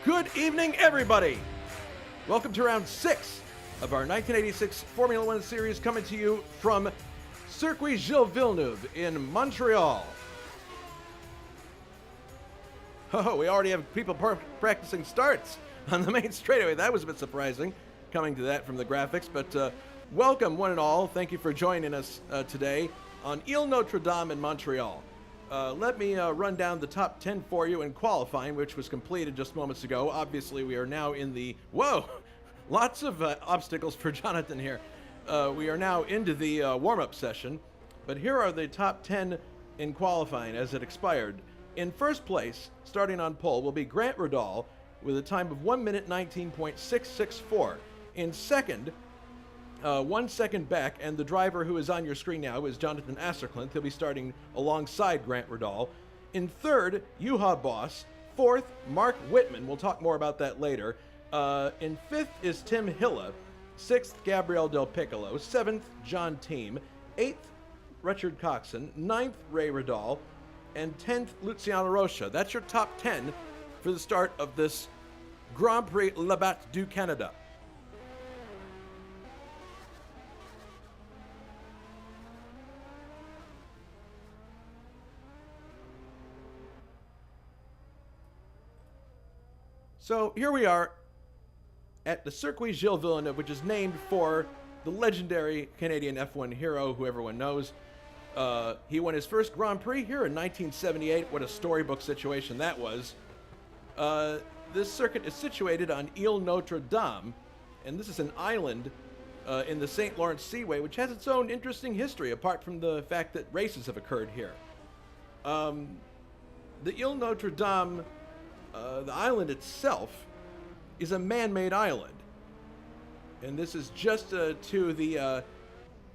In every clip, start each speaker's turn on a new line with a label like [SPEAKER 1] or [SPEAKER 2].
[SPEAKER 1] Good evening, everybody. Welcome to round 6 of our 1986 Formula One series, coming to you from Circuit Gilles Villeneuve in Montreal. Oh, we already have people practicing starts on the main straightaway. That was a bit surprising, coming to that from the graphics. But welcome, one and all. Thank you for joining us today on Ile Notre Dame in Montreal. Let me run down the top 10 for you in qualifying, which was completed just moments ago. Obviously, we are now in the... Whoa! Lots of obstacles for Jonathan here. We are now into the warm-up session, but here are the top 10 in qualifying as it expired. In first place, starting on pole, will be Grant Ridal with a time of 1 minute 19.664. In second, 1 second back, and the driver who is on your screen now is Jonathan Asserclinth. He'll be starting alongside Grant Ridal. In third, Juha Boss. Fourth, Mark Whitman. We'll talk more about that later. In fifth is Tim Hilla. Sixth, Gabriel Del Piccolo. Seventh, John Team. Eighth, Richard Coxon. Ninth, Ray Ridal. And 10th, Luciano Rocha. That's your top 10 for the start of this Grand Prix Labatt du Canada. So here we are at the Circuit Gilles Villeneuve, which is named for the legendary Canadian F1 hero who everyone knows. He won his first Grand Prix here in 1978. What a storybook situation that was. This circuit is situated on Ile Notre Dame, and this is an island in the St. Lawrence Seaway, which has its own interesting history, apart from the fact that races have occurred here. The Ile Notre Dame, the island itself, is a man-made island. And this is just to the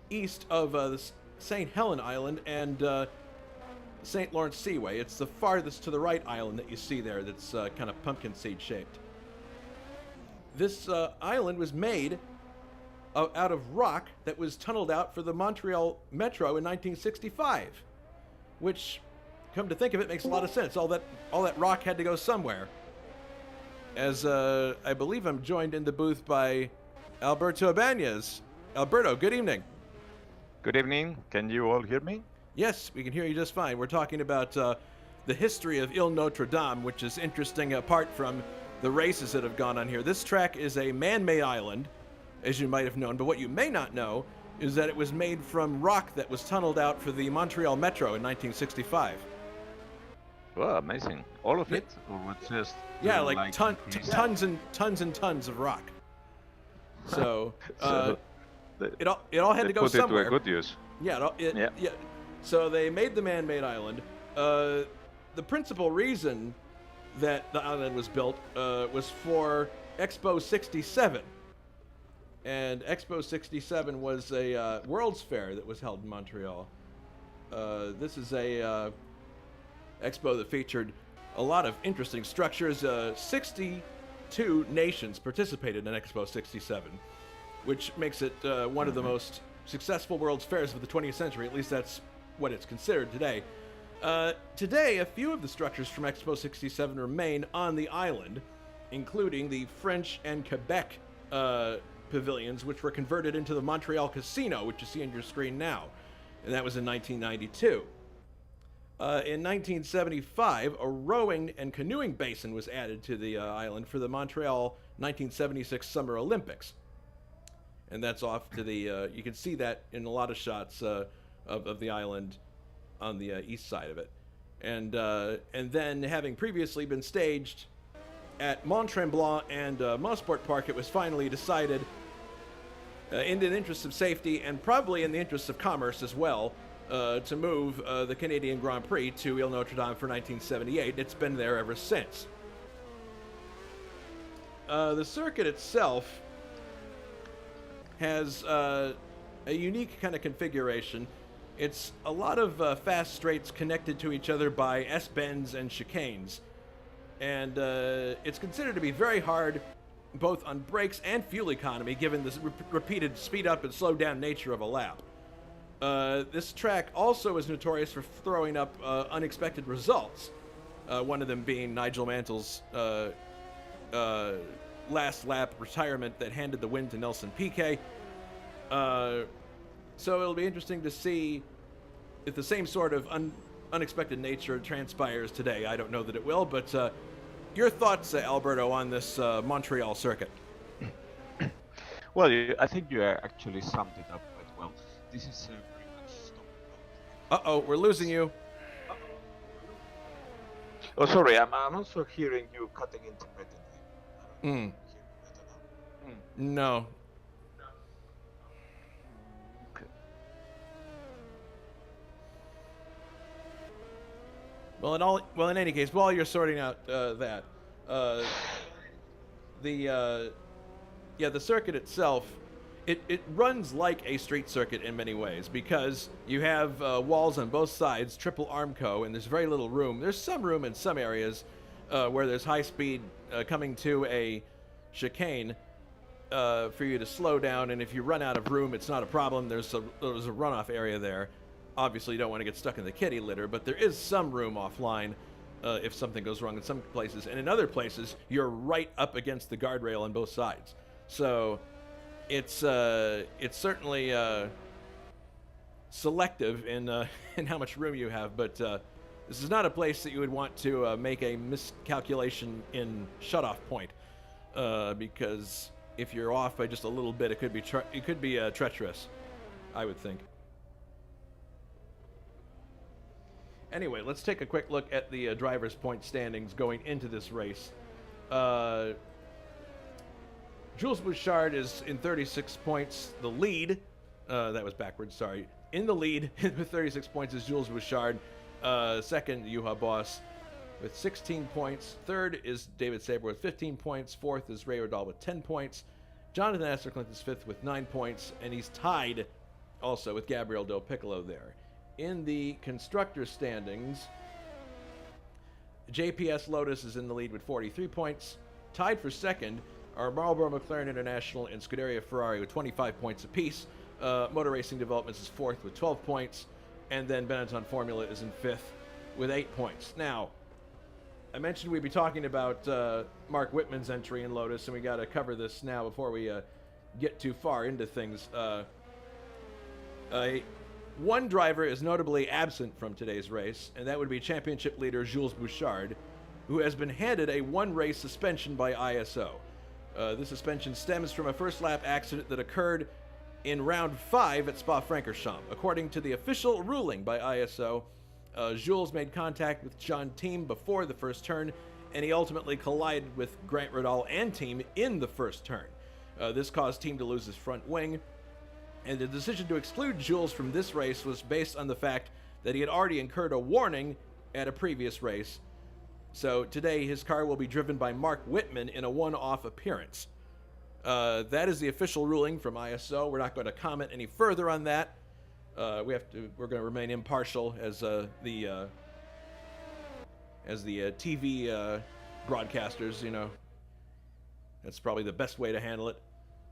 [SPEAKER 1] east of the St. Helens Island and St. Lawrence Seaway. It's the farthest to the right island that you see there that's kind of pumpkin seed shaped. This island was made out of rock that was tunneled out for the Montreal Metro in 1965, which, come to think of it, makes a lot of sense. All that rock had to go somewhere. As I believe I'm joined in the booth by Alberto Ibañez. Alberto, good evening.
[SPEAKER 2] Good evening. Can you all hear me?
[SPEAKER 1] Yes, we can hear you just fine. We're talking about the history of Ile Notre Dame, which is interesting apart from the races that have gone on here. This track is a man-made island, as you might have known, but what you may not know is that it was made from rock that was tunneled out for the Montreal Metro in 1965.
[SPEAKER 2] Wow, amazing. All of it? Or was just...
[SPEAKER 1] Yeah, like tons and tons of rock. So, it all had to go somewhere.
[SPEAKER 2] Put it to a good use.
[SPEAKER 1] Yeah, So they made the man-made island. The principal reason that the island was built was for Expo 67. And Expo 67 was a World's Fair that was held in Montreal. This is a expo that featured a lot of interesting structures. 62 nations participated in Expo 67, which makes it one of the most successful World's Fairs of the 20th century. At least that's what it's considered today. Today, a few of the structures from Expo 67 remain on the island, including the French and Quebec pavilions, which were converted into the Montreal Casino, which you see on your screen now. And that was in 1992. In 1975, a rowing and canoeing basin was added to the island for the Montreal 1976 Summer Olympics. And that's off to the, you can see that in a lot of shots of the island on the east side of it. And then, having previously been staged at Mont-Tremblant and Montsport Park, it was finally decided, in the interest of safety and probably in the interest of commerce as well, to move the Canadian Grand Prix to Ile Notre Dame for 1978. It's been there ever since. The circuit itself has a unique kind of configuration. It's a lot of fast straights connected to each other by S-bends and chicanes. And it's considered to be very hard both on brakes and fuel economy, given the repeated speed up and slow down nature of a lap. This track also is notorious for throwing up unexpected results, one of them being Nigel Mansell's last lap retirement that handed the win to Nelson Piquet. So it'll be interesting to see if the same sort of unexpected nature transpires today. I don't know that it will, but your thoughts, Alberto, on this Montreal circuit?
[SPEAKER 2] Well, I think you actually summed it up quite well. This is pretty much stop.
[SPEAKER 1] Uh-oh, we're losing you.
[SPEAKER 2] Oh, sorry, I'm also hearing you cutting intermittently. I don't know if you hear me better now.
[SPEAKER 1] No.
[SPEAKER 2] Okay.
[SPEAKER 1] Well, in any case, while you're sorting out that, the circuit itself, it runs like a street circuit in many ways because you have walls on both sides, triple Armco, and there's very little room. There's some room in some areas where there's high speed coming to a chicane for you to slow down, and if you run out of room, it's not a problem. There's a runoff area there. Obviously, you don't want to get stuck in the kitty litter, but there is some room offline if something goes wrong in some places. And in other places, you're right up against the guardrail on both sides. So it's certainly selective in how much room you have, but this is not a place that you would want to make a miscalculation in shutoff point, because if you're off by just a little bit, it could be treacherous, I would think. Anyway, let's take a quick look at the driver's point standings going into this race. Jules Bouchard is in 36 points. The lead, that was backwards, sorry. In the lead with 36 points is Jules Bouchard. Second, Juha Boss with 16 points. Third is David Saber with 15 points. Fourth is Ray Rodal with 10 points. Jonathan Asserclint is fifth with 9 points. And he's tied also with Gabriel Del Piccolo there. In the constructor standings, JPS Lotus is in the lead with 43 points. Tied for second are Marlboro McLaren International and Scuderia Ferrari with 25 points apiece. Motor Racing Developments is fourth with 12 points. And then Benetton Formula is in fifth with 8 points. Now, I mentioned we'd be talking about Mark Whitman's entry in Lotus, and we got to cover this now before we get too far into things. One driver is notably absent from today's race, and that would be championship leader Jules Bouchard, who has been handed a one-race suspension by ISO. This suspension stems from a first-lap accident that occurred in round 5 at Spa-Francorchamps. According to the official ruling by ISO, Jules made contact with John Team before the first turn, and he ultimately collided with Grant Rodal and Team in the first turn. This caused Team to lose his front wing, and the decision to exclude Jules from this race was based on the fact that he had already incurred a warning at a previous race. So today his car will be driven by Mark Whitman in a one-off appearance. That is the official ruling from ISO. We're not going to comment any further on that. We're going to remain impartial as the TV broadcasters. You know, that's probably the best way to handle it.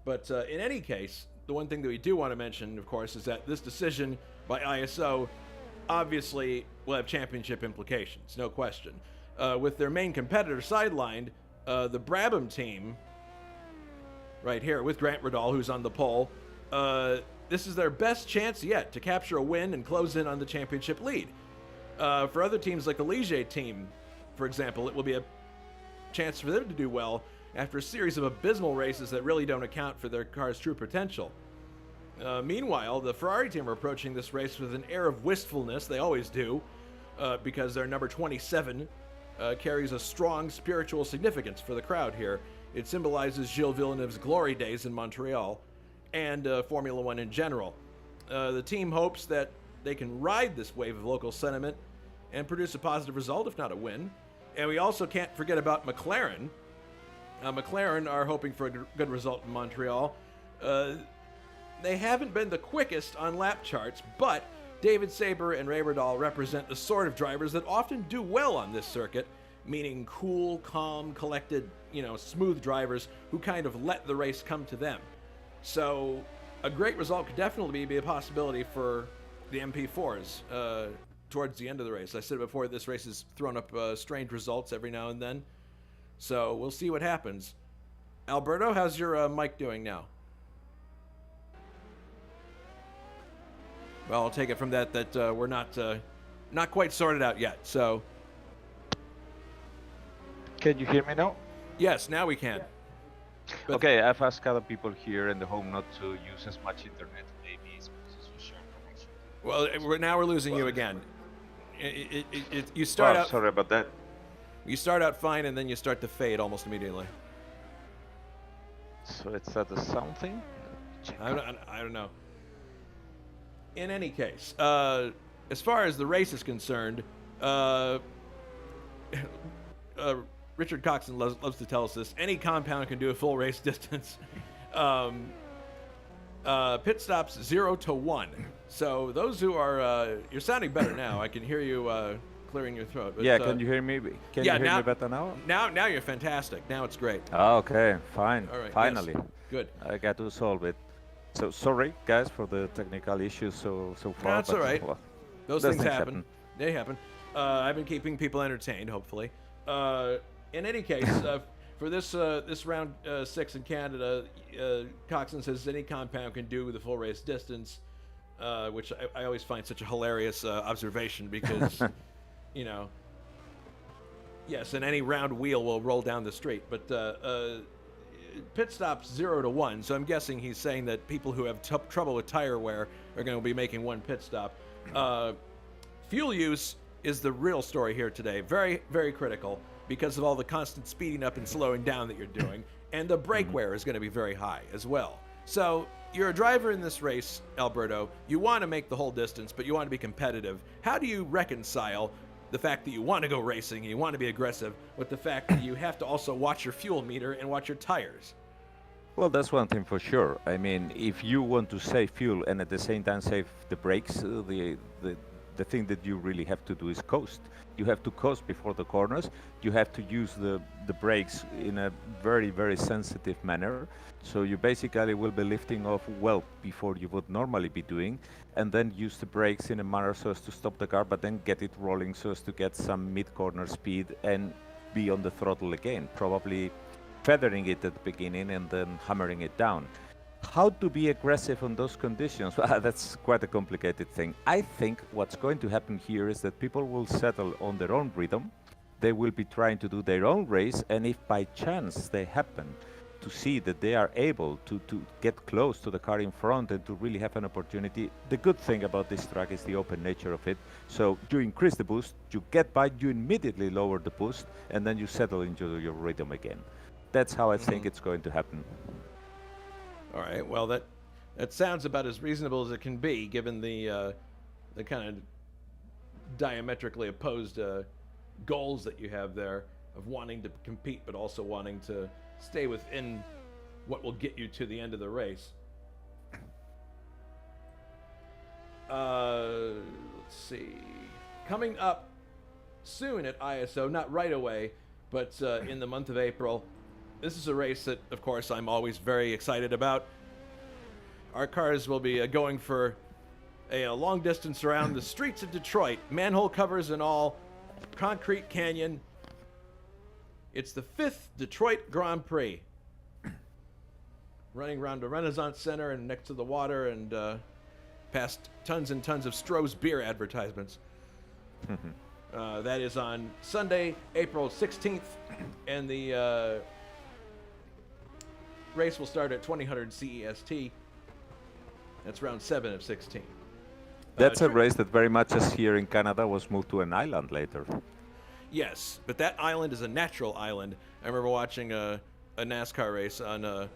[SPEAKER 1] But in any case, the one thing that we do want to mention, of course, is that this decision by ISO obviously will have championship implications, no question. With their main competitor sidelined, the Brabham team, right here, with Grant Rodal, who's on the pole, this is their best chance yet to capture a win and close in on the championship lead. For other teams like the Ligier team, for example, it will be a chance for them to do well after a series of abysmal races that really don't account for their car's true potential. Meanwhile, the Ferrari team are approaching this race with an air of wistfulness. They always do, because their number 27 carries a strong spiritual significance for the crowd here. It symbolizes Gilles Villeneuve's glory days in Montreal and Formula One in general. The team hopes that they can ride this wave of local sentiment and produce a positive result, if not a win. And we also can't forget about McLaren. McLaren are hoping for a good result in Montreal. They haven't been the quickest on lap charts, but David Saber and Ray Rodal represent the sort of drivers that often do well on this circuit, meaning cool, calm, collected, smooth drivers who kind of let the race come to them. So a great result could definitely be a possibility for the MP4s towards the end of the race. I said before, this race has thrown up strange results every now and then. So we'll see what happens. Alberto, how's your mic doing now? Well, I'll take it from that we're not quite sorted out yet. So
[SPEAKER 2] Can you hear me now?
[SPEAKER 1] yes, now we can. But
[SPEAKER 2] Okay, I've asked other people here in the home not to use as much internet. Maybe it's because it's a shared connection.
[SPEAKER 1] well, now we're losing you again. You start out.
[SPEAKER 2] Sorry about that.
[SPEAKER 1] You start out fine, and then you start to fade almost immediately.
[SPEAKER 2] So it's that a sound thing?
[SPEAKER 1] I don't know. In any case, as far as the race is concerned, Richard Coxon loves to tell us this. Any compound can do a full race distance. Pit stops 0 to 1. So those who are, you're sounding better now. I can hear you clearing your throat. But,
[SPEAKER 3] Yeah, can you hear me? Can you hear
[SPEAKER 1] now,
[SPEAKER 3] me better now?
[SPEAKER 1] Now you're fantastic. Now it's great.
[SPEAKER 3] Okay, fine.
[SPEAKER 1] All right.
[SPEAKER 3] Finally,
[SPEAKER 1] Yes. Good.
[SPEAKER 3] I got to solve it. So sorry, guys, for the technical issues so far.
[SPEAKER 1] That's all right.
[SPEAKER 3] Well,
[SPEAKER 1] Those things happen. They happen. I've been keeping people entertained, hopefully. In any case, for this round 6 in Canada, Coxon says any compound can do the full race distance, which I always find such a hilarious observation because, you know, yes, and any round wheel will roll down the street, but pit stops 0 to 1. So I'm guessing he's saying that people who have trouble with tire wear are going to be making one pit stop. Fuel use is the real story here today. Very, very critical because of all the constant speeding up and slowing down that you're doing. And the brake wear is going to be very high as well. So you're a driver in this race, Alberto. You want to make the whole distance, but you want to be competitive. How do you reconcile the fact that you want to go racing and you want to be aggressive with the fact that you have to also watch your fuel meter and watch your tires?
[SPEAKER 3] Well, that's one thing for sure. I mean, if you want to save fuel and at the same time save the brakes, the thing that you really have to do is coast. You have to coast before the corners. You have to use the brakes in a very, very sensitive manner. So you basically will be lifting off well before you would normally be doing, and then use the brakes in a manner so as to stop the car, but then get it rolling so as to get some mid-corner speed and be on the throttle again, probably feathering it at the beginning and then hammering it down. How to be aggressive on those conditions? Well, that's quite a complicated thing. I think what's going to happen here is that people will settle on their own rhythm. They will be trying to do their own race, and if by chance they happen to see that they are able to get close to the car in front and to really have an opportunity, the good thing about this track is the open nature of it. So you increase the boost, you get by, you immediately lower the boost, and then you settle into your rhythm again. That's how I think it's going to happen.
[SPEAKER 1] All right. Well, that sounds about as reasonable as it can be, given the kind of diametrically opposed goals that you have there of wanting to compete, but also wanting to stay within what will get you to the end of the race. Let's see. Coming up soon at ISO, not right away, but in the month of April. This is a race that, of course, I'm always very excited about. Our cars will be going for a long distance around the streets of Detroit, manhole covers and all, concrete canyon. It's the 5th Detroit Grand Prix. Running around the Renaissance Center and next to the water and past tons and tons of Stroh's beer advertisements. That is on Sunday, April 16th, and the race will start at 2000 CEST. That's round 7 of 16.
[SPEAKER 3] That's a race that very much as here in Canada was moved to an island later.
[SPEAKER 1] Yes, but that island is a natural island. I remember watching a NASCAR race on or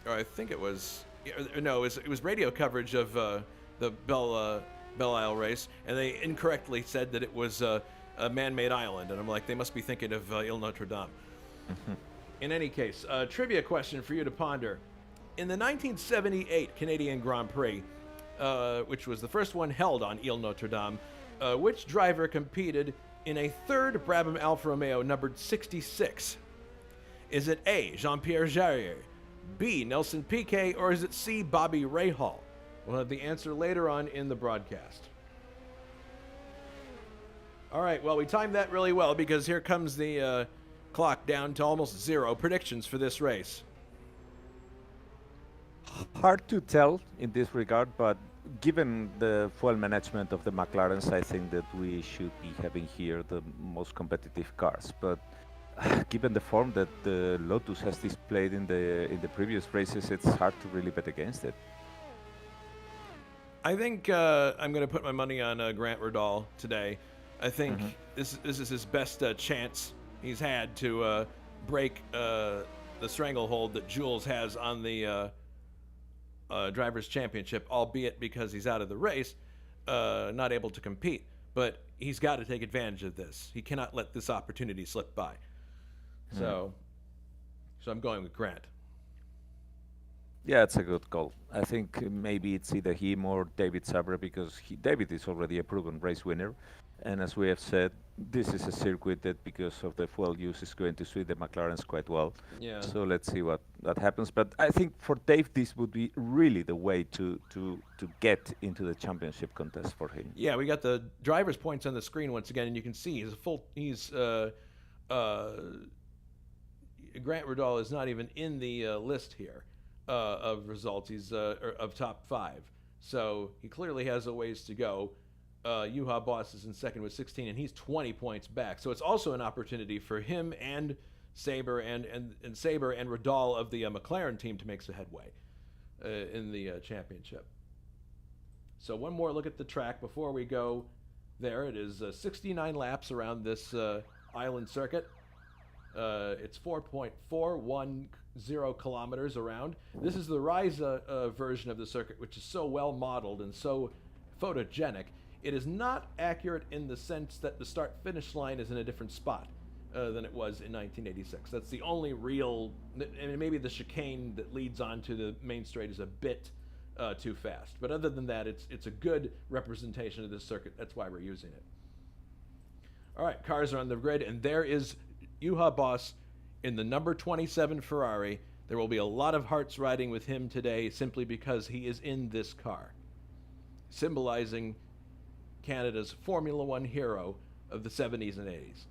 [SPEAKER 1] I think it was it was radio coverage of the Belle Isle race, and they incorrectly said that it was a man-made island, and I'm like, they must be thinking of Ile Notre Dame. In any case, trivia question for you to ponder. In the 1978 Canadian Grand Prix, which was the first one held on Ile Notre Dame, which driver competed in a third Brabham Alfa Romeo numbered 66? Is it A, Jean-Pierre Jarier, B, Nelson Piquet, or is it C, Bobby Rahal? We'll have the answer later on in the broadcast. All right, well, we timed that really well because here comes the clock down to almost zero. Predictions for this race.
[SPEAKER 3] Hard to tell in this regard, but given the fuel management of the McLarens, I think that we should be having here the most competitive cars. But given the form that the Lotus has displayed in the previous races, it's hard to really bet against it.
[SPEAKER 1] I think I'm going to put my money on Grant Rudall today. I think this is his best chance he's had to break the stranglehold that Jules has on the Drivers' Championship, albeit because he's out of the race, not able to compete. But he's got to take advantage of this. He cannot let this opportunity slip by. So I'm going with Grant.
[SPEAKER 3] Yeah, it's a good call. I think maybe it's either him or David Sabre because David is already a proven race winner. And as we have said, this is a circuit that because of the fuel use is going to suit the McLarens quite well.
[SPEAKER 1] Yeah.
[SPEAKER 3] So let's see what happens. But I think for Dave, this would be really the way to get into the championship contest for him.
[SPEAKER 1] Yeah, we got the driver's points on the screen once again, and you can see Grant Rudall is not even in the list here of results. He's of top 5. So he clearly has a ways to go. Juha Boss is in second with 16, and he's 20 points back. So it's also an opportunity for him and Sabre and Sabre and Rudall of the McLaren team to make some headway in the championship. So one more look at the track before we go there. It is 69 laps around this island circuit. It's 4.410 kilometers around. This is the Risa version of the circuit, which is so well modeled and so photogenic. It is not accurate in the sense that the start-finish line is in a different spot than it was in 1986. That's the only real, and maybe the chicane that leads onto the main straight is a bit too fast. But other than that, it's a good representation of this circuit. That's why we're using it. All right, cars are on the grid, and there is Juha Boss in the number 27 Ferrari. There will be a lot of hearts riding with him today simply because he is in this car, symbolizing Canada's Formula One hero of the 70s and 80s,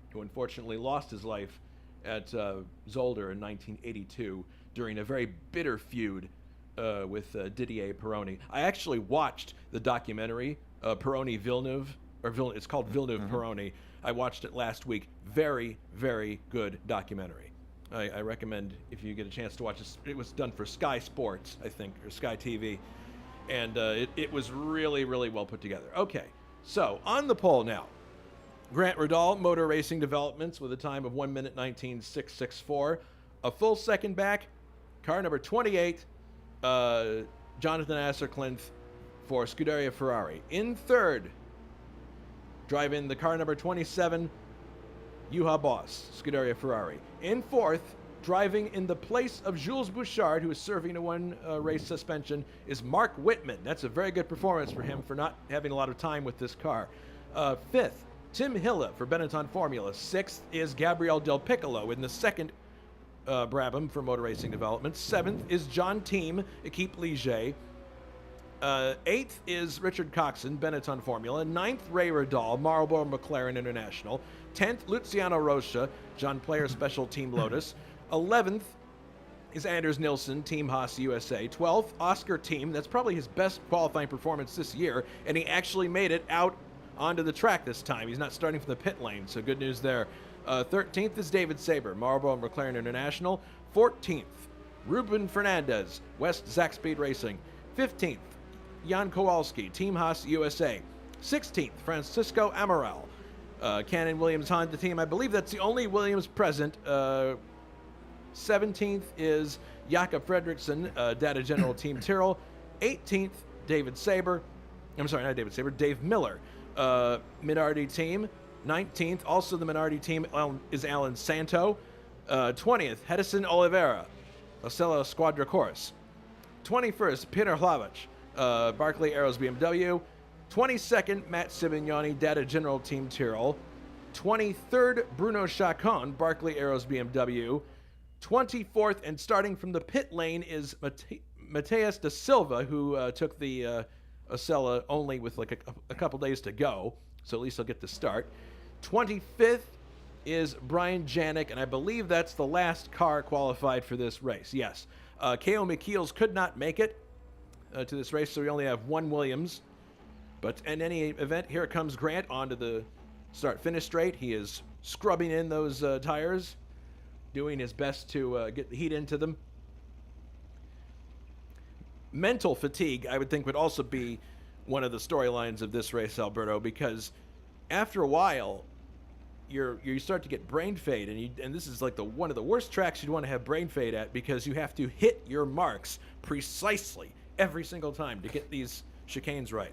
[SPEAKER 1] who unfortunately lost his life at Zolder in 1982 during a very bitter feud with Didier Pironi. I actually watched the documentary Pironi Villeneuve, it's called Villeneuve Pironi. I watched it last week. Very, very good documentary. I recommend if you get a chance to watch it. It was done for Sky Sports, I think, or Sky TV. And it was really, really well put together. Okay, so on the pole now. Grant Rudall, Motor Racing Developments, with a time of 1 minute 19.664. A full second back, car number 28, Jonathan Asser-Klinth for Scuderia Ferrari. In third, drive in the car number 27, Juha Boss, Scuderia Ferrari. In fourth, driving in the place of Jules Bouchard, who is serving a one-race suspension, is Mark Whitman. That's a very good performance for him for not having a lot of time with this car. Fifth, Tim Hille for Benetton Formula. Sixth is Gabriel Del Piccolo in the second Brabham for Motor Racing Development. Seventh is John Team, Equipe Ligier. Eighth is Richard Coxon, Benetton Formula. Ninth, Ray Rudall, Marlboro McLaren International. 10th, Luciano Rocha, John Player Special Team Lotus. 11th is Anders Nilsson, Team Haas USA. 12th, Oscar Team. That's probably his best qualifying performance this year, and he actually made it out onto the track this time. He's not starting from the pit lane, so good news there. 13th is David Sabre, Marlboro McLaren International. 14th, Ruben Fernandez, West Zach Speed Racing. 15th, Jan Kowalski, Team Haas USA. 16th, Francisco Amaral, Canon Williams Honda Team. I believe that's the only Williams present. 17th is Jakob Fredriksson, Data General Team Tyrrell. 18th, David Sabre. I'm sorry, not David Sabre, Dave Miller, Minardi Team. 19th, also the Minardi Team, is Alan Santo. 20th, Hedison Oliveira, Ocello Squadra Corse. 21st, Peter Hlavich, Barclay Arrows BMW. 22nd, Matt Simegnani, Data General Team Tyrrell. 23rd, Bruno Chacon, Barclay Arrows BMW. 24th, and starting from the pit lane, is Mateus da Silva, who took the Ocella only with like a couple days to go. so at least he'll get the start. 25th is Brian Janik, and I believe that's the last car qualified for this race. Yes. K.O. McKeels could not make it to this race, so we only have one Williams. But in any event, here comes Grant onto the start-finish straight. He is scrubbing in those tires, doing his best to get the heat into them. Mental fatigue, I would think, would also be one of the storylines of this race, Alberto, because after a while, you start to get brain fade, and this is like one of the worst tracks you'd want to have brain fade at, because you have to hit your marks precisely every single time to get these chicanes right.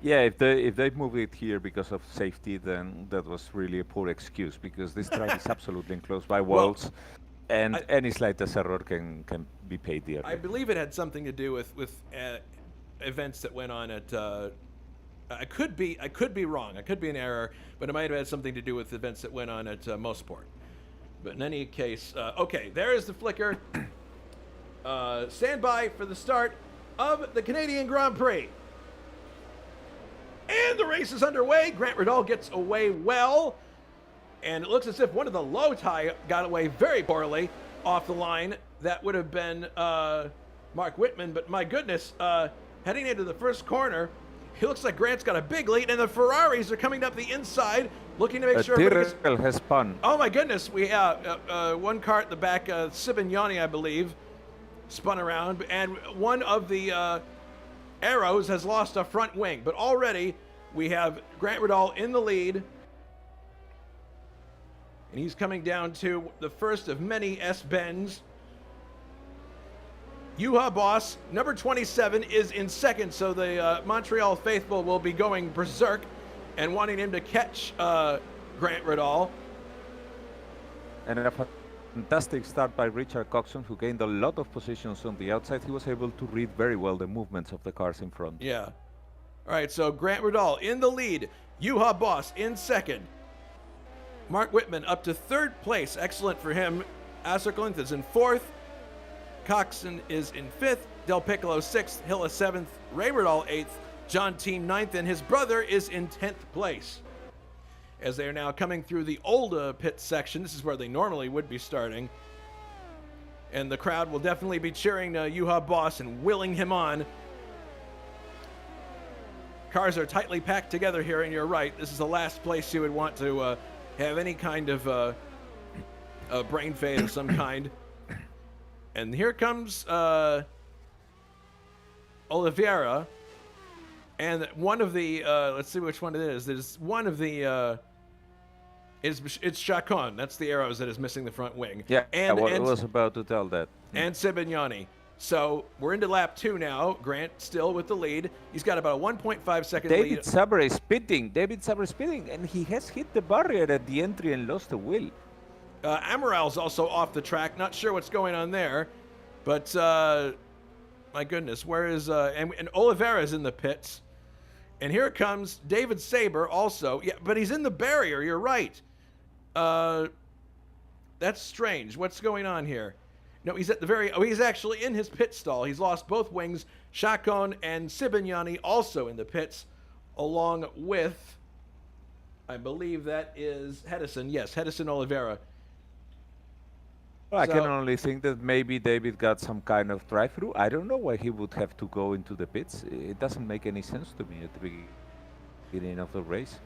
[SPEAKER 3] Yeah, if they moved it here because of safety, then that was really a poor excuse, because this track is absolutely enclosed by walls, and any slightest error can be paid dearly.
[SPEAKER 1] I believe it had something to do with events that went on at. I could be wrong. I could be an error, but it might have had something to do with events that went on at Mosport. But in any case, okay, there is the flicker. Stand by for the start of the Canadian Grand Prix. And the race is underway. Grant Riddall gets away well. And it looks as if one of the low tie got away very poorly off the line. That would have been Mark Whitman. But my goodness, heading into the first corner, it looks like Grant's got a big lead. And the Ferraris are coming up the inside, looking to make sure.
[SPEAKER 3] Tyrrell has spun.
[SPEAKER 1] Oh my goodness, we have one car at the back, Sibignani, I believe, spun around. And one of the Arrows has lost a front wing, but already we have Grant Riddall in the lead, and he's coming down to the first of many S-bends. Juha Boss, number 27, is in second, so the Montreal faithful will be going berserk and wanting him to catch Grant Riddall.
[SPEAKER 3] And a fantastic start by Richard Coxon, who gained a lot of positions on the outside. He was able to read very well the movements of the cars in front.
[SPEAKER 1] Yeah. All right, so Grant Riddall in the lead. Juha Boss in second. Mark Whitman up to third place. Excellent for him. Asserklinth is in fourth. Coxon is in fifth. Del Piccolo sixth. Hill is seventh. Ray Riddall eighth. John Team ninth. And his brother is in 10th place. As they are now coming through the old pit section. This is where they normally would be starting. And the crowd will definitely be cheering Juha Boss and willing him on. Cars are tightly packed together here, and you're right. This is the last place you would want to have any kind of a brain fade of some kind. And here comes Oliveira. And one of the, let's see which one it is. There's one of the... It's Chacon. That's the Arrows that is missing the front wing.
[SPEAKER 3] Yeah, I was about to tell that.
[SPEAKER 1] And Sibignani. So we're into lap 2 now. Grant still with the lead. He's got about a 1.5 second lead.
[SPEAKER 3] David Sabre is speeding. And he has hit the barrier at the entry and lost the wheel.
[SPEAKER 1] Amaral's also off the track. Not sure what's going on there. But, my goodness, where is... and Oliveira's in the pits. And here comes David Sabre also. Yeah, but he's in the barrier. You're right. That's strange. What's going on here? No, he's at the very... Oh, he's actually in his pit stall. He's lost both wings. Chacon and Sibignani also in the pits, along with... I believe that is Hedison. Yes, Hedison Oliveira.
[SPEAKER 3] Well, I can only think that maybe David got some kind of drive-through. I don't know why he would have to go into the pits. It doesn't make any sense to me at the beginning of the race.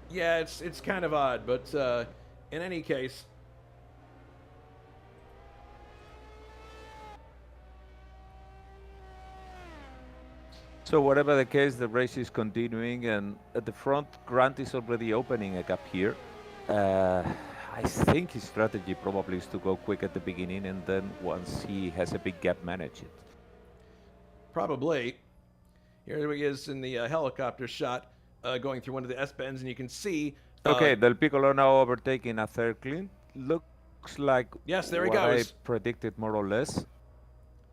[SPEAKER 1] Yeah, it's kind of odd, but in any case...
[SPEAKER 3] So whatever the case, the race is continuing, and at the front, Grant is already opening a gap here. I think his strategy probably is to go quick at the beginning, and then once he has a big gap, manage it.
[SPEAKER 1] Probably. Here he is in the helicopter shot, going through one of the S-bends, and you can see...
[SPEAKER 3] Okay, Del Piccolo now overtaking a third clean. Looks like
[SPEAKER 1] yes, there he
[SPEAKER 3] what
[SPEAKER 1] goes.
[SPEAKER 3] I predicted more or less.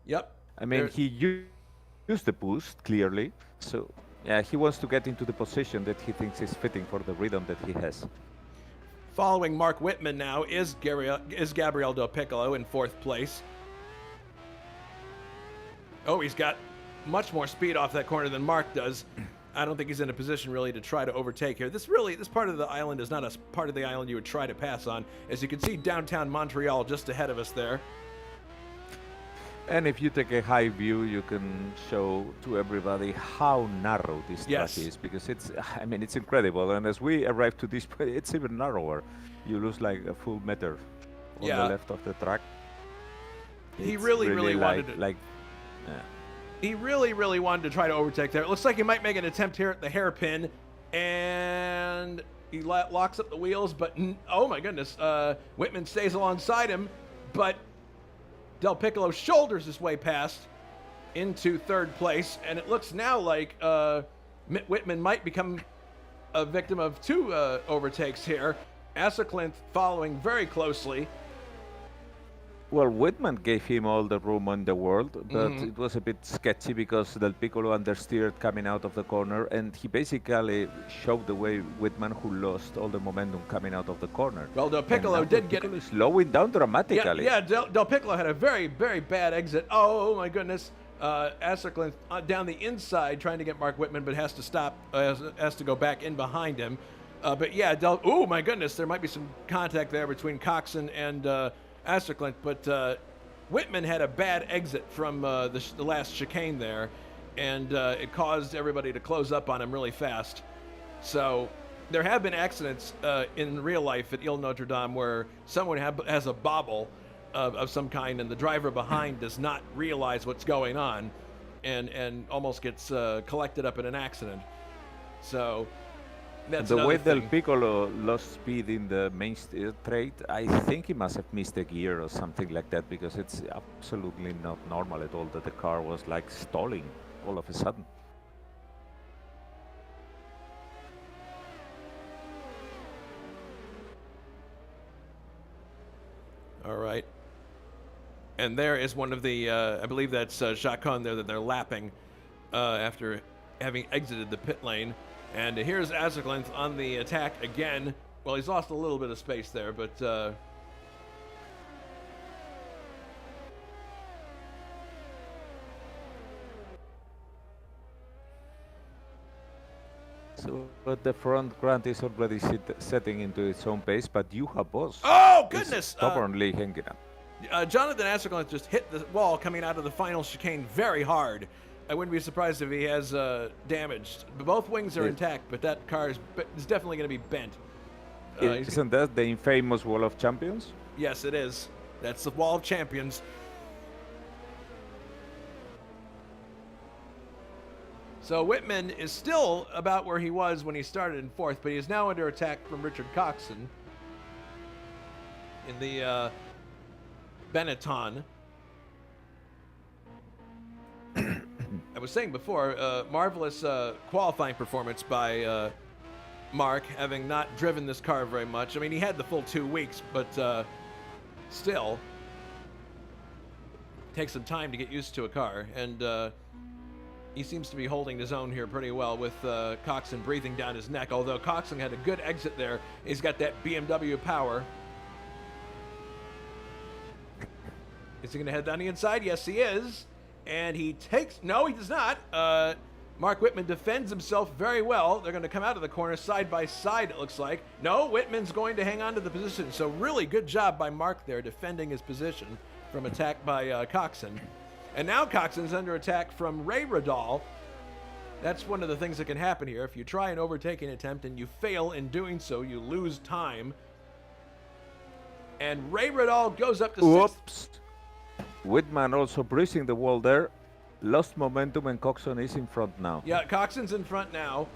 [SPEAKER 1] Yep.
[SPEAKER 3] I mean, he used the boost, clearly. So, yeah, he wants to get into the position that he thinks is fitting for the rhythm that he has.
[SPEAKER 1] Following Mark Whitman now is Gabriel Del Piccolo in 4th place. Oh, he's got much more speed off that corner than Mark does. I don't think he's in a position really to try to overtake here. This part of the island is not a part of the island you would try to pass on. As you can see, downtown Montreal just ahead of us there.
[SPEAKER 3] And if you take a high view, you can show to everybody how narrow this track is, because it's incredible. And as we arrive to this point, it's even narrower. You lose like a full meter on the left of the track.
[SPEAKER 1] He really wanted to. He really wanted to try to overtake there. It looks like he might make an attempt here at the hairpin, and he locks up the wheels, but oh my goodness, Whitman stays alongside him, but Del Piccolo shoulders his way past into third place, and it looks now like Whitman might become a victim of two overtakes here. Asserclinth following very closely.
[SPEAKER 3] Well, Whitman gave him all the room in the world, but it was a bit sketchy because Del Piccolo understeered coming out of the corner, and he basically showed the way Whitman, who lost all the momentum coming out of the corner.
[SPEAKER 1] Well, Del Piccolo did get it.
[SPEAKER 3] Slowing down dramatically.
[SPEAKER 1] Yeah, Del Piccolo had a very bad exit. Oh my goodness. Asserclinth down the inside trying to get Mark Whitman, but has to stop, has to go back in behind him. But yeah, oh my goodness, there might be some contact there between Coxon and Asserclinth, but Whitman had a bad exit from the last chicane there, and it caused everybody to close up on him really fast. So there have been accidents in real life at Ile Notre Dame where someone has a bobble of some kind, and the driver behind does not realize what's going on, and almost gets collected up in an accident. So that's
[SPEAKER 3] the way
[SPEAKER 1] thing.
[SPEAKER 3] Del Piccolo lost speed in the main straight, I think he must have missed a gear or something like that, because it's absolutely not normal at all that the car was like stalling all of a sudden.
[SPEAKER 1] All right. And there is one of the, I believe that's Chacon there that they're lapping after having exited the pit lane. And here's Asserclinth on the attack again. Well, he's lost a little bit of space there, but
[SPEAKER 3] So, but the front Grant is already setting into its own pace, but Juha Boss
[SPEAKER 1] oh goodness,
[SPEAKER 3] is stubbornly hanging up.
[SPEAKER 1] Jonathan Asserclinth just hit the wall coming out of the final chicane very hard. I wouldn't be surprised if he has damaged. Both wings are intact, but that car is definitely going to be bent.
[SPEAKER 3] Isn't that the infamous Wall of Champions?
[SPEAKER 1] Yes, it is. That's the Wall of Champions. So Whitman is still about where he was when he started in fourth, but he is now under attack from Richard Coxon in the Benetton. I was saying before, marvelous qualifying performance by Mark, having not driven this car very much. I mean, he had the full 2 weeks, but still takes some time to get used to a car, and he seems to be holding his own here pretty well with Coxon breathing down his neck, although Coxon had a good exit there. He's got that BMW power. Is he going to head down the inside? Yes, he is. And he takes... No, he does not. Mark Whitman defends himself very well. They're going to come out of the corner side by side, it looks like. No, Whitman's going to hang on to the position. So really good job by Mark there defending his position from attack by Coxon. And now Coxon's under attack from Ray Radal. That's one of the things that can happen here. If you try an overtaking attempt and you fail in doing so, you lose time. And Ray Radal goes up to
[SPEAKER 3] Whoops. Whitman also breezing the wall there. Lost momentum, and Coxon is in front now.
[SPEAKER 1] Yeah, Coxon's in front now.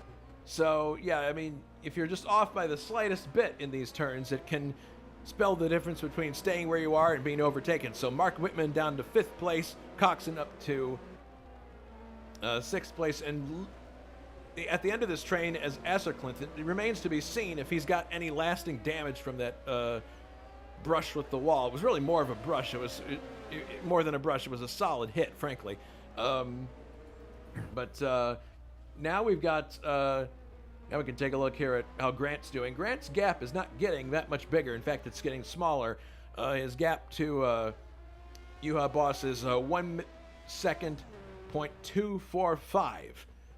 [SPEAKER 1] So, yeah, I mean, if you're just off by the slightest bit in these turns, it can spell the difference between staying where you are and being overtaken. So Mark Whitman down to 5th place, Coxon up to 6th place, and at the end of this train as Asserclinth, it remains to be seen if he's got any lasting damage from that brush with the wall. It was really more of a brush. It was more than a brush. It was a solid hit, frankly. But now we've got... now we can take a look here at how Grant's doing. Grant's gap is not getting that much bigger. In fact, it's getting smaller. His gap to Juha Boss is 1 second .245.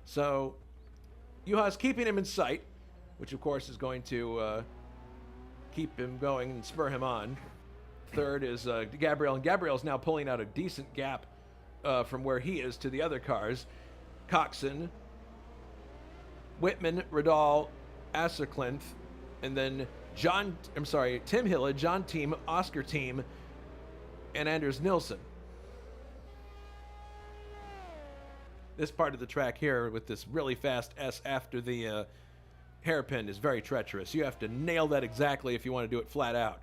[SPEAKER 1] So Juha's keeping him in sight, which of course is going to keep him going and spur him on. Third is Gabriel, and Gabriel's now pulling out a decent gap from where he is to the other cars. Coxon, Whitman, Radal, Asserklinth, and then Tim Hille, John Team, Oscar Team, and Anders Nilsson. This part of the track here with this really fast S after the hairpin is very treacherous. You have to nail that exactly if you want to do it flat out.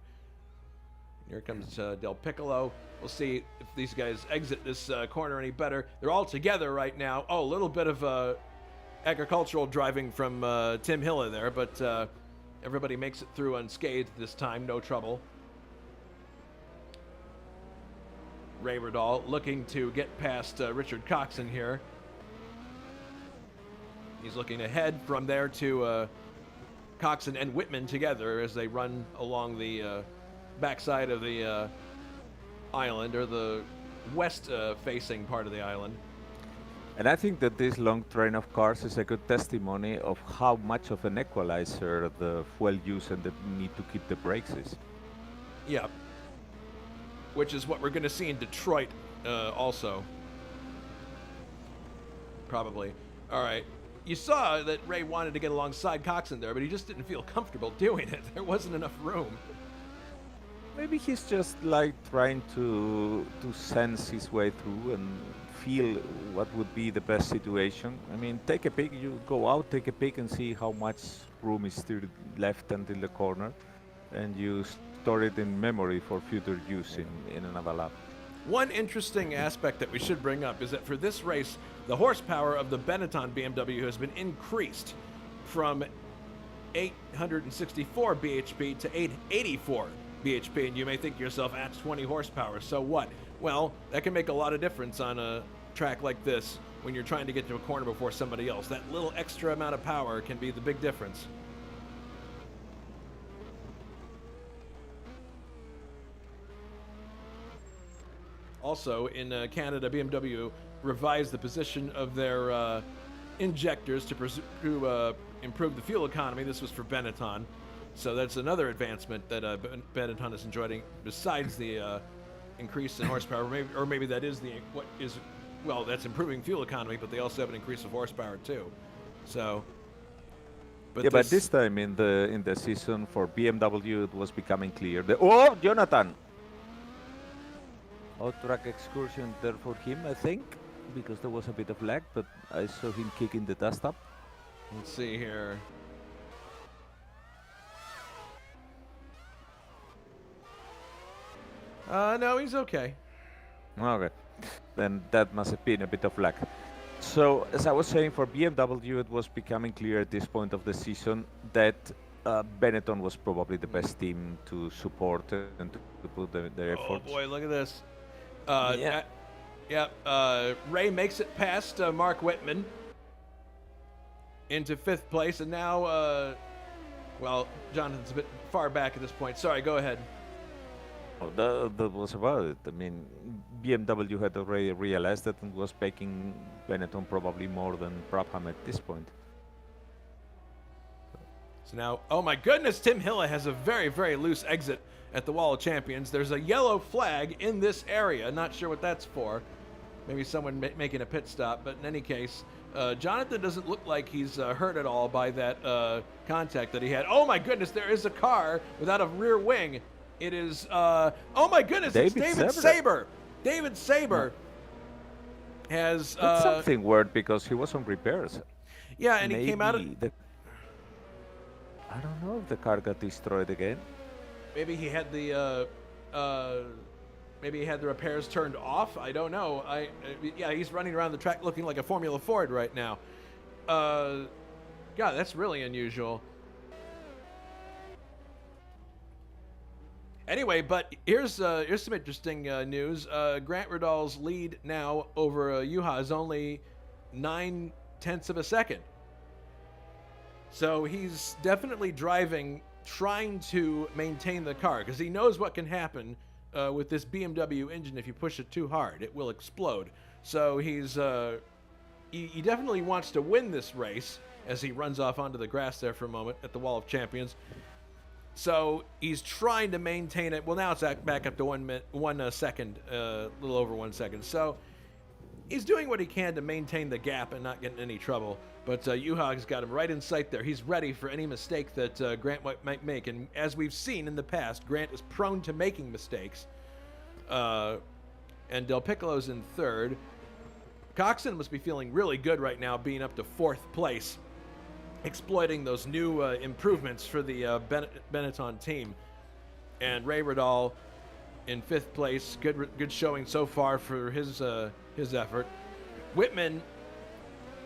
[SPEAKER 1] Here comes Del Piccolo. We'll see if these guys exit this corner any better. They're all together right now. Oh, a little bit of agricultural driving from Tim Hille there, but everybody makes it through unscathed this time, no trouble. Ray Radal looking to get past Richard Coxon here. He's looking ahead from there to Coxon and Whitman together as they run along the backside of the island, or the west-facing part of the island.
[SPEAKER 3] And I think that this long train of cars is a good testimony of how much of an equalizer the fuel use and the need to keep the brakes is.
[SPEAKER 1] Yeah. Which is what we're going to see in Detroit also. Probably. All right. You saw that Ray wanted to get alongside Coxon there, but he just didn't feel comfortable doing it. There wasn't enough room.
[SPEAKER 3] Maybe he's just like trying to sense his way through and feel what would be the best situation. I mean, take a peek, you go out, take a peek and see how much room is still left until the corner, and you store it in memory for future use in another lap.
[SPEAKER 1] One interesting aspect that we should bring up is that for this race, the horsepower of the Benetton BMW has been increased from 864 bhp to 884 bhp, and you may think to yourself, that's 20 horsepower, so what? Well, that can make a lot of difference on a track like this when you're trying to get to a corner before somebody else. That little extra amount of power can be the big difference. Also, in Canada, BMW revised the position of their injectors to improve the fuel economy. This was for Benetton. So that's another advancement that Benetton is enjoying, besides the increase in horsepower. Or maybe that is that's improving fuel economy, but they also have an increase of horsepower too. So,
[SPEAKER 3] but this time in the season for BMW, it was becoming clear. Jonathan! Out-track excursion there for him, I think, because there was a bit of lag, but I saw him kicking the dust up.
[SPEAKER 1] Let's see here. No, he's okay.
[SPEAKER 3] Okay, then that must have been a bit of lag. So, as I was saying, for BMW, it was becoming clear at this point of the season that Benetton was probably the best team to support and to put their efforts.
[SPEAKER 1] Oh boy, look at this. Ray makes it past Mark Whitman into 5th place, and now, Jonathan's a bit far back at this point. Sorry, go ahead.
[SPEAKER 3] Oh, that was about it. I mean, BMW had already realized that and was picking Benetton probably more than Brabham at this point.
[SPEAKER 1] So now, oh my goodness, Tim Hille has a very, very loose exit at the Wall of Champions. There's a yellow flag in this area. Not sure what that's for. Maybe someone making a pit stop. But in any case, Jonathan doesn't look like he's hurt at all by that contact that he had. Oh my goodness, there is a car without a rear wing. It is, oh my goodness, it's David Saber. David Saber has...
[SPEAKER 3] That's something weird because he was on repairs.
[SPEAKER 1] Yeah, and he came out of...
[SPEAKER 3] I don't know if the car got destroyed again.
[SPEAKER 1] Maybe he had the repairs turned off. I don't know. Yeah, he's running around the track looking like a Formula Ford right now. God, that's really unusual. Anyway, but here's some interesting news. Grant Radal's lead now over Juha is only 0.9 of a second. So he's definitely driving, trying to maintain the car, because he knows what can happen with this BMW engine if you push it too hard. It will explode. So he's he definitely wants to win this race as he runs off onto the grass there for a moment at the Wall of Champions. So he's trying to maintain it. Well, now it's back up to 1 second, a little over 1 second. So he's doing what he can to maintain the gap and not get in any trouble. But Juhag's got him right in sight there. He's ready for any mistake that Grant might make. And as we've seen in the past, Grant is prone to making mistakes. And Del Piccolo's in third. Coxon must be feeling really good right now, being up to fourth place, exploiting those new improvements for the Benetton team. And Ray Riddall in fifth place. Good showing so far for his effort. Whitman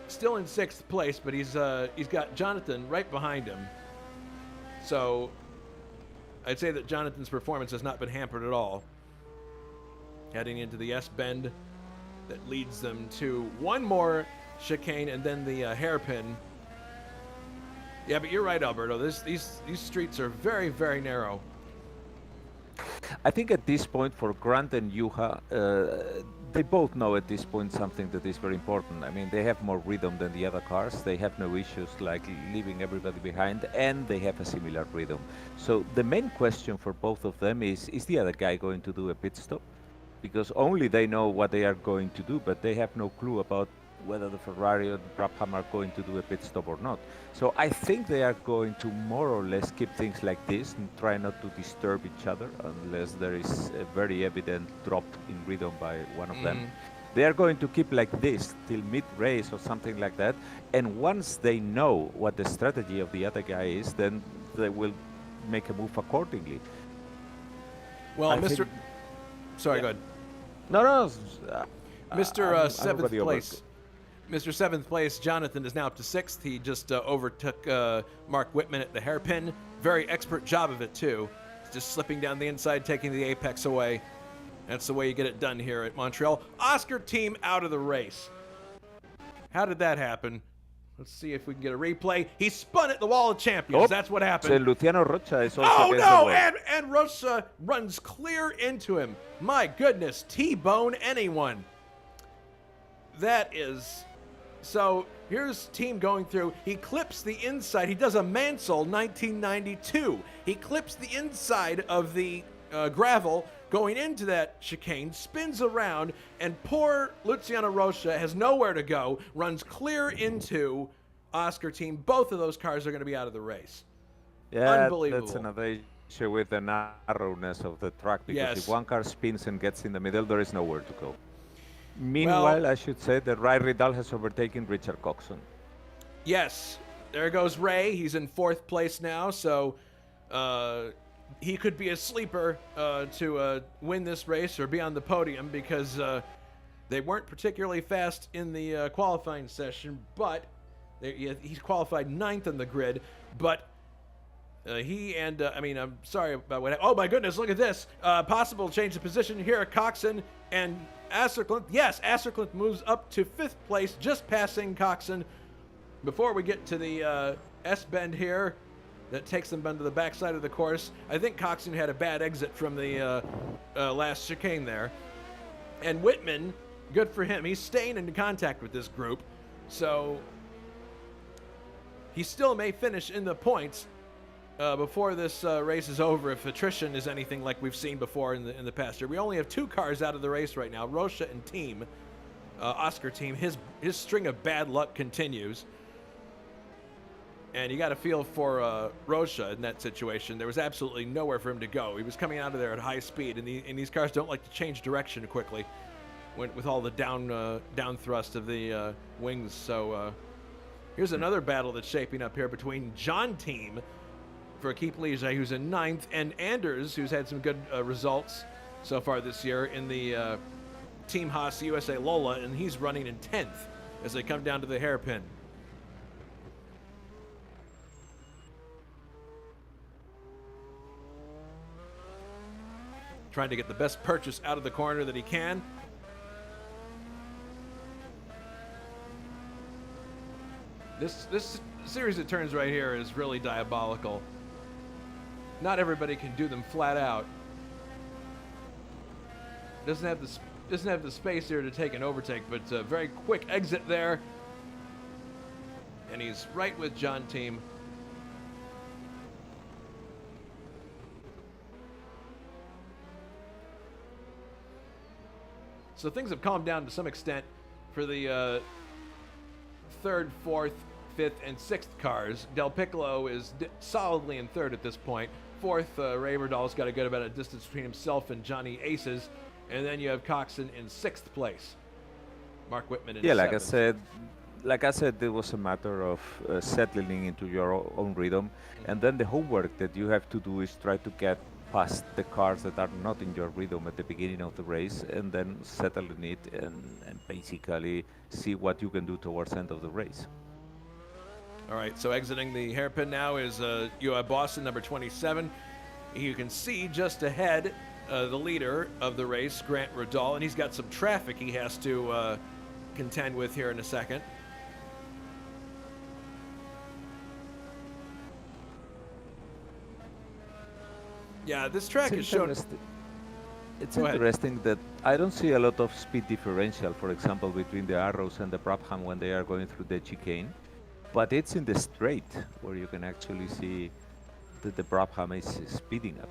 [SPEAKER 1] still in sixth place, but he's got Jonathan right behind him. So I'd say that Jonathan's performance has not been hampered at all. Heading into the S-bend that leads them to one more chicane and then the hairpin. Yeah, but you're right, Alberto. These streets are very, very narrow.
[SPEAKER 3] I think at this point for Grant and Juha, they both know at this point something that is very important. I mean, they have more rhythm than the other cars. They have no issues like leaving everybody behind, and they have a similar rhythm. So the main question for both of them is the other guy going to do a pit stop? Because only they know what they are going to do, but they have no clue about whether the Ferrari or the Brabham are going to do a pit stop or not. So I think they are going to more or less keep things like this and try not to disturb each other unless there is a very evident drop in rhythm by one of them. They are going to keep like this till mid-race or something like that. And once they know what the strategy of the other guy is, then they will make a move accordingly.
[SPEAKER 1] Well, Sorry, go ahead.
[SPEAKER 3] No.
[SPEAKER 1] Mr. Seventh place. Mr. Seventh place, Jonathan, is now up to sixth. He just overtook Mark Whitman at the hairpin. Very expert job of it, too. Just slipping down the inside, taking the apex away. That's the way you get it done here at Montreal. Oscar team out of the race. How did that happen? Let's see if we can get a replay. He spun at the Wall of Champions. That's what happened.
[SPEAKER 3] So Luciano Rocha is also
[SPEAKER 1] and Rocha runs clear into him. My goodness, T-bone anyone. That is... So here's team going through. He clips the inside. He does a Mansell 1992. He clips the inside of the gravel going into that chicane, spins around, and poor Luciano Rocha has nowhere to go, runs clear into Oscar team. Both of those cars are going to be out of the race.
[SPEAKER 3] Yeah,
[SPEAKER 1] unbelievable.
[SPEAKER 3] That's another issue with the narrowness of the track, because if one car spins and gets in the middle, there is nowhere to go. Meanwhile, I should say that Ray Riddall has overtaken Richard Coxon.
[SPEAKER 1] Yes, there goes Ray. He's in fourth place now, so he could be a sleeper to win this race or be on the podium, because they weren't particularly fast in the qualifying session, but he's qualified 9th on the grid. But I'm sorry about what happened. Oh my goodness, look at this. Possible change of position here. Coxon and Asserclint. Yes, Asserclint moves up to 5th place, just passing Coxon. Before we get to the S-bend here, that takes them onto the backside of the course. I think Coxon had a bad exit from the last chicane there. And Whitman, good for him. He's staying in contact with this group. So he still may finish in the points before this race is over, if attrition is anything like we've seen before in the past year. We only have 2 cars out of the race right now, Rocha and team. Oscar team, his string of bad luck continues. And you got to feel for Rocha in that situation. There was absolutely nowhere for him to go. He was coming out of there at high speed, and these cars don't like to change direction quickly with all the down thrust of the wings. So here's another battle that's shaping up here between John team for Keep Liege, who's in 9th, and Anders, who's had some good results so far this year in the Team Haas USA Lola, and he's running in 10th as they come down to the hairpin. Trying to get the best purchase out of the corner that he can. This series of turns right here is really diabolical. Not everybody can do them flat out. Doesn't have the space here to take an overtake, but very quick exit there and he's right with John Team. So things have calmed down to some extent for the third, fourth, fifth, and sixth cars. Del Piccolo is solidly in third at this point. Fourth, Ray Verdal's got a good amount of distance between himself and Johnny Aces. And then you have Coxon in sixth place. Mark Whitman in seventh.
[SPEAKER 3] Like I said, it was a matter of settling into your own rhythm. And then the homework that you have to do is try to get past the cars that are not in your rhythm at the beginning of the race, and then settle in it and basically see what you can do towards the end of the race.
[SPEAKER 1] All right, so exiting the hairpin now is you have Boston, number 27. You can see just ahead the leader of the race, Grant Riddall, and he's got some traffic he has to contend with here in a second. Yeah, this track is shown.
[SPEAKER 3] It's interesting that I don't see a lot of speed differential, for example, between the Arrows and the Brabham when they are going through the chicane. But it's in the straight where you can actually see that the Brabham is speeding up.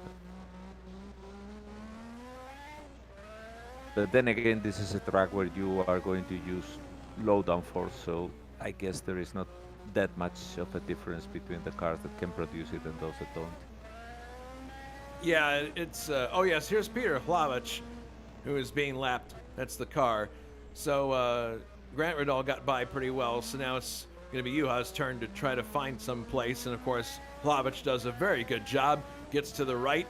[SPEAKER 3] But then again, this is a track where you are going to use low downforce, so I guess there is not that much of a difference between the cars that can produce it and those that don't.
[SPEAKER 1] Yeah, it's, oh yes, here's Peter Hlavich, who is being lapped. That's the car. So Grant Riddall got by pretty well, so now it's going to be Juha's turn to try to find some place. And of course, Hlavich does a very good job, gets to the right,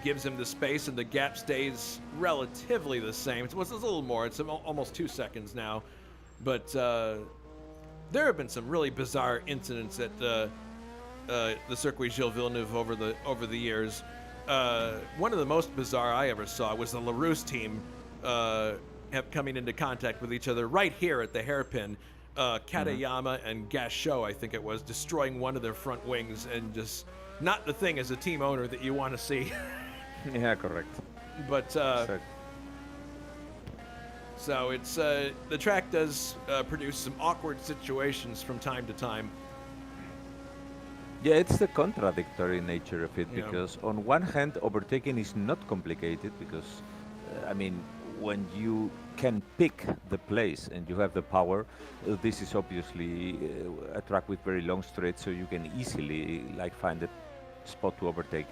[SPEAKER 1] gives him the space, and the gap stays relatively the same. It's a little more, it's almost 2 seconds now. But there have been some really bizarre incidents at the Circuit Gilles Villeneuve over the years. One of the most bizarre I ever saw was the LaRousse team coming into contact with each other right here at the hairpin. Katayama and Gachot, I think it was, destroying one of their front wings, and just not the thing as a team owner that you want to see.
[SPEAKER 3] Yeah, correct.
[SPEAKER 1] But so it's the track does produce some awkward situations from time to time.
[SPEAKER 3] Yeah, it's the contradictory nature of it,
[SPEAKER 1] Yeah.
[SPEAKER 3] because on one hand, overtaking is not complicated because, I mean, when you can pick the place and you have the power, this is obviously a track with very long straights, so you can easily find a spot to overtake.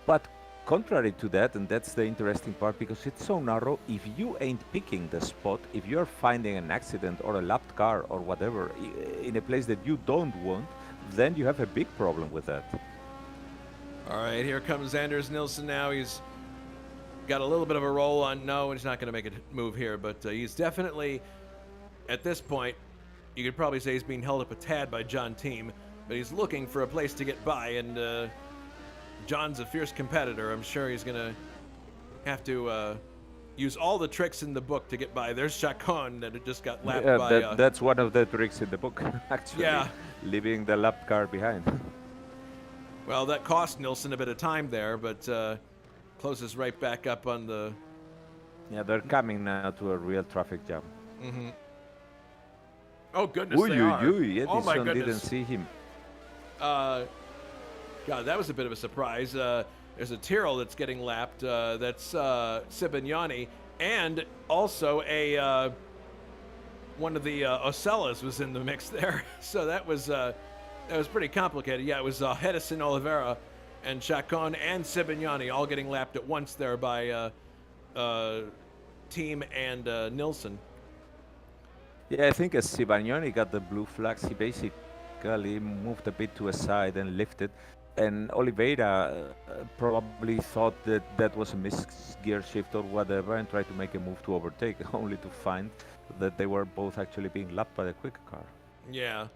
[SPEAKER 3] But contrary to that, and that's the interesting part, because it's so narrow, if you ain't picking the spot, if you're finding an accident or a lapped car or whatever in a place that you don't want, then you have a big problem with that.
[SPEAKER 1] All right, here comes Anders Nilsson now. He's got a little bit of a roll on. No, he's not going to make a move here, but he's definitely, at this point, you could probably say he's being held up a tad by John Team, but he's looking for a place to get by, and John's a fierce competitor. I'm sure he's going to have to use all the tricks in the book to get by. There's Chacon that just got lapped by...
[SPEAKER 3] that's one of the tricks in the book, actually.
[SPEAKER 1] Yeah.
[SPEAKER 3] Leaving the lapped car behind.
[SPEAKER 1] Well, that cost Nilsson a bit of time there, but closes right back up on the...
[SPEAKER 3] Yeah, they're coming now to a real traffic jam.
[SPEAKER 1] Mm-hmm. Oh, goodness, they are. Oh, my goodness.
[SPEAKER 3] Didn't see him.
[SPEAKER 1] God, that was a bit of a surprise. There's a Tyrrell that's getting lapped. That's Sibignani. And also one of the Ocellas was in the mix there. So that was pretty complicated. Yeah, it was Hedison Oliveira and Chacon and Sibignani all getting lapped at once there by Team and Nilsson.
[SPEAKER 3] Yeah, I think as Sibignani got the blue flags, he basically moved a bit to a side and lifted. And Oliveira probably thought that that was a missed gear shift or whatever and tried to make a move to overtake, only to find that they were both actually being lapped by the quick car.
[SPEAKER 1] Yeah.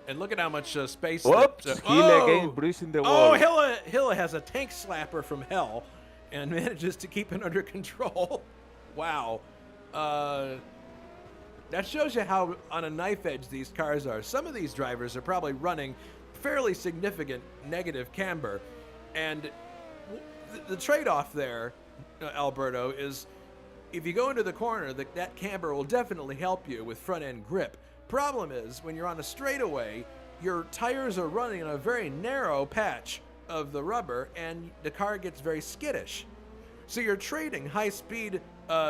[SPEAKER 1] And look at how much space...
[SPEAKER 3] Whoops! Hille again, bruising the wall.
[SPEAKER 1] Oh, Hille has a tank slapper from hell and manages to keep it under control. Wow. That shows you how on a knife edge these cars are. Some of these drivers are probably running fairly significant negative camber. And the trade-off there, Alberto, is if you go into the corner, that camber will definitely help you with front end grip. Problem is, when you're on a straightaway, your tires are running in a very narrow patch of the rubber, and the car gets very skittish. So you're trading high-speed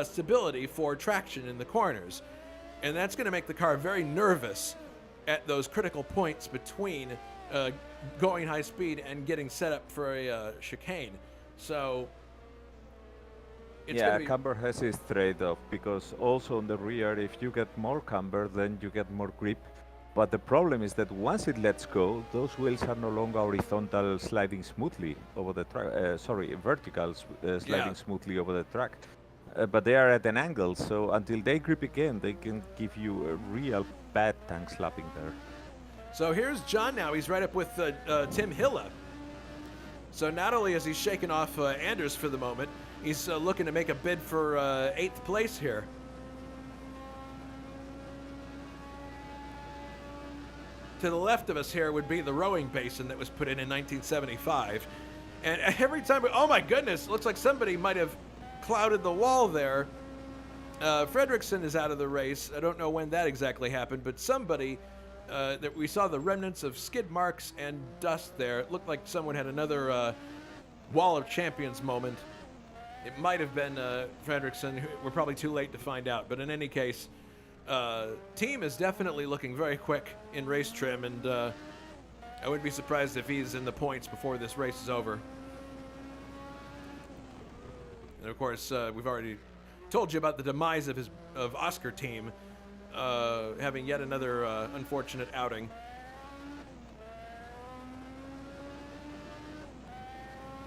[SPEAKER 1] stability for traction in the corners, and that's going to make the car very nervous at those critical points between going high speed and getting set up for a chicane. So it's
[SPEAKER 3] camber has its trade-off, because also on the rear, if you get more camber, then you get more grip. But the problem is that once it lets go, those wheels are no longer horizontal sliding smoothly over the track. Vertical sliding smoothly over the track. But they are at an angle, so until they grip again, they can give you a real bad tank slapping there.
[SPEAKER 1] So here's John now. He's right up with Tim Hille. So not only is he shaking off Anders for the moment, he's looking to make a bid for 8th place here. To the left of us here would be the rowing basin that was put in 1975. And every time, oh my goodness, looks like somebody might have clouded the wall there. Fredrickson is out of the race. I don't know when that exactly happened, but somebody, that we saw the remnants of skid marks and dust there. It looked like someone had another Wall of Champions moment. It might have been Fredrickson. We're probably too late to find out, but in any case, team is definitely looking very quick in race trim, and I wouldn't be surprised if he's in the points before this race is over. And of course, we've already told you about the demise of Oscar team, having yet another unfortunate outing.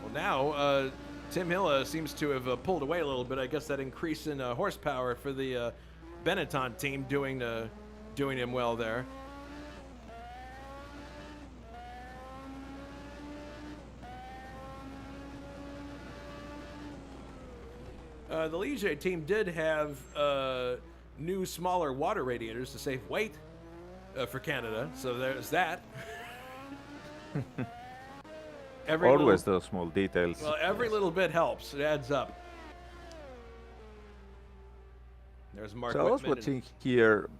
[SPEAKER 1] Well, now Tim Hille seems to have pulled away a little bit. I guess that increase in horsepower for the Benetton team doing him well there. The Ligier team did have new, smaller water radiators to save weight for Canada, so there's that.
[SPEAKER 3] Always those small details.
[SPEAKER 1] Well, every little bit helps. It adds up. There's Mark
[SPEAKER 3] So I was
[SPEAKER 1] Whitman
[SPEAKER 3] watching here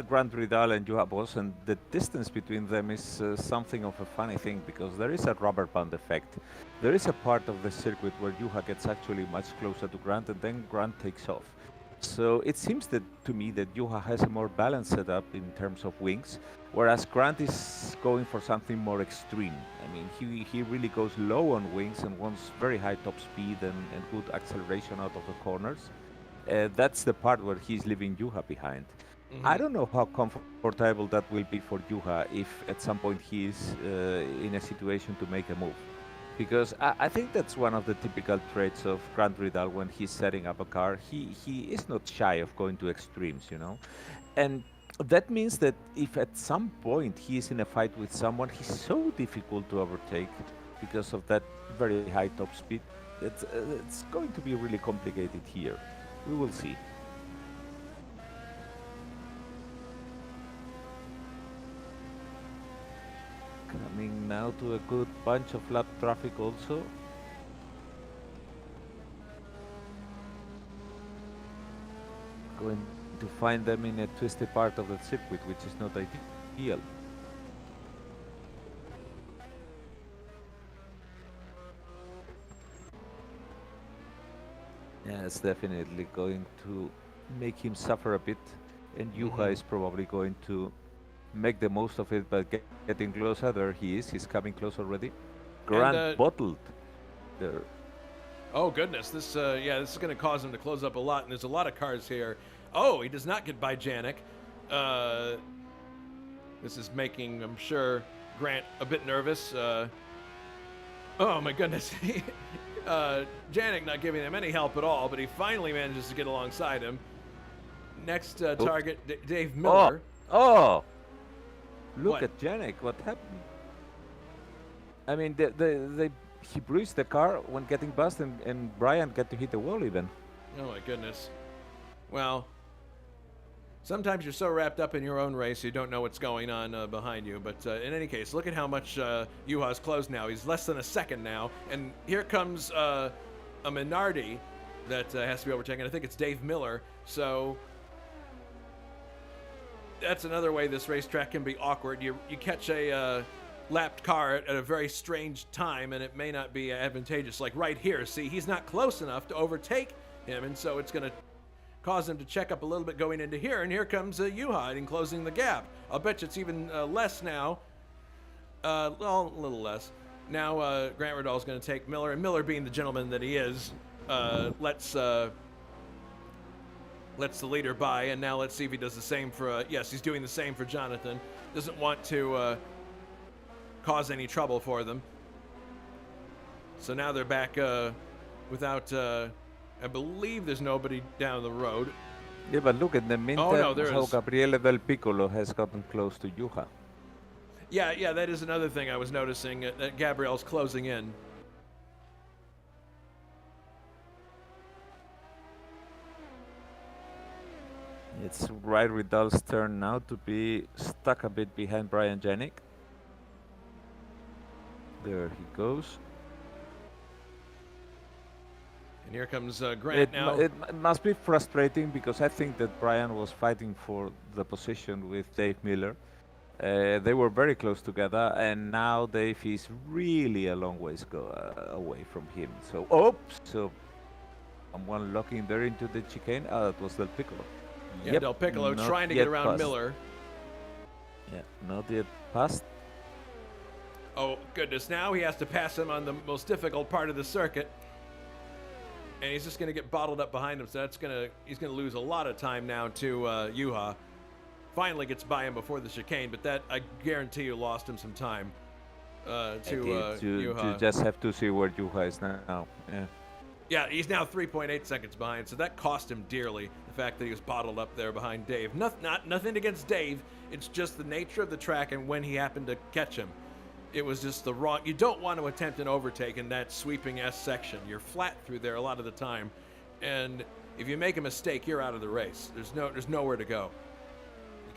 [SPEAKER 3] Grant Ridal and Juha Boss, and the distance between them is something of a funny thing, because there is a rubber band effect. There is a part of the circuit where Juha gets actually much closer to Grant, and then Grant takes off. So it seems that to me that Juha has a more balanced setup in terms of wings, whereas Grant is going for something more extreme. I mean, he really goes low on wings and wants very high top speed and good acceleration out of the corners. That's the part where he's leaving Juha behind. Mm-hmm. I don't know how comfortable that will be for Juha if at some point he is in a situation to make a move. Because I think that's one of the typical traits of Grant Ridal when he's setting up a car. He is not shy of going to extremes, you know. And that means that if at some point he is in a fight with someone, he's so difficult to overtake because of that very high top speed. It's going to be really complicated here. We will see. Coming now to a good bunch of lap traffic also. Going to find them in a twisty part of the circuit, which is not ideal. Yeah, it's definitely going to make him suffer a bit, and Juha is probably going to make the most of it by getting closer. There he is. He's coming close already. Grant bottled there.
[SPEAKER 1] Oh goodness, this is going to cause him to close up a lot, and there's a lot of cars here. Oh, he does not get by Janik. This is making, I'm sure, Grant a bit nervous. Oh my goodness. Janik not giving him any help at all, but he finally manages to get alongside him. Next target, Dave Miller.
[SPEAKER 3] Oh! Look
[SPEAKER 1] What?
[SPEAKER 3] at Janik, what happened? I mean, he bruised the car when getting past, and Brian got to hit the wall even.
[SPEAKER 1] Oh my goodness. Well, sometimes you're so wrapped up in your own race you don't know what's going on behind you. But in any case, look at how much Juha's closed now. He's less than a second now. And here comes a Minardi that has to be overtaken. I think it's Dave Miller. So that's another way this racetrack can be awkward. You catch a lapped car at a very strange time, and it may not be advantageous. Like right here, see, he's not close enough to overtake him, and so it's going to cause him to check up a little bit going into here, and here comes Juha and closing the gap. I'll bet you it's even less now. Well, a little less. Now Grant Riddall's going to take Miller, and Miller, being the gentleman that he is, lets the leader by, and now let's see if he does the same for, yes, he's doing the same for Jonathan. Doesn't want to cause any trouble for them. So now they're back without, I believe there's nobody down the road.
[SPEAKER 3] Yeah, but look, in the meantime,
[SPEAKER 1] there
[SPEAKER 3] how
[SPEAKER 1] is.
[SPEAKER 3] Gabriele Del Piccolo has gotten close to Juha.
[SPEAKER 1] Yeah, that is another thing I was noticing, that Gabriel's closing in.
[SPEAKER 3] It's Right Riddell's turn now to be stuck a bit behind Brian Janik. There he goes.
[SPEAKER 1] And here comes Grant now.
[SPEAKER 3] It must be frustrating because I think that Brian was fighting for the position with Dave Miller. They were very close together, and now Dave is really a long ways away from him. So, so someone locking there into the chicane. Oh, that was Del Piccolo.
[SPEAKER 1] Yeah, Del Piccolo trying to get around
[SPEAKER 3] passed.
[SPEAKER 1] Miller.
[SPEAKER 3] Yeah, not yet passed.
[SPEAKER 1] Oh, goodness. Now he has to pass him on the most difficult part of the circuit. And he's just going to get bottled up behind him. So he's going to lose a lot of time now to Juha. Finally gets by him before the chicane, but that, I guarantee you, lost him some time to Juha.
[SPEAKER 3] You just have to see where Juha is now. Yeah.
[SPEAKER 1] Yeah, he's now 3.8 seconds behind, so that cost him dearly, the fact that he was bottled up there behind Dave. Nothing against Dave, it's just the nature of the track and when he happened to catch him. It was just the wrong... You don't want to attempt an overtake in that sweeping S section. You're flat through there a lot of the time, and if you make a mistake, you're out of the race. There's nowhere to go.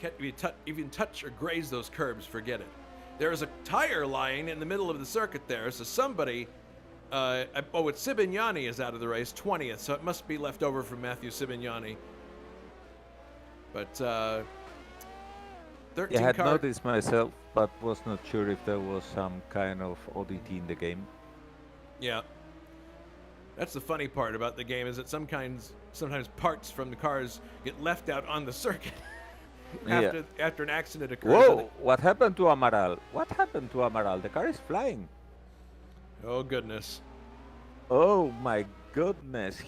[SPEAKER 1] If you touch or graze those curbs, forget it. There is a tire lying in the middle of the circuit there, so somebody... it's Sibignani is out of the race, 20th, so it must be left over from Matthew Sibignani. But 13
[SPEAKER 3] I had
[SPEAKER 1] car...
[SPEAKER 3] noticed myself, but was not sure if there was some kind of ODT in the game.
[SPEAKER 1] Yeah. That's the funny part about the game, is that sometimes parts from the cars get left out on the circuit after an accident occurs.
[SPEAKER 3] Whoa! What happened to Amaral? What happened to Amaral? The car is flying.
[SPEAKER 1] Oh, goodness.
[SPEAKER 3] Oh, my goodness.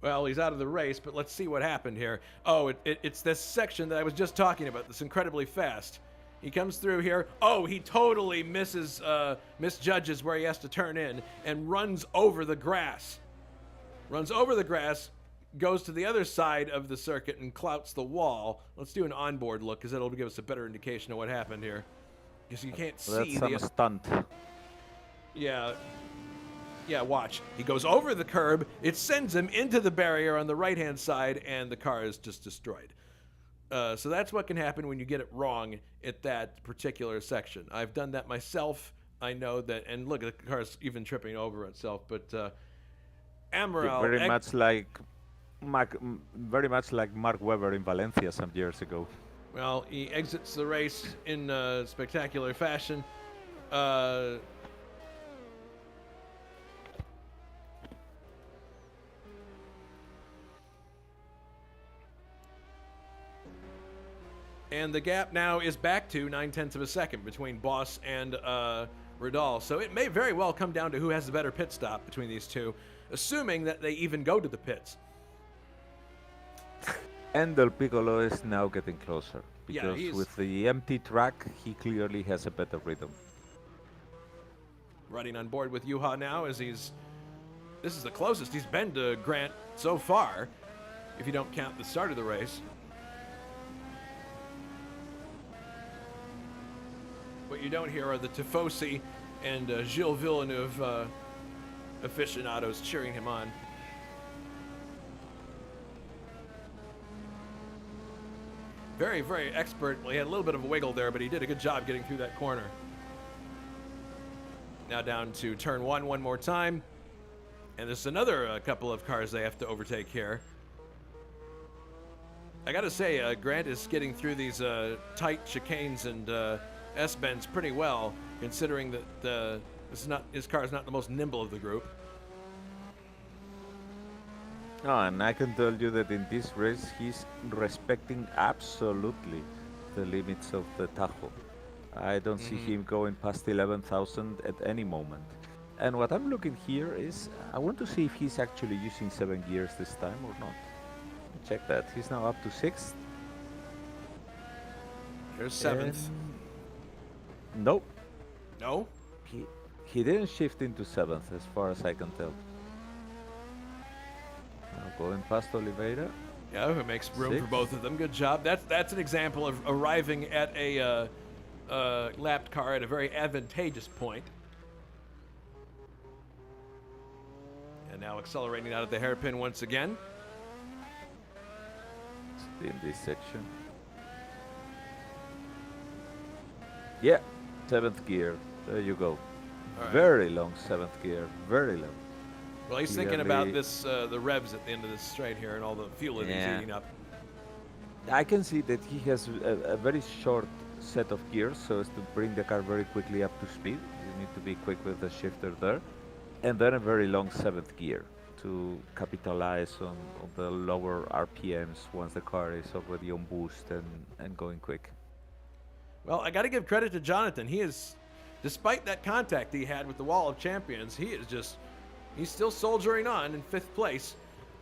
[SPEAKER 1] Well, he's out of the race, but let's see what happened here. Oh, it's this section that I was just talking about, that's incredibly fast. He comes through here. Oh, he totally misjudges where he has to turn in and runs over the grass. Goes to the other side of the circuit and clouts the wall. Let's do an onboard look, because it'll give us a better indication of what happened here. Because you can't see
[SPEAKER 3] That's some stunt.
[SPEAKER 1] Yeah, watch. He goes over the curb, it sends him into the barrier on the right-hand side, and the car is just destroyed. So that's what can happen when you get it wrong at that particular section. I've done that myself. I know that, and look, the car's even tripping over itself, but Amaral...
[SPEAKER 3] Very much like Mark Webber in Valencia some years ago.
[SPEAKER 1] Well, he exits the race in spectacular fashion. And the gap now is back to 0.9 of a second between Boss and Riddall. So it may very well come down to who has the better pit stop between these two, assuming that they even go to the pits.
[SPEAKER 3] And Del Piccolo is now getting closer, because with the empty track, he clearly has a better rhythm.
[SPEAKER 1] Riding on board with Juha now, as this is the closest he's been to Grant so far, if you don't count the start of the race. What you don't hear are the Tifosi and Gilles Villeneuve aficionados cheering him on. Very, very expert. Well, he had a little bit of a wiggle there, but he did a good job getting through that corner. Now down to turn one more time. And there's another couple of cars they have to overtake here. I gotta say, Grant is getting through these tight chicanes and S-bends pretty well, considering that his car is not the most nimble of the group.
[SPEAKER 3] Oh, and I can tell you that in this race, he's respecting absolutely the limits of the Tahoe. I don't see him going past 11,000 at any moment. And what I'm looking here is, I want to see if he's actually using 7 gears this time or not. Check that. He's now up to 6th.
[SPEAKER 1] Here's 7th.
[SPEAKER 3] Nope.
[SPEAKER 1] No?
[SPEAKER 3] He didn't shift into 7th as far as I can tell. Now going past Oliveira.
[SPEAKER 1] Yeah, it makes room for
[SPEAKER 3] 6th.
[SPEAKER 1] both of them. Good job. That's an example of arriving at a lapped car at a very advantageous point. And now accelerating out of the hairpin once again.
[SPEAKER 3] In this section. Yeah, 7th gear. There you go.
[SPEAKER 1] All right.
[SPEAKER 3] Very long 7th gear. Very long.
[SPEAKER 1] Well, he's thinking about this, the revs at the end of this straight here and all the fuel that he's eating up.
[SPEAKER 3] I can see that he has a very short set of gears so as to bring the car very quickly up to speed. You need to be quick with the shifter there. And then a very long 7th gear to capitalize on the lower RPMs once the car is already on boost and going quick.
[SPEAKER 1] Well, I got to give credit to Jonathan. He is, despite that contact he had with the Wall of Champions, he's still soldiering on in 5th place.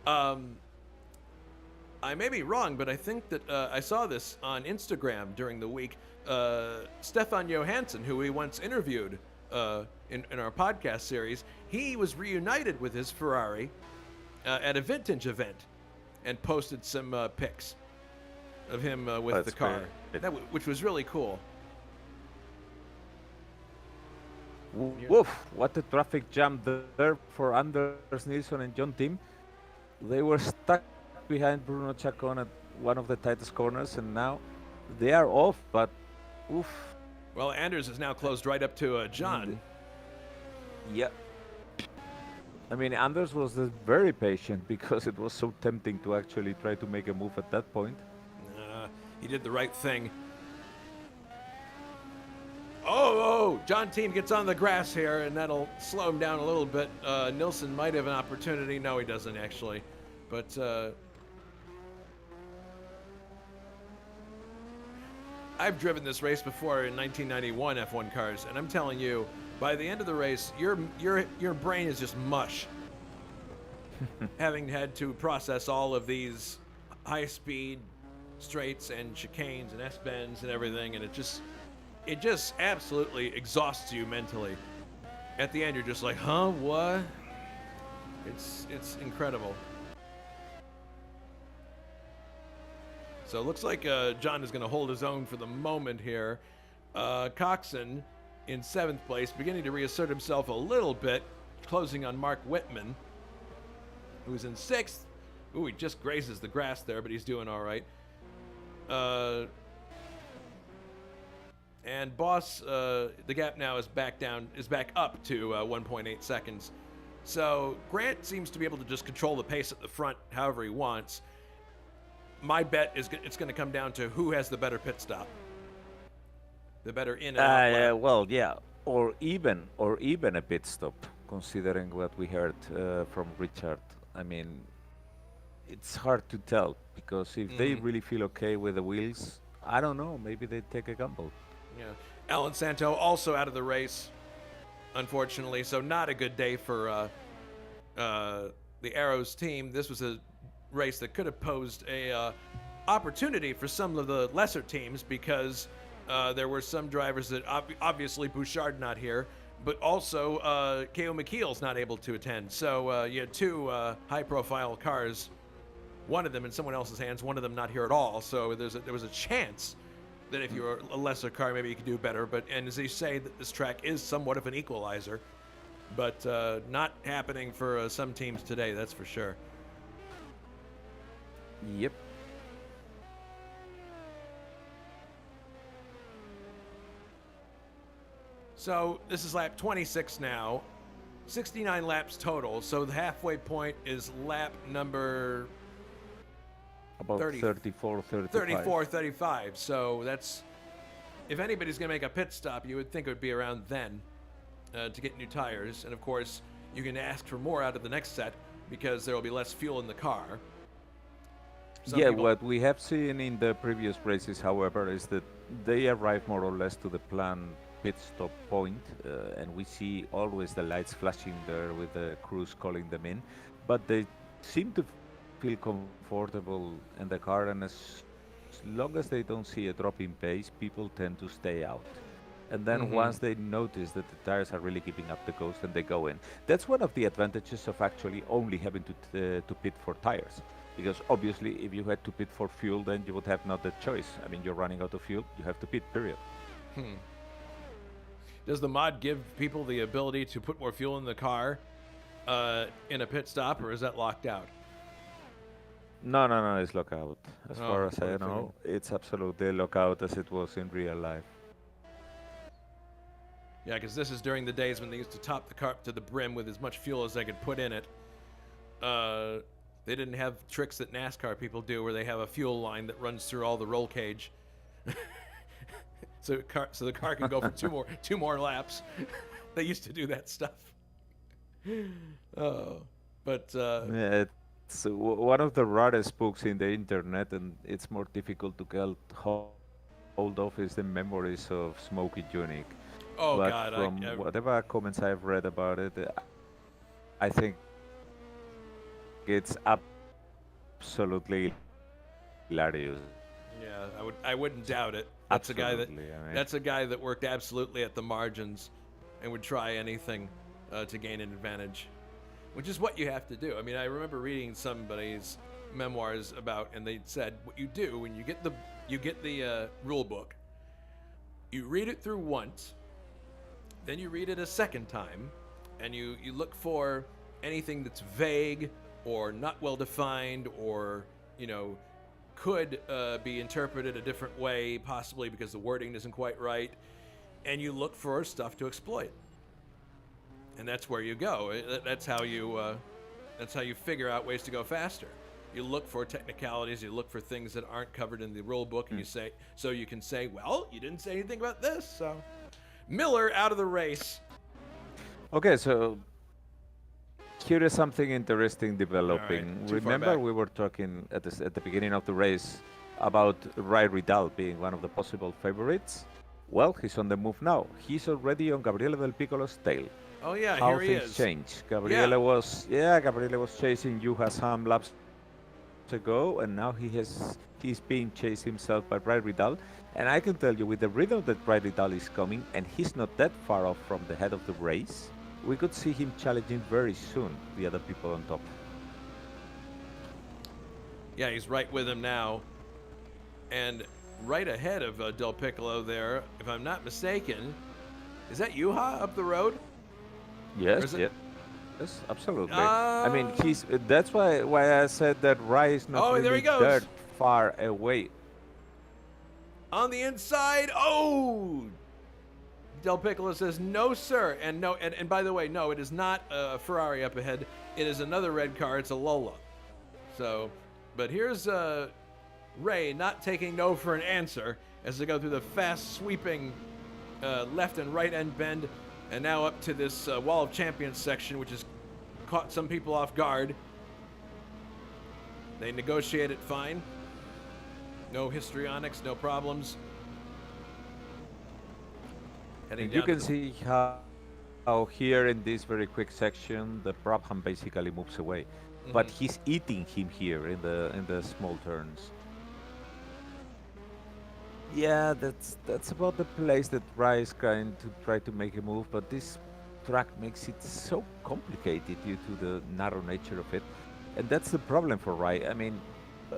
[SPEAKER 1] I may be wrong, but I think that I saw this on Instagram during the week. Stefan Johansson, who we once interviewed in our podcast series, he was reunited with his Ferrari at a vintage event and posted some pics of him with
[SPEAKER 3] That's
[SPEAKER 1] the car,
[SPEAKER 3] great.
[SPEAKER 1] which was really cool.
[SPEAKER 3] Woof! What a traffic jam there for Anders Nilsson and John Tim. They were stuck behind Bruno Chacon at one of the tightest corners, and now they are off, but oof.
[SPEAKER 1] Well, Anders is now closed right up to John.
[SPEAKER 3] Yeah. I mean, Anders was very patient because it was so tempting to actually try to make a move at that point.
[SPEAKER 1] He did the right thing. Oh, John Team gets on the grass here, and that'll slow him down a little bit. Nilsson might have an opportunity. No, he doesn't, actually. But I've driven this race before in 1991 F1 cars, and I'm telling you, by the end of the race, your brain is just mush. Having had to process all of these high-speed straights and chicanes and S-bends and everything, and it just absolutely exhausts you mentally. At the end, you're just like, huh, what? It's incredible. So it looks like John is going to hold his own for the moment here. Coxon in 7th place, beginning to reassert himself a little bit, closing on Mark Whitman, who's in 6th. Ooh, he just grazes the grass there, but he's doing all right. And Boss, the gap now is back up to 1.8 seconds. So Grant seems to be able to just control the pace at the front however he wants. My bet is it's going to come down to who has the better pit stop, the better in and out lap.
[SPEAKER 3] Well, yeah, or even a pit stop, considering what we heard from Richard. I mean, it's hard to tell because if they really feel okay with the wheels, I don't know, maybe they take a gamble.
[SPEAKER 1] Yeah, Alan Santo also out of the race, unfortunately. So not a good day for the Arrows team. This was a race that could have posed a opportunity for some of the lesser teams because there were some drivers that obviously Bouchard not here, but also K.O. McKeel's not able to attend. So you had 2 high-profile cars, one of them in someone else's hands, one of them not here at all. So there was a chance that if you were a lesser car, maybe you could do better. And as they say, that this track is somewhat of an equalizer, but not happening for some teams today, that's for sure.
[SPEAKER 3] Yep.
[SPEAKER 1] So this is lap 26 now. 69 laps total, so the halfway point is lap number
[SPEAKER 3] About
[SPEAKER 1] 30
[SPEAKER 3] 34, 35.
[SPEAKER 1] 34, 35. So that's, if anybody's going to make a pit stop, you would think it would be around then to get new tires. And of course, you can ask for more out of the next set because there will be less fuel in the car. Some
[SPEAKER 3] Yeah,
[SPEAKER 1] people-
[SPEAKER 3] what we have seen in the previous races, however, is that they arrive more or less to the planned pit stop point, and we see always the lights flashing there with the crews calling them in, but they seem to feel comfortable in the car, and as long as they don't see a drop in pace, people tend to stay out. And then once they notice that the tires are really keeping up the ghost, and they go in. That's one of the advantages of actually only having to pit for tires. Because obviously, if you had to pit for fuel, then you would have not that choice. I mean, you're running out of fuel, you have to pit, period.
[SPEAKER 1] Does the mod give people the ability to put more fuel in the car in a pit stop, or is that locked out?
[SPEAKER 3] No, it's lockout. As
[SPEAKER 1] Oh,
[SPEAKER 3] far as I
[SPEAKER 1] okay.
[SPEAKER 3] know, it's absolutely lockout as it was in real life.
[SPEAKER 1] Yeah, because this is during the days when they used to top the car up to the brim with as much fuel as they could put in it. They didn't have tricks that NASCAR people do where they have a fuel line that runs through all the roll cage. so the car can go for two more laps. They used to do that stuff. But
[SPEAKER 3] Yeah, it's one of the rarest books in the internet, and it's more difficult to get hold of is the memories of Smokey Unique.
[SPEAKER 1] oh
[SPEAKER 3] But
[SPEAKER 1] god,
[SPEAKER 3] from whatever comments I've read about it, I think it's absolutely hilarious.
[SPEAKER 1] yeah, I wouldn't doubt it. That's a guy that
[SPEAKER 3] Absolutely, I mean.
[SPEAKER 1] that's a guy that worked absolutely at the margins and would try anything to gain an advantage, which is what you have to do. I mean, I remember reading somebody's memoirs about, and they said what you do when you get the rule book, you read it through once, then you read it a second time, and you look for anything that's vague or not well defined, or could be interpreted a different way, possibly because the wording isn't quite right, and you look for stuff to exploit. And that's where you go. That's how you figure out ways to go faster. You look for technicalities. You look for things that aren't covered in the rule book, and you can say, well, you didn't say anything about this. So, Miller out of the race.
[SPEAKER 3] Okay, so here is something interesting developing.
[SPEAKER 1] too far
[SPEAKER 3] Remember,
[SPEAKER 1] back.
[SPEAKER 3] we were talking at the beginning of the race about Ray Ridal being one of the possible favorites. Well, he's on the move now. He's already on Gabriele Del Piccolo's tail.
[SPEAKER 1] Oh yeah,
[SPEAKER 3] How
[SPEAKER 1] here he
[SPEAKER 3] things
[SPEAKER 1] is.
[SPEAKER 3] change. Gabriele was chasing Juha some laps ago, and now he's being chased himself by Ray Ridal. And I can tell you, with the rhythm that Ray Ridal is coming, and he's not that far off from the head of the race, we could see him challenging very soon the other people on top.
[SPEAKER 1] Yeah, he's right with him now. And right ahead of Del Piccolo there, if I'm not mistaken, is that Juha up the road?
[SPEAKER 3] Yes,
[SPEAKER 1] it-
[SPEAKER 3] yeah. Yes, absolutely. I mean, that's why I said that Ray is not
[SPEAKER 1] Oh, there
[SPEAKER 3] really
[SPEAKER 1] he goes.
[SPEAKER 3] that far away.
[SPEAKER 1] On the inside, oh! Del Piccolo says, no, sir. And no, and by the way, no, it is not a Ferrari up ahead. It is another red car. It's a Lola. So, but here's Ray not taking no for an answer as they go through the fast sweeping left and right end bend, and now up to this Wall of Champions section, which has caught some people off guard. They negotiate it fine. No histrionics, no problems. Heading
[SPEAKER 3] You
[SPEAKER 1] down
[SPEAKER 3] can
[SPEAKER 1] to the-
[SPEAKER 3] see how here in this very quick section the Brabham basically moves away, but he's eating him here in the small turns. Yeah, that's about the place that Rai is going to try to make a move, but this track makes it so complicated due to the narrow nature of it, and that's the problem for Rai. I mean,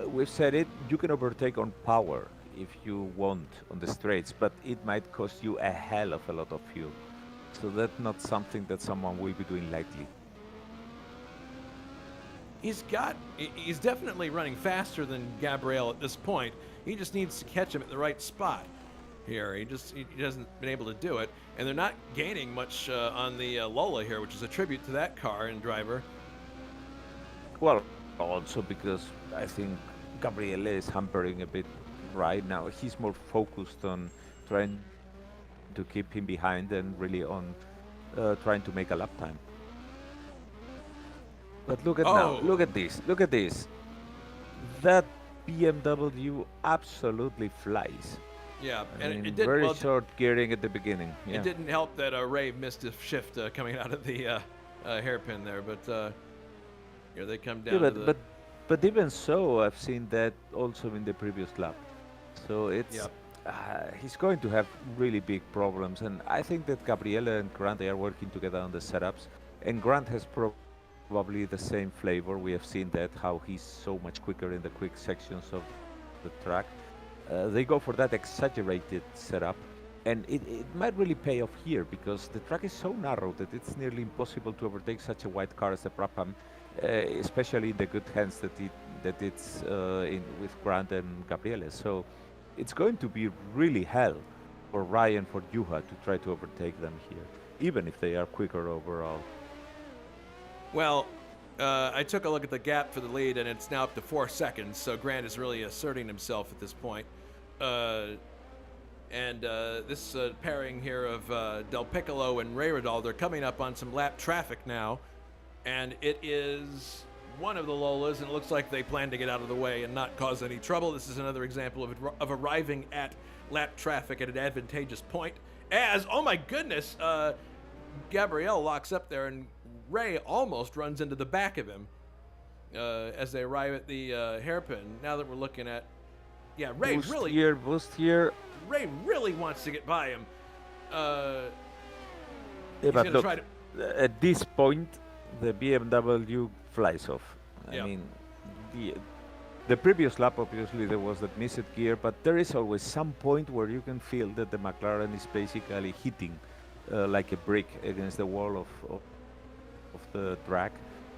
[SPEAKER 3] we've said it, you can overtake on power if you want on the straights, but it might cost you a hell of a lot of fuel. So that's not something that someone will be doing lightly.
[SPEAKER 1] He's definitely running faster than Gabriel at this point. He just needs to catch him at the right spot. here. He hasn't been able to do it, and they're not gaining much on the Lola here, which is a tribute to that car and driver.
[SPEAKER 3] Well, also because I think Gabriele is hampering a bit right now. He's more focused on trying to keep him behind and really on trying to make a lap time. But look at now, look at this. That BMW absolutely flies.
[SPEAKER 1] Yeah,
[SPEAKER 3] I mean,
[SPEAKER 1] it did
[SPEAKER 3] very short gearing at the beginning. Yeah.
[SPEAKER 1] It didn't help that Ray missed his shift coming out of the hairpin there, but here they come down.
[SPEAKER 3] Yeah, but even so, I've seen that also in the previous lap. So it's he's going to have really big problems, and I think that Gabriele and Grant, they are working together on the setups, and Grant has probably the same flavor. We have seen that, how he's so much quicker in the quick sections of the track. They go for that exaggerated setup, and it might really pay off here because the track is so narrow that it's nearly impossible to overtake such a wide car as the Brabham, especially in the good hands that it's in with Grant and Gabriele. So it's going to be really hell for Ryan, for Juha to try to overtake them here, even if they are quicker overall.
[SPEAKER 1] Well, I took a look at the gap for the lead, and it's now up to 4 seconds, so Grant is really asserting himself at this point. This pairing here of Del Piccolo and Ray Ridal, they're coming up on some lap traffic now, and it is one of the Lolas, and it looks like they plan to get out of the way and not cause any trouble. This is another example of arriving at lap traffic at an advantageous point, as, oh my goodness, Gabrielle locks up there, and Ray almost runs into the back of him as they arrive at the hairpin. Now that we're looking at, Ray
[SPEAKER 3] boost here.
[SPEAKER 1] Ray really wants to get by him.
[SPEAKER 3] But look, at this point, the BMW flies off. I mean, the previous lap, obviously, there was that missed gear, but there is always some point where you can feel that the McLaren is basically hitting like a brick against the wall of the track,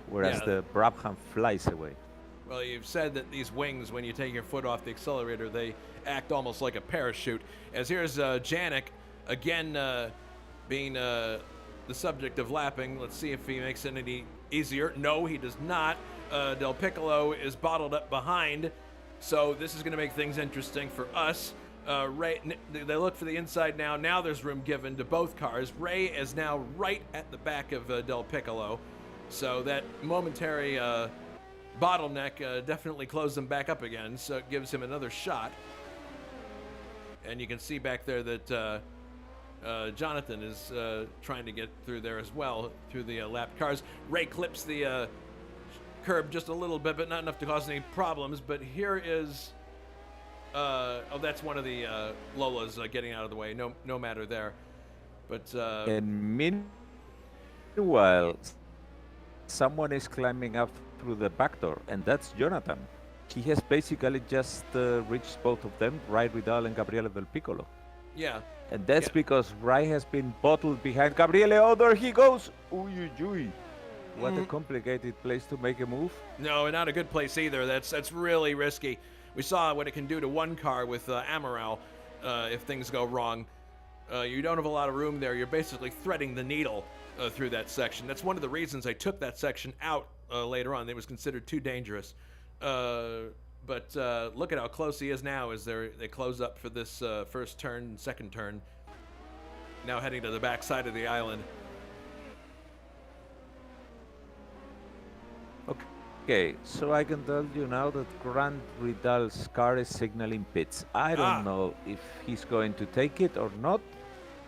[SPEAKER 3] whereas the Brabham flies away.
[SPEAKER 1] Well, you've said that these wings, when you take your foot off the accelerator, they act almost like a parachute. As here's Janik, again being the subject of lapping. Let's see if he makes it any easier. No, he does not. Del Piccolo is bottled up behind, so this is going to make things interesting for us. Ray, they look for the inside now. Now there's room given to both cars. Ray is now right at the back of Del Piccolo, so that momentary bottleneck definitely closed them back up again, so it gives him another shot. And you can see back there that Jonathan is trying to get through there as well, through the lapped cars. Ray clips the curb just a little bit, but not enough to cause any problems. But here is, that's one of the Lolas getting out of the way. No matter there. But
[SPEAKER 3] and meanwhile, someone is climbing up through the back door, and that's Jonathan. He has basically just reached both of them, Ray Ridal and Gabriele Del Piccolo.
[SPEAKER 1] Yeah.
[SPEAKER 3] And that's because Ray has been bottled behind Gabriele. Oh, there he goes. Ooh. What a complicated place to make a move.
[SPEAKER 1] No, not a good place either. That's really risky. We saw what it can do to one car with Amaral if things go wrong. You don't have a lot of room there. You're basically threading the needle through that section. That's one of the reasons I took that section out later on. It was considered too dangerous. But look at how close he is now as they close up for this first turn, second turn. Now heading to the back side of the island.
[SPEAKER 3] Okay, so I can tell you now that Grant Ridal's car is signaling pits. I don't know if he's going to take it or not,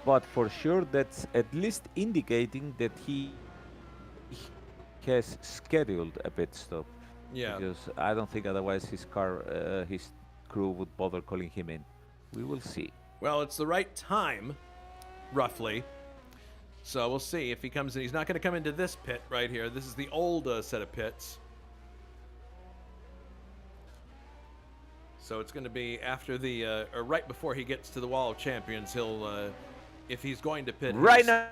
[SPEAKER 3] but for sure that's at least indicating that he has scheduled a pit stop.
[SPEAKER 1] Yeah.
[SPEAKER 3] Because I don't think otherwise his crew would bother calling him in. We will see.
[SPEAKER 1] Well, it's the right time, roughly. So we'll see if he comes in. He's not going to come into this pit right here. This is the old set of pits. So it's going to be after the, or right before he gets to the Wall of Champions. He'll, if he's going to pit.
[SPEAKER 3] Right now,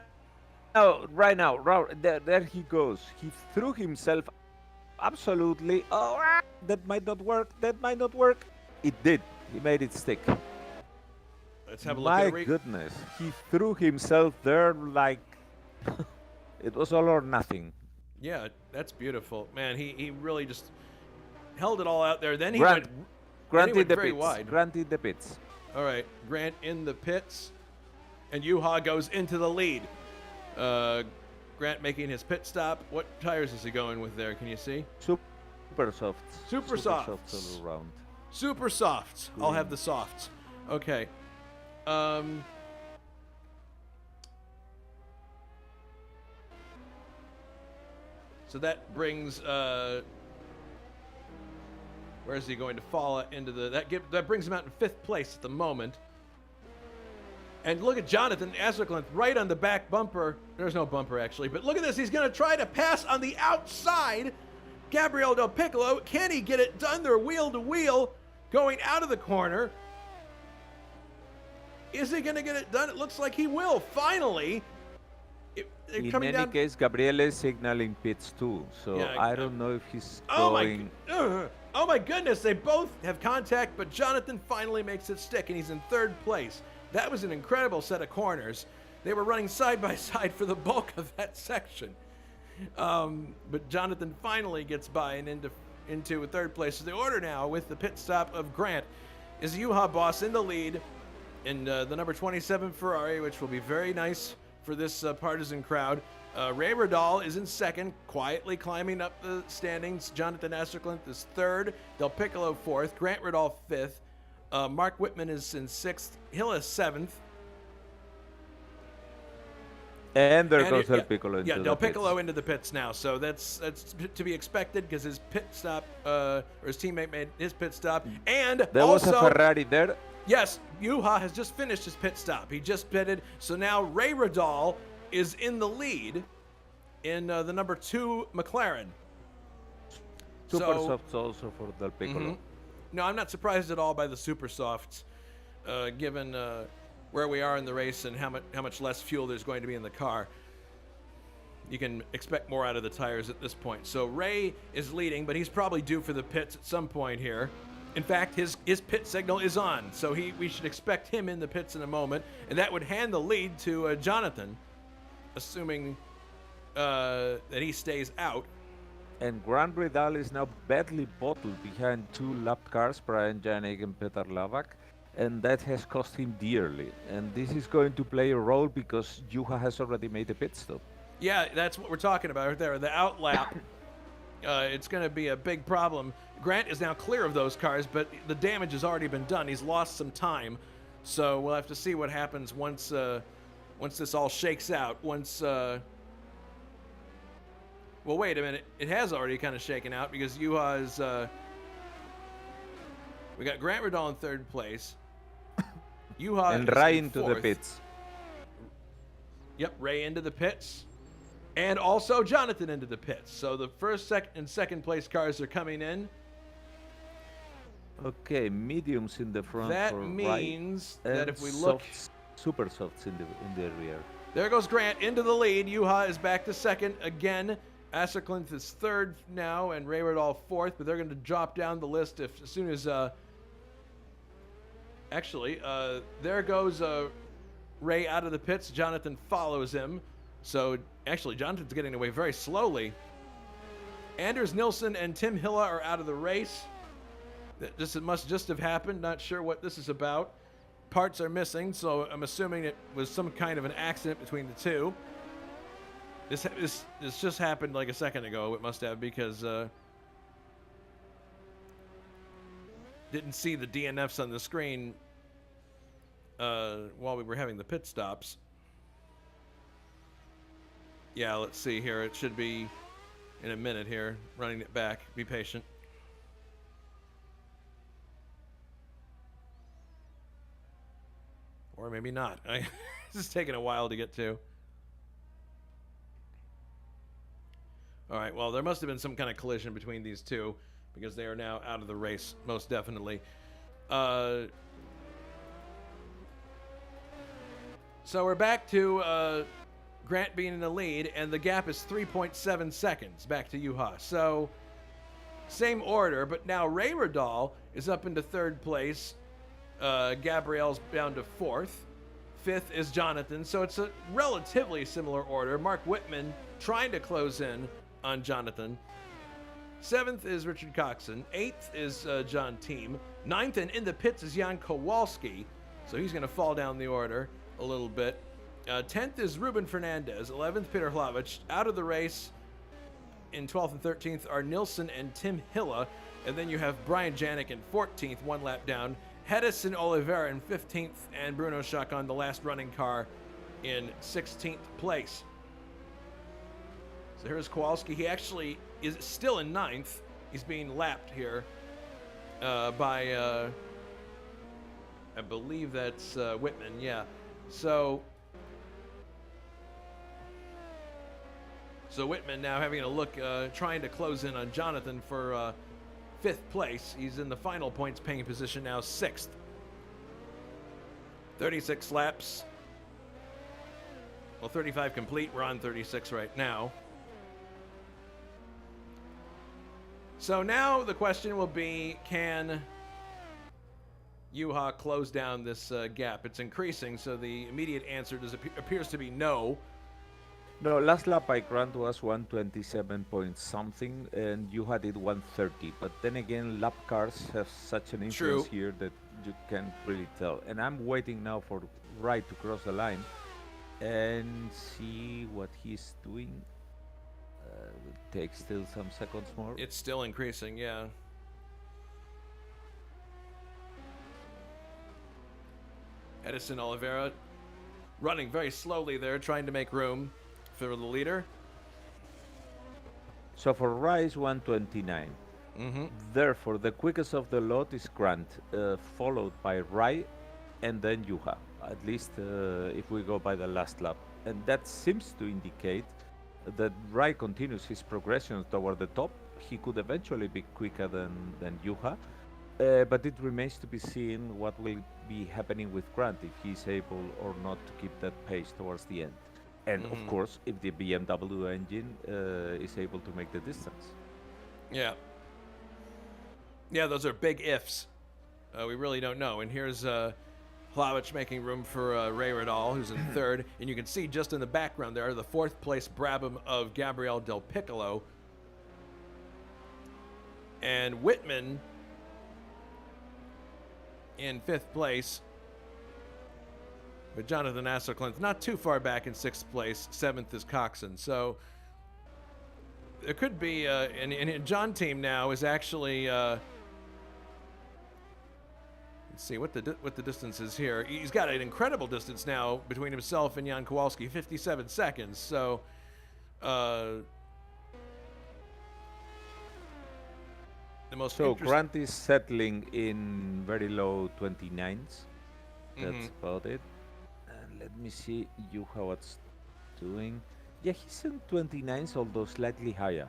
[SPEAKER 3] there he goes. He threw himself. Absolutely. Oh, that might not work. It did. He made it stick.
[SPEAKER 1] Let's have a look
[SPEAKER 3] My
[SPEAKER 1] at it.
[SPEAKER 3] goodness, he threw himself there like it was all or nothing.
[SPEAKER 1] Yeah, that's beautiful. Man, he really just held it all out there. Then he
[SPEAKER 3] Grant,
[SPEAKER 1] went,
[SPEAKER 3] Grant in the
[SPEAKER 1] very
[SPEAKER 3] pits.
[SPEAKER 1] wide.
[SPEAKER 3] Grant in the pits.
[SPEAKER 1] All right, Grant in the pits, and Juha goes into the lead. Grant making his pit stop. What tires is he going with there? Can you see?
[SPEAKER 3] Super softs.
[SPEAKER 1] Super softs.
[SPEAKER 3] all around.
[SPEAKER 1] Super softs. I'll have the softs. Okay. So that brings where is he going to fall into the that brings him out in 5th place at the moment. And look at Jonathan Asserclinth right on the back bumper. There's no bumper actually, but look at this. He's going to try to pass on the outside. Gabriele Del Piccolo, can he get it done? They're wheel to wheel going out of the corner. Is he going to get it done? It looks like he will finally.
[SPEAKER 3] In any case, Gabriele is signaling pits too, so
[SPEAKER 1] Yeah,
[SPEAKER 3] I don't know if he's
[SPEAKER 1] oh
[SPEAKER 3] going.
[SPEAKER 1] Oh my goodness, they both have contact, but Jonathan finally makes it stick, and he's in 3rd place. That was an incredible set of corners. They were running side by side for the bulk of that section. But Jonathan finally gets by and into 3rd place. So the order now with the pit stop of Grant is Juha Boss in the lead in the number 27 Ferrari, which will be very nice for this partisan crowd. Ray Radal is in 2nd, quietly climbing up the standings. Jonathan Asserclinth is 3rd. Del Piccolo 4th. Grant Radal 5th. Mark Whitman is in 6th. Hill is 7th.
[SPEAKER 3] And there goes Del Piccolo into
[SPEAKER 1] Del
[SPEAKER 3] the
[SPEAKER 1] Piccolo
[SPEAKER 3] pits.
[SPEAKER 1] into the pits now. So that's to be expected because his pit stop, or his teammate made his pit stop. And
[SPEAKER 3] There
[SPEAKER 1] also,
[SPEAKER 3] was a Ferrari there.
[SPEAKER 1] yes, Juha has just finished his pit stop. He just pitted. So now Ray Radal is in the lead in the number 2 McLaren.
[SPEAKER 3] Super
[SPEAKER 1] So-
[SPEAKER 3] softs also for Del Piccolo.
[SPEAKER 1] No, I'm not surprised at all by the super softs, given where we are in the race and how much less fuel there's going to be in the car. You can expect more out of the tires at this point. So Ray is leading, but he's probably due for the pits at some point here. In fact, his pit signal is on, so we should expect him in the pits in a moment, and that would hand the lead to Jonathan, assuming that he stays out.
[SPEAKER 3] And Grant Ridal is now badly bottled behind 2 lapped cars, Brian Janik and Peter Lavak, and that has cost him dearly. And this is going to play a role because Juha has already made a pit stop.
[SPEAKER 1] Yeah, that's what we're talking about right there. The outlap, it's going to be a big problem. Grant is now clear of those cars, but the damage has already been done. He's lost some time, so we'll have to see what happens once this all shakes out. Well, wait a minute. It has already kind of shaken out because Juha is. We got Grant Ridal in 3rd place. Juha
[SPEAKER 3] And
[SPEAKER 1] is
[SPEAKER 3] Ray
[SPEAKER 1] in
[SPEAKER 3] into the
[SPEAKER 1] 4th.
[SPEAKER 3] pits.
[SPEAKER 1] Yep, Ray into the pits. And also Jonathan into the pits. So the 1st, and 2nd place cars are coming in.
[SPEAKER 3] Okay, mediums in the front
[SPEAKER 1] That
[SPEAKER 3] for
[SPEAKER 1] means
[SPEAKER 3] Ray,
[SPEAKER 1] that
[SPEAKER 3] and
[SPEAKER 1] if we look,
[SPEAKER 3] super softs in the rear.
[SPEAKER 1] there goes Grant into the lead. Juha is back to 2nd again. Asserclinth is 3rd now, and Ray Radal 4th. But they're going to drop down the list as soon as. Actually, there goes Ray out of the pits. Jonathan follows him. So actually, Jonathan's getting away very slowly. Anders Nilsson and Tim Hilla are out of the race. It must just have happened. Not sure what this is about. Parts are missing, so I'm assuming it was some kind of an accident between the two. This just happened like a second ago. It must have, because didn't see the DNFs on the screen while we were having the pit stops. Yeah, let's see here. It should be in a minute here. Running it back. Be patient. Or maybe not. This is taking a while to get to. All right, well, there must have been some kind of collision between these two because they are now out of the race, most definitely. So we're back to Grant being in the lead, and the gap is 3.7 seconds back to Juha. So same order, but now Ray Radal is up into 3rd place. Gabriel's down to 4th. 5th is Jonathan, so it's a relatively similar order. Mark Whitman trying to close in on Jonathan. 7th is Richard Coxon. 8th is John Team. 9th and in the pits is Jan Kowalski, so he's going to fall down the order a little bit. 10th is Ruben Fernandez. 11th, Peter Hlavich. Out of the race in 12th and 13th are Nilsson and Tim Hilla. And then you have Brian Janik in 14th, 1 lap down. Hedison Oliveira in 15th, and Bruno Chacon, the last running car, in 16th place. So here's Kowalski. He actually is still in 9th. He's being lapped here by, I believe that's Whitman, yeah. So Whitman now having a look, trying to close in on Jonathan for 5th place. He's in the final points paying position now, 6th. 36 laps. Well, 35 complete. We're on 36 right now. So now the question will be, can Juha close down this gap? It's increasing, so the immediate answer appears to be no.
[SPEAKER 3] No, last lap by Grant was 127 point something, and you had it 130. But then again, lap cars have such an influence here that you can't really tell. And I'm waiting now for Wright to cross the line and see what he's doing. Will take still some seconds more.
[SPEAKER 1] It's still increasing, yeah. Edison Oliveira running very slowly there, trying to make room for the leader.
[SPEAKER 3] So for Rice, 129. Therefore, the quickest of the lot is Grant, followed by Rai, and then Juha. At least if we go by the last lap. And that seems to indicate that Rai continues his progression toward the top. He could eventually be quicker than Juha. But it remains to be seen what will be happening with Grant, if he's able or not to keep that pace towards the end. And of course, if the BMW engine is able to make the distance.
[SPEAKER 1] Yeah. Yeah, those are big ifs. We really don't know. And here's Hlavich making room for Ray Radal, who's in 3rd. And you can see just in the background there, the 4th place Brabham of Gabriel Del Piccolo. And Whitman in 5th place. But Jonathan Asselklint not too far back in 6th place. 7th is Coxon. So there could be, and John Team now is actually, let's see what the distance is here. He's got an incredible distance now between himself and Jan Kowalski, 57 seconds. So the most
[SPEAKER 3] Grant is settling in very low 29s. That's about it. Let me see Juha what's doing. Yeah, he's in 29s, although slightly higher.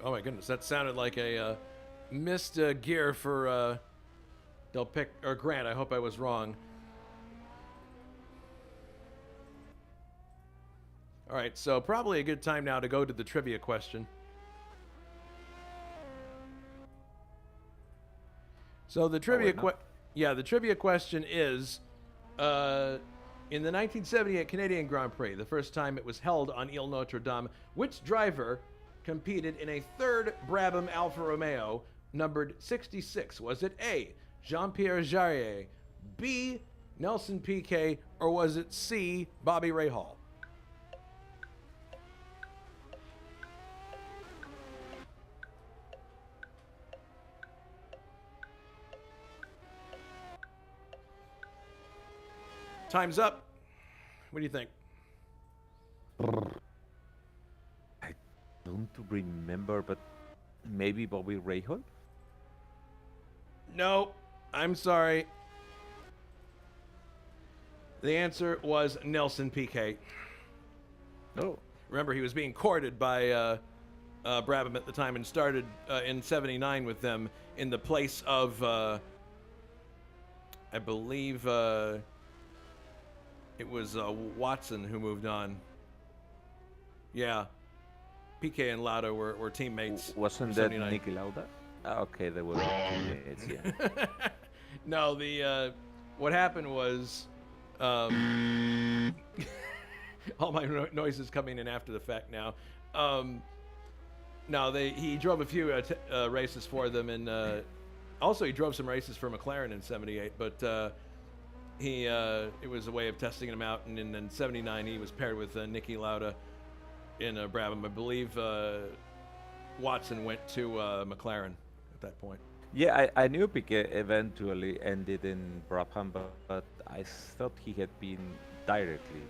[SPEAKER 1] Oh my goodness, that sounded like a missed gear for Grant. I hope I was wrong. All right, so probably a good time now to go to the trivia question. So the trivia the trivia question is, in the 1978 Canadian Grand Prix, the first time it was held on Ile Notre Dame, which driver competed in a 3rd Brabham Alfa Romeo numbered 66? Was it A, Jean-Pierre Jarier, B, Nelson Piquet, or was it C, Bobby Rahal? Time's up. What do you think?
[SPEAKER 3] I don't remember, but maybe Bobby Rahal?
[SPEAKER 1] No, I'm sorry. The answer was Nelson Piquet.
[SPEAKER 3] No.
[SPEAKER 1] Remember, he was being courted by Brabham at the time and started in 79 with them in the place of, I believe, it was Watson who moved on. Yeah. Piquet and Lauda were teammates.
[SPEAKER 3] Wasn't that Niki Lauda? Okay, there were 2 minutes. Yeah.
[SPEAKER 1] No, the what happened was all my noises coming in after the fact now. No, he drove a few races for them, and also he drove some races for McLaren in '78. But it was a way of testing him out, and in '79 he was paired with Niki Lauda in Brabham. I believe Watson went to McLaren at that point.
[SPEAKER 3] Yeah, I knew Piquet eventually ended in Brabham, but I thought he had been directly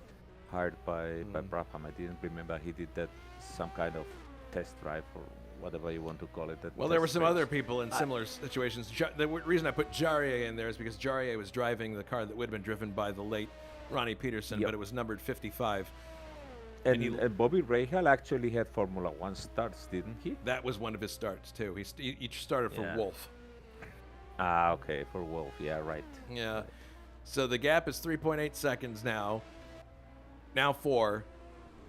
[SPEAKER 3] hired by Brabham. I didn't remember he did that some kind of test drive or whatever you want to call it.
[SPEAKER 1] Well, there were some other people in similar situations. The reason I put Jarier in there is because Jarier was driving the car that would have been driven by the late Ronnie Peterson,
[SPEAKER 3] Yep.
[SPEAKER 1] but it was numbered 55.
[SPEAKER 3] And Bobby Rahal actually had Formula One starts, didn't he?
[SPEAKER 1] That was one of his starts, too. He started for
[SPEAKER 3] Yeah.
[SPEAKER 1] Wolf.
[SPEAKER 3] Ah, okay, for Wolf. Yeah, right.
[SPEAKER 1] Yeah. So the gap is 3.8 seconds now. Now 4.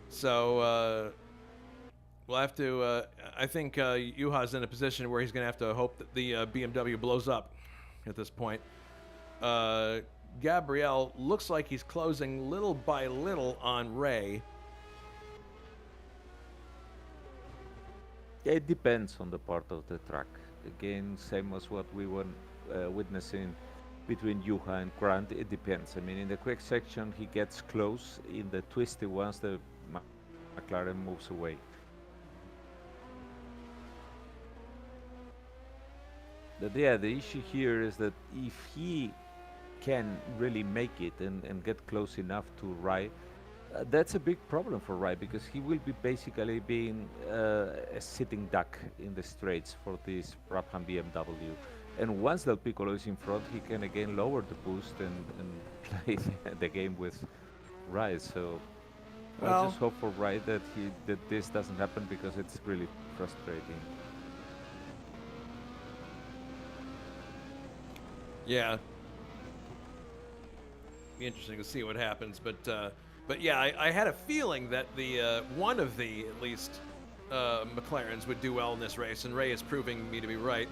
[SPEAKER 1] So we'll have to. I think Juha's in a position where he's going to have to hope that the BMW blows up at this point. Gabriel looks like he's closing little by little on Ray.
[SPEAKER 3] It depends on the part of the track. Again, same as what we were witnessing between Juha and Grant. It depends. I mean, in the quick section, he gets close. In the twisty ones, the McLaren moves away. But yeah, the issue here is that if he can really make it and get close enough to Rai, that's a big problem for Rai, because he will be basically being a sitting duck in the straights for this Brabham BMW. And once Del Piccolo is in front, he can again lower the boost and play the game with Rai. So
[SPEAKER 1] Well,
[SPEAKER 3] I just hope for Rai that this doesn't happen, because it's really frustrating.
[SPEAKER 1] Yeah. Be interesting to see what happens, but yeah, I had a feeling that the one of the at least McLarens would do well in this race, and Ray is proving me to be right.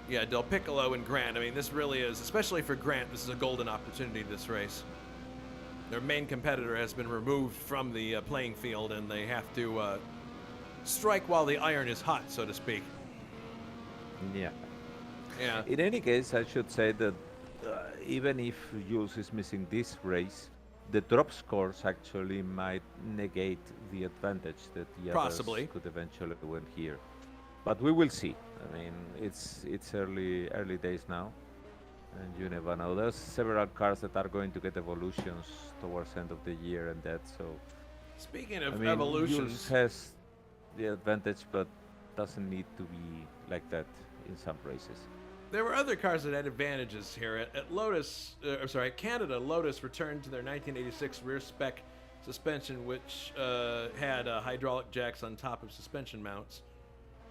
[SPEAKER 1] Yeah, Del Piccolo and Grant. I mean, this really is, especially for Grant, this is a golden opportunity. This race, their main competitor has been removed from the playing field, and they have to strike while the iron is hot, so to speak.
[SPEAKER 3] Yeah.
[SPEAKER 1] Yeah.
[SPEAKER 3] In any case, I should say that even if Jules is missing this race, the drop scores actually might negate the advantage that the
[SPEAKER 1] Possibly.
[SPEAKER 3] others could eventually win here. But we will see. I mean, it's early days now, and you never know. There's several cars that are going to get evolutions towards the end of the year and that. So,
[SPEAKER 1] Speaking of
[SPEAKER 3] I mean,
[SPEAKER 1] evolutions,
[SPEAKER 3] Jules has the advantage, but doesn't need to be like that in some races.
[SPEAKER 1] there were other cars that had advantages here. At Lotus, at Canada, Lotus returned to their 1986 rear spec suspension, which had hydraulic jacks on top of suspension mounts.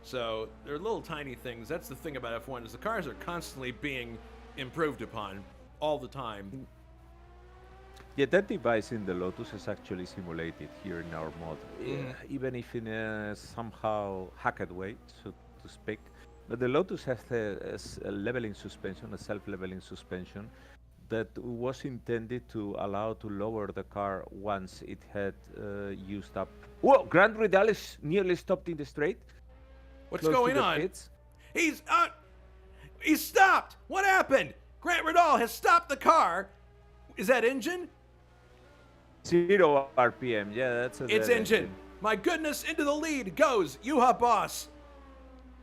[SPEAKER 1] So they're little tiny things. That's the thing about F1 is the cars are constantly being improved upon all the time.
[SPEAKER 3] Yeah, that device in the Lotus is actually simulated here in our mod, even if in a somehow hacked way, so to speak. But the Lotus has a leveling suspension, a self-leveling suspension, that was intended to allow to lower the car once it had used up. Whoa! Grant Ridal is nearly stopped in the straight.
[SPEAKER 1] What's
[SPEAKER 3] close to
[SPEAKER 1] going
[SPEAKER 3] the
[SPEAKER 1] on?
[SPEAKER 3] pits.
[SPEAKER 1] He's stopped. What happened? Grant Ridal has stopped the car. Is that engine?
[SPEAKER 3] 0 RPM. Yeah, that's a
[SPEAKER 1] It's
[SPEAKER 3] dead
[SPEAKER 1] engine. My goodness, into the lead goes Juha Boss.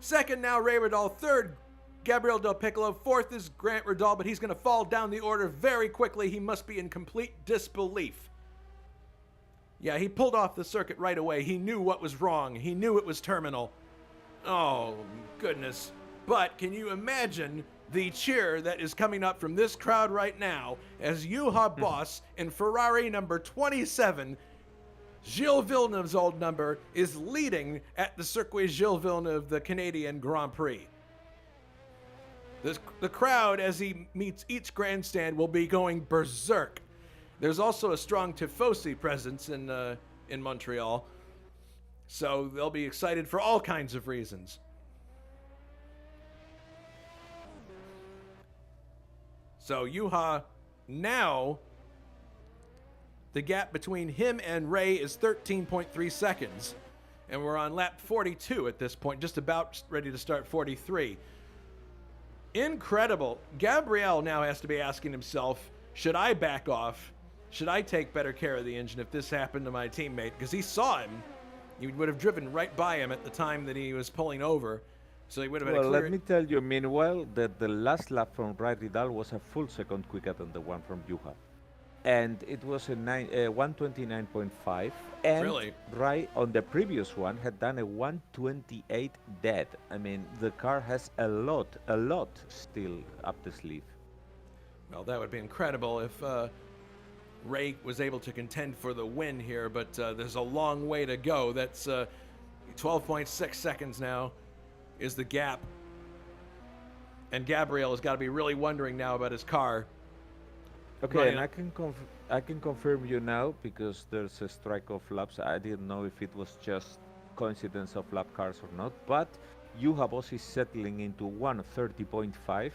[SPEAKER 1] Second now, Ray Ridal. Third, Gabriel Del Piccolo. Fourth is Grant Ridal, but he's going to fall down the order very quickly. He must be in complete disbelief. Yeah, he pulled off the circuit right away. He knew what was wrong. He knew it was terminal. Oh, goodness. But can you imagine the cheer that is coming up from this crowd right now as Juha Boss in Ferrari number 27, Gilles Villeneuve's old number, is leading at the Circuit Gilles Villeneuve, the Canadian Grand Prix. The crowd, as he meets each grandstand, will be going berserk. There's also a strong Tifosi presence in Montreal. So they'll be excited for all kinds of reasons. So Juha, now the gap between him and Ray is 13.3 seconds. And we're on lap 42 at this point, just about ready to start 43. Incredible. Gabriel now has to be asking himself, should I back off? Should I take better care of the engine if this happened to my teammate? Because he saw him. He would have driven right by him at the time that he was pulling over. So he would have had a clear...
[SPEAKER 3] let me tell you, meanwhile, that the last lap from Ray Vidal was a full second quicker than the one from Juha. And it was a 129.5. And
[SPEAKER 1] Really?
[SPEAKER 3] Ray, on the previous one, had done a 128 dead. I mean, the car has a lot still up the sleeve.
[SPEAKER 1] Well, that would be incredible if Ray was able to contend for the win here, but there's a long way to go. That's 12.6 seconds now is the gap. And Gabriel has got to be really wondering now about his car.
[SPEAKER 3] Okay, and I can confirm you now because there's a strike of laps. I didn't know if it was just coincidence of lap cars or not, but Juha Boss is settling into 130.5,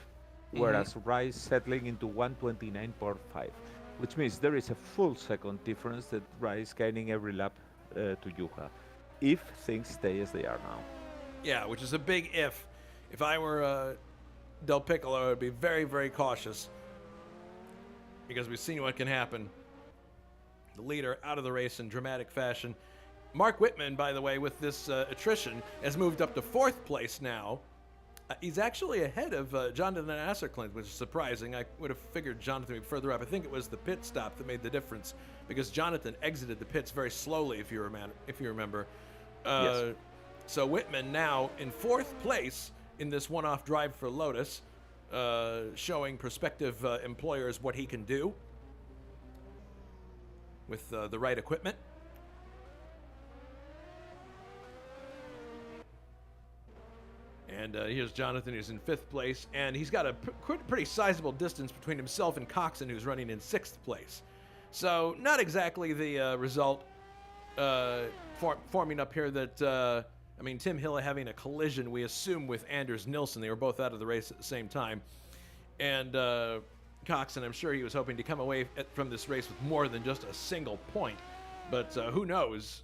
[SPEAKER 3] whereas Rai is settling into 129.5, which means there is a full second difference that Rai is gaining every lap to Juha, if things stay as they are now.
[SPEAKER 1] Yeah, which is a big if. If I were Del Piccolo, I would be very, very cautious. Because we've seen what can happen. The leader out of the race in dramatic fashion. Mark Whitman, by the way, with this attrition, has moved up to 4th place now. He's actually ahead of Jonathan Asserclint, which is surprising. I would have figured Jonathan would be further up. I think it was the pit stop that made the difference, because Jonathan exited the pits very slowly, if you remember.
[SPEAKER 3] Yes.
[SPEAKER 1] So Whitman now in 4th place in this one-off drive for Lotus. Showing prospective employers what he can do with the right equipment. And here's Jonathan, who's in 5th place, and he's got a pretty sizable distance between himself and Coxon, who's running in 6th place. So not exactly the result forming up here that... Tim Hill having a collision, we assume, with Anders Nilsson. They were both out of the race at the same time. And Coxon, I'm sure he was hoping to come away from this race with more than just a single point. But who knows?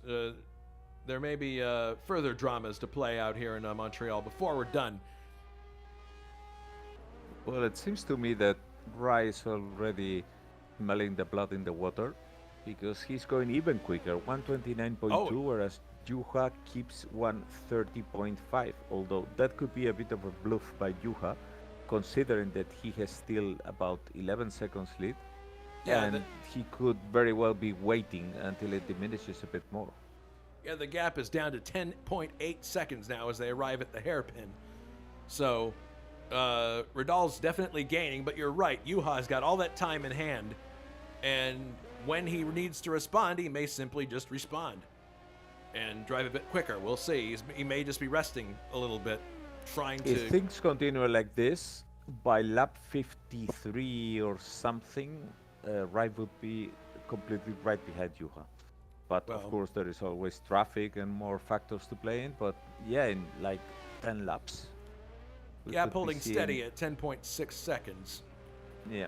[SPEAKER 1] There may be further dramas to play out here in Montreal before we're done.
[SPEAKER 3] Well, it seems to me that Rai is already smelling the blood in the water, because he's going even quicker, 129.2, whereas Juha keeps 130.5, although that could be a bit of a bluff by Juha, considering that he has still about 11 seconds lead, and he could very well be waiting until it diminishes a bit more.
[SPEAKER 1] Yeah, the gap is down to 10.8 seconds now as they arrive at the hairpin. So, Radal's definitely gaining, but you're right, Juha's got all that time in hand, and when he needs to respond, he may simply just respond and drive a bit quicker. We'll see. He may just be resting a little bit, trying to...
[SPEAKER 3] If things continue like this, by lap 53 or something, Rai would be completely right behind Juha. But of course, there is always traffic and more factors to play in. But yeah, in like 10 laps.
[SPEAKER 1] Gap holding steady at 10.6 seconds.
[SPEAKER 3] Yeah.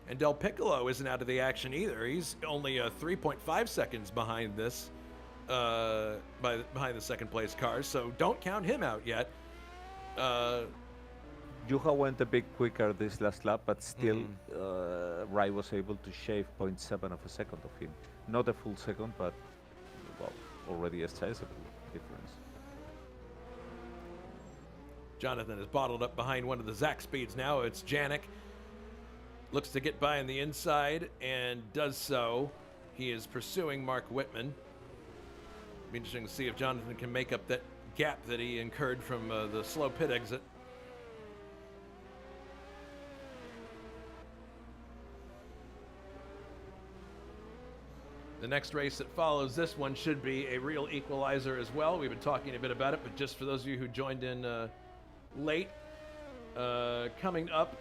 [SPEAKER 1] And Del Piccolo isn't out of the action either. He's only 3.5 seconds behind this, behind the second place cars. So don't count him out yet.
[SPEAKER 3] Juha went a bit quicker this last lap, but still, Rai was able to shave 0.7 of a second of him. Not a full second, but well, already a sizable difference.
[SPEAKER 1] Jonathan is bottled up behind one of the Zach speeds now. It's Janik. Looks to get by on the inside and does so. He is pursuing Mark Whitman. Be interesting to see if Jonathan can make up that gap that he incurred from the slow pit exit. The next race that follows this one should be a real equalizer as well. We've been talking a bit about it, but just for those of you who joined in late, coming up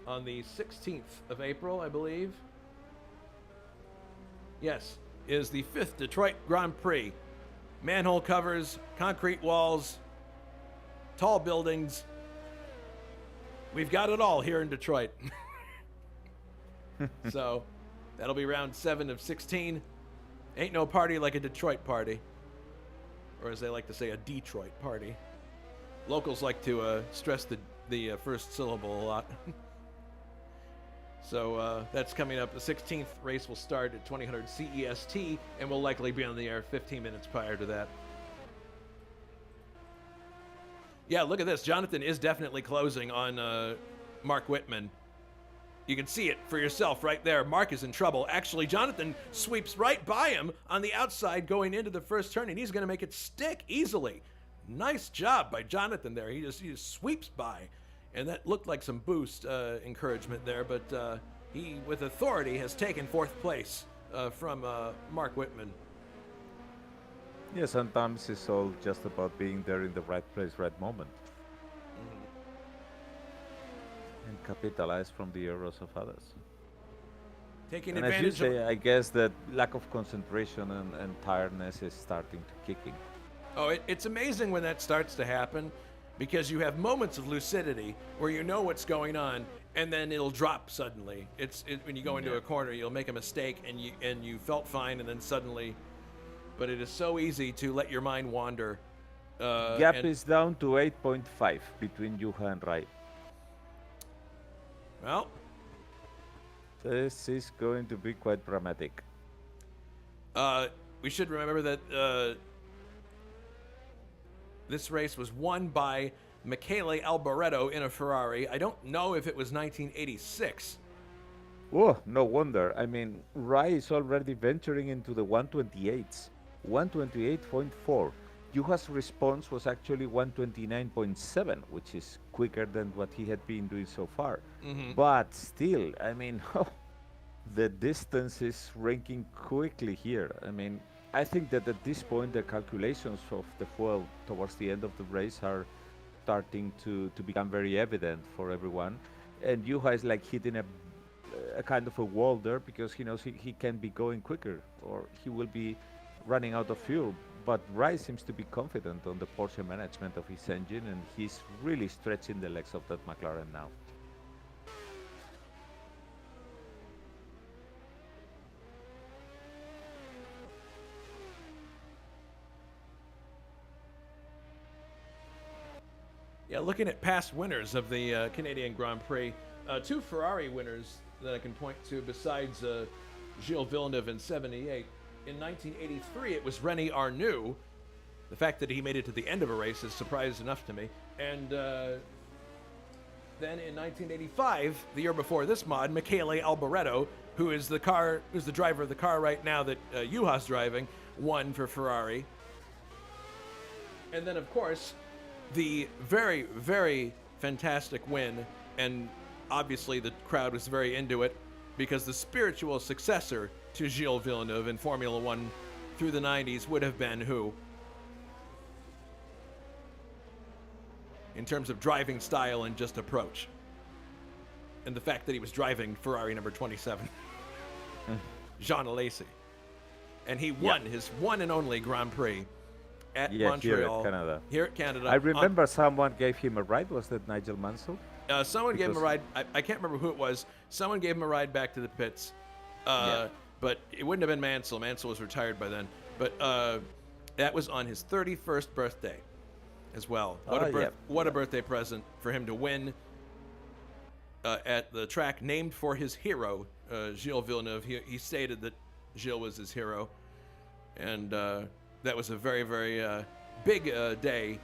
[SPEAKER 1] on the 16th of April, I believe. Yes, is the 5th Detroit Grand Prix. Manhole covers, concrete walls, tall buildings. We've got it all here in Detroit. So that'll be round 7 of 16. Ain't no party like a Detroit party. Or as they like to say, a Detroit party. Locals like to stress the first syllable a lot. So that's coming up. The 16th race will start at 2000 CEST and will likely be on the air 15 minutes prior to that. Yeah, look at this. Jonathan is definitely closing on Mark Whitman. You can see it for yourself right there. Mark is in trouble. Actually, Jonathan sweeps right by him on the outside going into the first turn, and he's going to make it stick easily. Nice job by Jonathan there. He just sweeps by. And that looked like some boost encouragement there, but he, with authority, has taken 4th place from Mark Whitman.
[SPEAKER 3] Yeah, sometimes it's all just about being there in the right place, right moment. And capitalize from the errors of others.
[SPEAKER 1] Taking
[SPEAKER 3] and
[SPEAKER 1] advantage
[SPEAKER 3] as you say, I guess that lack of concentration and tiredness is starting to kick in.
[SPEAKER 1] Oh, it's amazing when that starts to happen, because you have moments of lucidity where you know what's going on, and then it'll drop suddenly. When you go into a corner, you'll make a mistake, and you felt fine, and then suddenly. But it is so easy to let your mind wander.
[SPEAKER 3] Gap is down to 8.5 between Juha and Rai.
[SPEAKER 1] Well,
[SPEAKER 3] this is going to be quite dramatic.
[SPEAKER 1] We should remember that this race was won by Michele Alberto in a Ferrari. I don't know if it was 1986.
[SPEAKER 3] Oh, no wonder. I mean, Rai is already venturing into the 128s. 128.4. Juha's response was actually 129.7, which is quicker than what he had been doing so far. But still, I mean, the distance is ranking quickly here. I mean, I think that at this point, the calculations of the fuel towards the end of the race are starting to become very evident for everyone. And Juha is like hitting a kind of a wall there, because he knows he can be going quicker, or he will be running out of fuel. But Rai seems to be confident on the Porsche management of his engine, and he's really stretching the legs of that McLaren now.
[SPEAKER 1] Yeah, looking at past winners of the Canadian Grand Prix, 2 Ferrari winners that I can point to besides Gilles Villeneuve in 78. In 1983, it was René Arnoux. The fact that he made it to the end of a race is surprise enough to me. And then in 1985, the year before this mod, Michele Alberto, who's the driver of the car right now that Juha's driving, won for Ferrari. And then, of course, the very, very fantastic win, and obviously the crowd was very into it, because the spiritual successor to Gilles Villeneuve in Formula One through the 90s would have been who? In terms of driving style and just approach. And the fact that he was driving Ferrari number 27. Jean Alesi. And he won his one and only Grand Prix at Montreal. Here at Canada.
[SPEAKER 3] I remember someone gave him a ride. Was that Nigel Mansell?
[SPEAKER 1] Someone gave him a ride. I can't remember who it was. Someone gave him a ride back to the pits. But it wouldn't have been Mansell. Mansell was retired by then. But that was on his 31st birthday as well. What a birthday present for him to win at the track named for his hero, Gilles Villeneuve. He stated that Gilles was his hero. And that was a very, very big day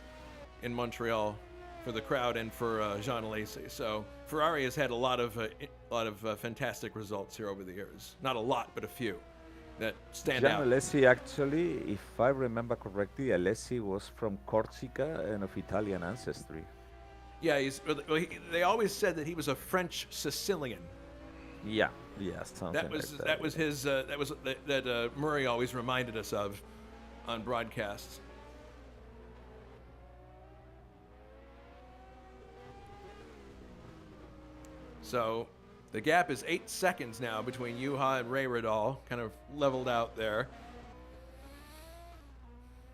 [SPEAKER 1] in Montreal for the crowd and for Jean Alesi. So Ferrari has had a lot of fantastic results here over the years. Not a lot, but a few that stand out.
[SPEAKER 3] Jean Alesi, actually, if I remember correctly, Alesi was from Corsica and of Italian ancestry.
[SPEAKER 1] Yeah, they always said that he was a French Sicilian.
[SPEAKER 3] Yeah, something
[SPEAKER 1] that was his. That Murray always reminded us of on broadcasts. So The gap is 8 seconds now between Juha and Ray Radal, kind of leveled out there.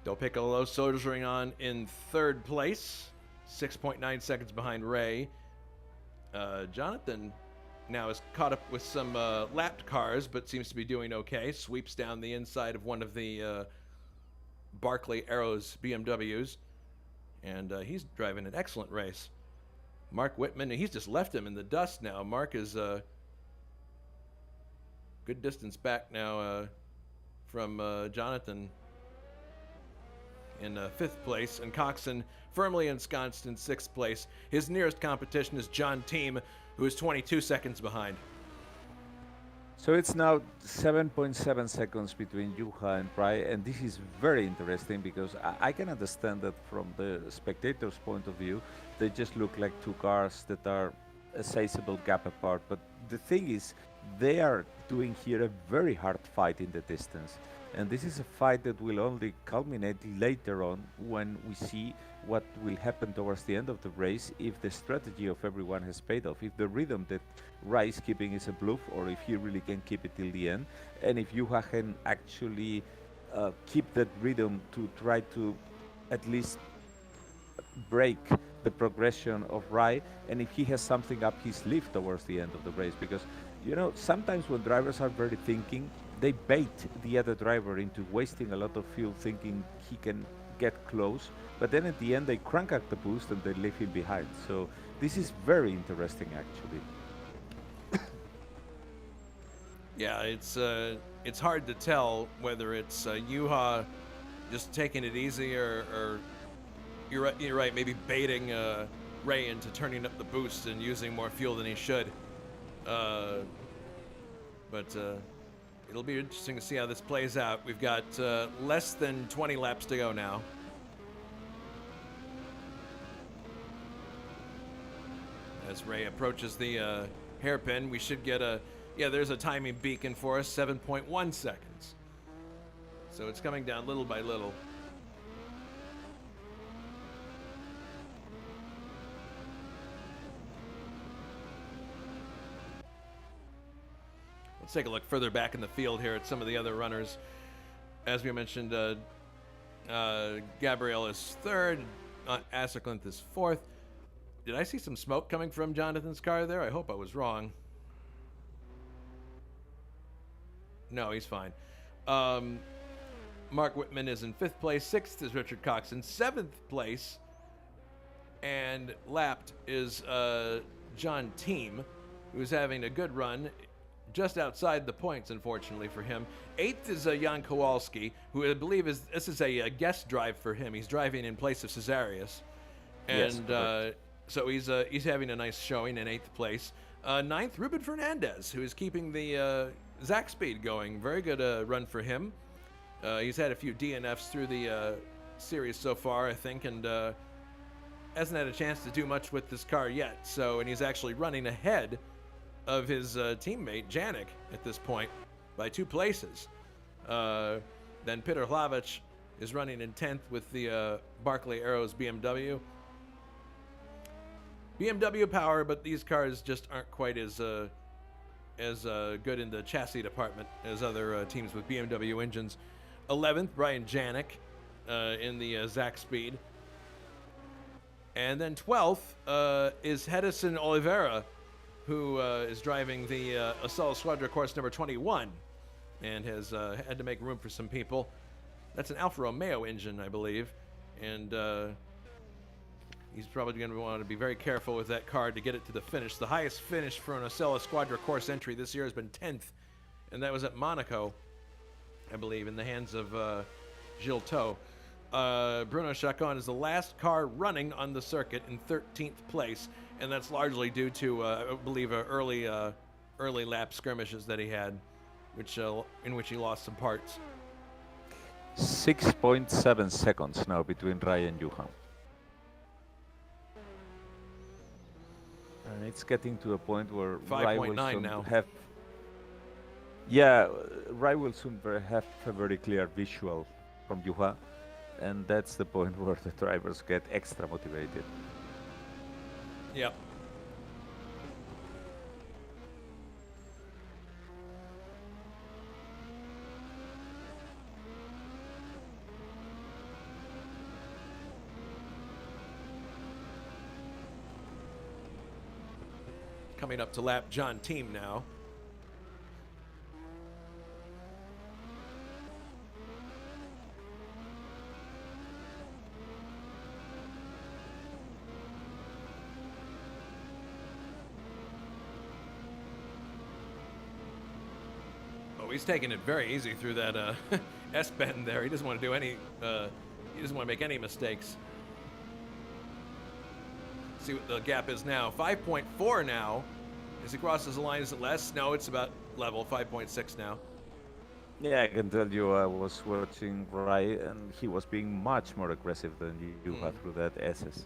[SPEAKER 1] Del Piccolo soldiering on in third place, 6.9 seconds behind Ray. Jonathan now is caught up with some lapped cars, but seems to be doing okay. Sweeps down the inside of one of the Barclay Arrows BMWs, and he's driving an excellent race. Mark Whitman, he's just left him in the dust now. Mark is a good distance back now from Jonathan in 5th place, and Coxon firmly ensconced in 6th place. His nearest competition is John Team, who is 22 seconds behind.
[SPEAKER 3] So it's now 7.7 seconds between Juha and Pry, and this is very interesting because I can understand that from the spectator's point of view, they just look like two cars that are a sizable gap apart. But the thing is, they are doing here a very hard fight in the distance. And this is a fight that will only culminate later on when we see what will happen towards the end of the race, if the strategy of everyone has paid off, if the rhythm that Rai is keeping is a bluff, or if he really can keep it till the end, and if Juha can actually keep that rhythm to try to at least break the progression of Rai, and if he has something up his sleeve towards the end of the race. Because, you know, sometimes when drivers are very thinking, they bait the other driver into wasting a lot of fuel thinking he can get close, but then at the end they crank up the boost and they leave him behind. So this is very interesting, actually.
[SPEAKER 1] Yeah, it's hard to tell whether it's Juha just taking it easy, or you're right, maybe baiting Ray into turning up the boost and using more fuel than he should. But it'll be interesting to see how this plays out. We've got less than 20 laps to go now. As Ray approaches the hairpin, we should get there's a timing beacon for us, 7.1 seconds. So it's coming down little by little. Let's take a look further back in the field here at some of the other runners. As we mentioned, Gabriel is 3rd, Asserclinth is 4th. Did I see some smoke coming from Jonathan's car there? I hope I was wrong. No, he's fine. Mark Whitman is in 5th place. 6th is Richard Coxon. 7th place and lapped is John Team, who's having a good run. Just outside the points, unfortunately for him. 8th is Jan Kowalski, who I believe this is a guest drive for him. He's driving in place of Cesarius, and
[SPEAKER 3] Yes,
[SPEAKER 1] so he's having a nice showing in 8th place. 9th, Ruben Fernandez, who is keeping the Zach speed going. Very good run for him. He's had a few DNFs through the series so far, I think, and hasn't had a chance to do much with this car yet. And he's actually running ahead of his teammate Janik at this point by 2 places. Then Peter Hlavich is running in 10th with the Barclay Arrows BMW. BMW power, but these cars just aren't quite as good in the chassis department as other teams with BMW engines. 11th, Brian Janik in the Zach Speed. And then 12th is Hedison Oliveira, who is driving the Assault Squadra course number 21 and has had to make room for some people. That's an Alfa Romeo engine, I believe, and he's probably going to want to be very careful with that car to get it to the finish. The highest finish for an Acela Squadra course entry this year has been 10th, and that was at Monaco, I believe, in the hands of Gilles Taux. Bruno Chacon is the last car running on the circuit in 13th place, and that's largely due to, I believe, early lap skirmishes that he had, in which he lost some parts.
[SPEAKER 3] 6.7 seconds now between Rai and Juha. And it's getting to a point where Rai will
[SPEAKER 1] 5.9
[SPEAKER 3] soon
[SPEAKER 1] now.
[SPEAKER 3] have... Yeah, Rai will soon have a very clear visual from Juha, and that's the point where the drivers get extra motivated.
[SPEAKER 1] Yep. coming up to lap John Team now. Oh, he's taking it very easy through that S-bend there. He doesn't want to do any, he doesn't want to make any mistakes. See what the gap is now. 5.4 now. As he crosses the line, is it less? No, it's about level. 5.6 now.
[SPEAKER 3] Yeah, I can tell you I was watching Rai and he was being much more aggressive than you had through that SS.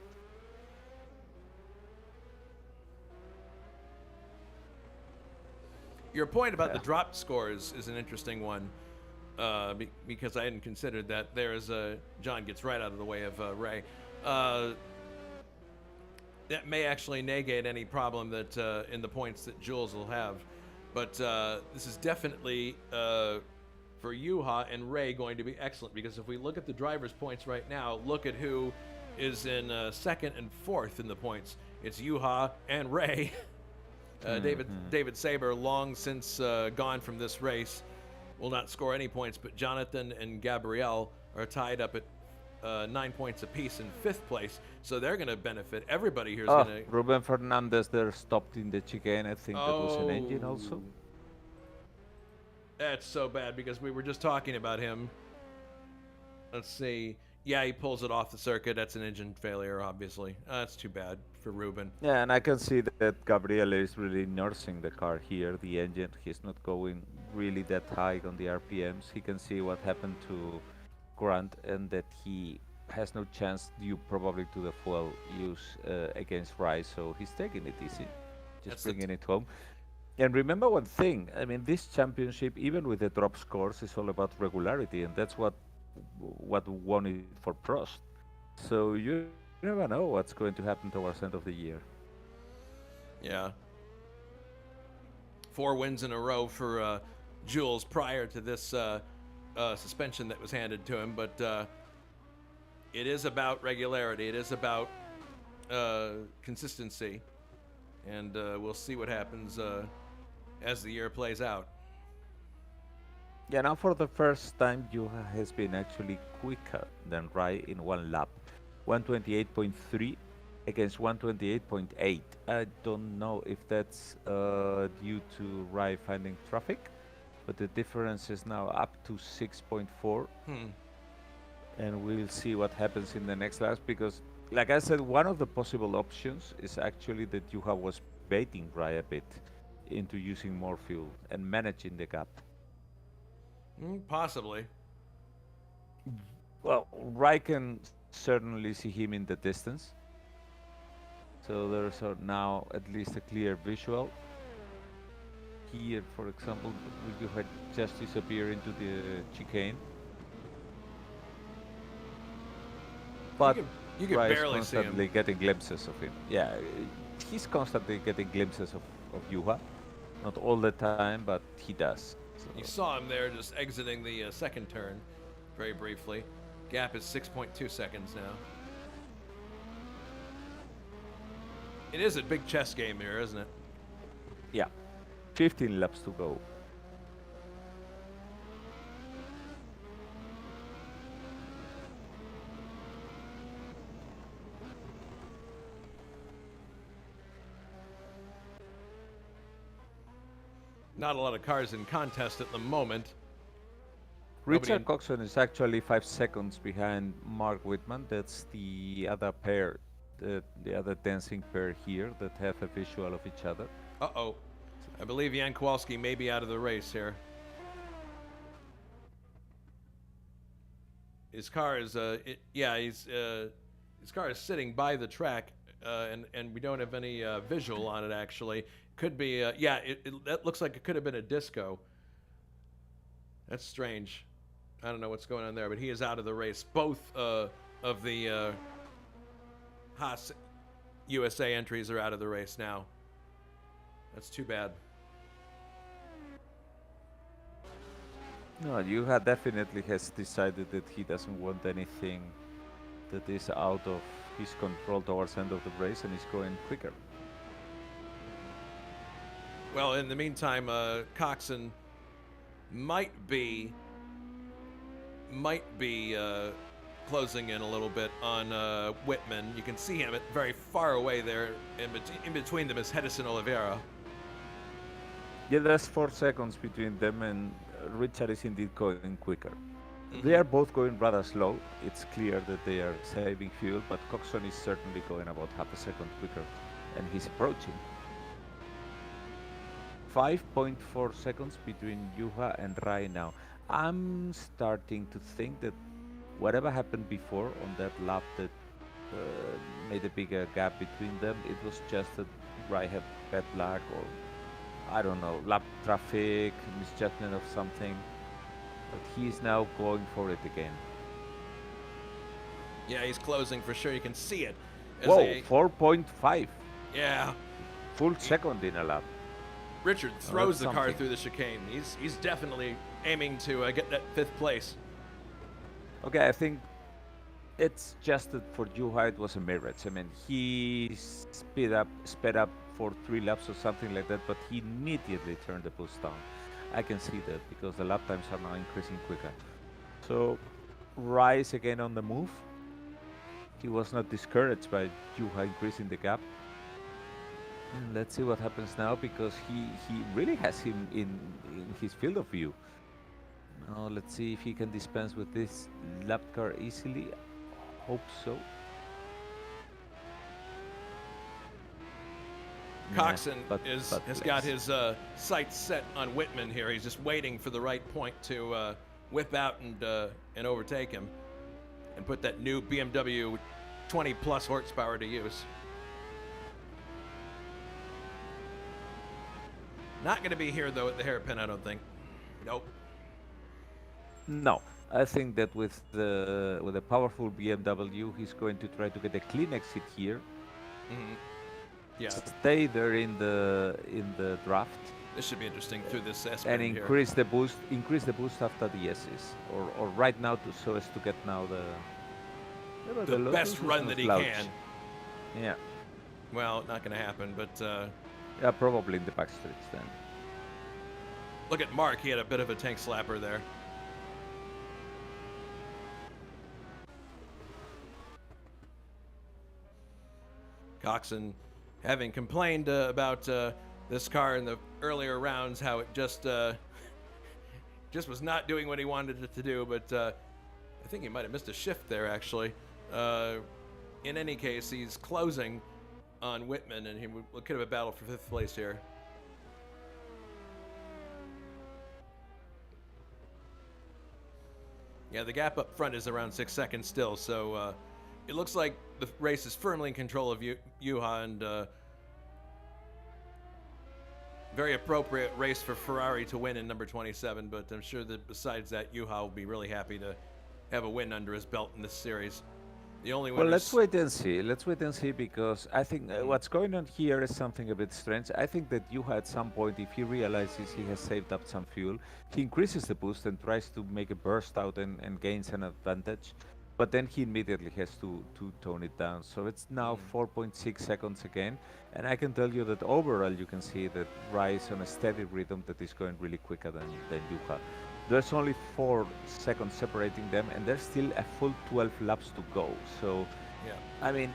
[SPEAKER 1] Your point about the drop scores is an interesting one, because I hadn't considered that. There's John gets right out of the way of Ray. That may actually negate any problem that in the points that Jules will have, but this is definitely for Juha and Ray going to be excellent, because if we look at the drivers' points right now, look at who is in second and fourth in the points. It's Juha and Ray. David Saber, long since gone from this race, will not score any points, but Jonathan and Gabrielle are tied up at 9 points apiece in fifth place, so they're going to benefit. Everybody here is going to...
[SPEAKER 3] Ruben Fernandez there stopped in the chicane. I think that was an engine also.
[SPEAKER 1] That's so bad, because we were just talking about him. Let's see. Yeah, he pulls it off the circuit. That's an engine failure, obviously. That's too bad for Ruben.
[SPEAKER 3] Yeah, and I can see that Gabriele is really nursing the car here, the engine. He's not going really that high on the RPMs. He can see what happened to Grant and that he has no chance due probably to the fuel use against Rice, so he's taking it easy, just bringing it home. And remember one thing, I mean, this championship, even with the drop scores, is all about regularity, and that's what won it for Prost. So you never know what's going to happen towards the end of the year.
[SPEAKER 1] Yeah. 4 wins in a row for Jules prior to this suspension that was handed to him, but it is about regularity. It is about consistency, and we'll see what happens as the year plays out.
[SPEAKER 3] Yeah, now for the first time, Juha has been actually quicker than Rai in one lap. 128.3 against 128.8. I don't know if that's due to Rai finding traffic, but the difference is now up to 6.4. And we'll see what happens in the next laps, because, like I said, one of the possible options is actually that Juha was baiting Rai a bit into using more fuel and managing the gap.
[SPEAKER 1] Possibly.
[SPEAKER 3] Well, Rai can certainly see him in the distance. So there's now at least a clear visual. Here, for example, you had just disappear into the chicane. But
[SPEAKER 1] you can
[SPEAKER 3] Rai
[SPEAKER 1] barely
[SPEAKER 3] is
[SPEAKER 1] see him.
[SPEAKER 3] constantly getting glimpses of him. Yeah, he's constantly getting glimpses of Juha. Not all the time, but he does. So.
[SPEAKER 1] You saw him there just exiting the second turn very briefly. Gap is 6.2 seconds now. It is a big chess game here, isn't it?
[SPEAKER 3] Yeah. 15 laps to go.
[SPEAKER 1] Not a lot of cars in contest at the moment.
[SPEAKER 3] Richard Coxon is actually 5 seconds behind Mark Whitman. That's the other pair, the other dancing pair here that have a visual of each other.
[SPEAKER 1] Uh-oh. I believe Jan Kowalski may be out of the race here. His car is, his car is sitting by the track, and we don't have any visual on it, actually. Could be, that looks like it could have been a disco. That's strange. I don't know what's going on there, but he is out of the race. Both of the Haas USA entries are out of the race now. That's too bad.
[SPEAKER 3] No, Juha definitely has decided that he doesn't want anything that is out of his control towards the end of the race, and he's going quicker.
[SPEAKER 1] Well, in the meantime, Coxon might be closing in a little bit on Whitman. You can see him at very far away there. In between them is Hedison Oliveira.
[SPEAKER 3] Yeah, there's 4 seconds between them, and Richard is indeed going quicker. They are both going rather slow. It's clear that they are saving fuel, but Coxon is certainly going about half a second quicker, and he's approaching. 5.4 seconds between Juha and Rai now. I'm starting to think that whatever happened before on that lap that made a bigger gap between them, it was just that Rai had bad luck, or I don't know, lap traffic, misjudgment of something. But he's now going for it again.
[SPEAKER 1] Yeah, he's closing for sure. You can see it.
[SPEAKER 3] Whoa, 4.5.
[SPEAKER 1] Yeah.
[SPEAKER 3] Full second in a lap.
[SPEAKER 1] Richard throws the car
[SPEAKER 3] something.
[SPEAKER 1] through the chicane. He's definitely aiming to get that 5th place.
[SPEAKER 3] Okay, I think it's just that for Juha it was a mirage. I mean, he sped up for 3 laps or something like that, but he immediately turned the boost down. I can see that because the lap times are now increasing quicker. So, Rise again on the move. He was not discouraged by Juha increasing the gap. And let's see what happens now, because he really has him in his field of view. Now let's see if he can dispense with this lap car easily. Hope so.
[SPEAKER 1] Coxon
[SPEAKER 3] Yeah,
[SPEAKER 1] has got his sights set on Whitman here. He's just waiting for the right point to whip out and overtake him and put that new BMW 20 plus horsepower to use. Not going to be here though at the hairpin, I don't think. Nope.
[SPEAKER 3] No, I think that with a powerful BMW, he's going to try to get a clean exit here.
[SPEAKER 1] Mm-hmm. Yeah.
[SPEAKER 3] Stay there in the draft.
[SPEAKER 1] This should be interesting through this S
[SPEAKER 3] And
[SPEAKER 1] here.
[SPEAKER 3] increase the boost after the S's, or right now so as to get now
[SPEAKER 1] the best run that he can.
[SPEAKER 3] Yeah.
[SPEAKER 1] Well, not going to happen, but
[SPEAKER 3] Yeah, probably in the back streets then.
[SPEAKER 1] look at Mark. He had a bit of a tank slapper there. Coxon, having complained about this car in the earlier rounds, how it just was not doing what he wanted it to do, but I think he might have missed a shift there, actually. In any case, he's closing on Whitman, and he could have a battle for 5th place here. Yeah, the gap up front is around 6 seconds still, so it looks like the race is firmly in control of Juha, and very appropriate race for Ferrari to win in number 27, but I'm sure that besides that, Juha will be really happy to have a win under his belt in this series. The only
[SPEAKER 3] Well,
[SPEAKER 1] winners...
[SPEAKER 3] let's wait and see. Let's wait and see, because I think what's going on here is something a bit strange. I think that Juha at some point, if he realizes he has saved up some fuel, he increases the boost and tries to make a burst out and gains an advantage. But then he immediately has to tone it down. So it's now 4.6 seconds again. And I can tell you that overall you can see that Rise on a steady rhythm that is going really quicker than Juha. There's only 4 seconds separating them, and there's still a full 12 laps to go. So,
[SPEAKER 1] Yeah.
[SPEAKER 3] I mean,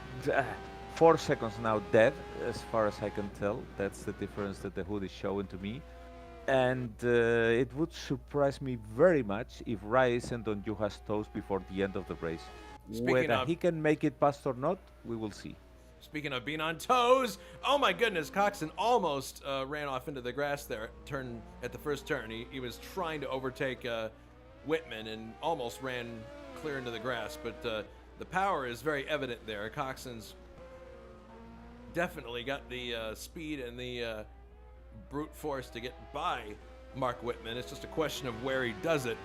[SPEAKER 3] 4 seconds now dead, as far as I can tell. That's the difference that the hood is showing to me. And it would surprise me very much if Rai isn't on Juha's toes before the end of the race. Whether he can make it past or not, we will see.
[SPEAKER 1] Speaking of being on toes, oh my goodness, Coxon almost ran off into the grass there at the first turn. He was trying to overtake Whitman and almost ran clear into the grass, but the power is very evident there. Coxon's definitely got the speed and the brute force to get by Mark Whitman. It's just a question of where he does it.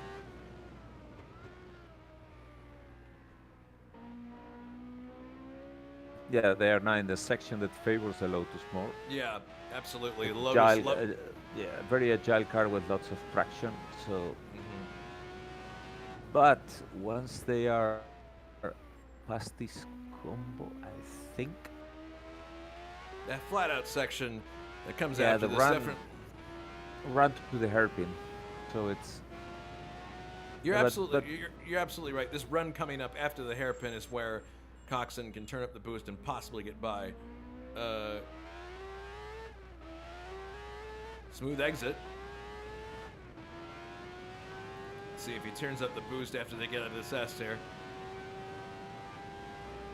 [SPEAKER 3] Yeah, they are now in the section that favors the Lotus more.
[SPEAKER 1] Yeah, absolutely.
[SPEAKER 3] Yeah, very agile car with lots of traction. So, but once they are past this combo, I think
[SPEAKER 1] that flat out section That comes
[SPEAKER 3] Yeah,
[SPEAKER 1] after
[SPEAKER 3] the
[SPEAKER 1] this
[SPEAKER 3] run,
[SPEAKER 1] different.
[SPEAKER 3] run to the hairpin. So it's
[SPEAKER 1] You're
[SPEAKER 3] Yeah, but-
[SPEAKER 1] absolutely
[SPEAKER 3] but-
[SPEAKER 1] you're absolutely right. This run coming up after the hairpin is where Coxon can turn up the boost and possibly get by. Smooth exit. See if he turns up the boost after they get out of this S here.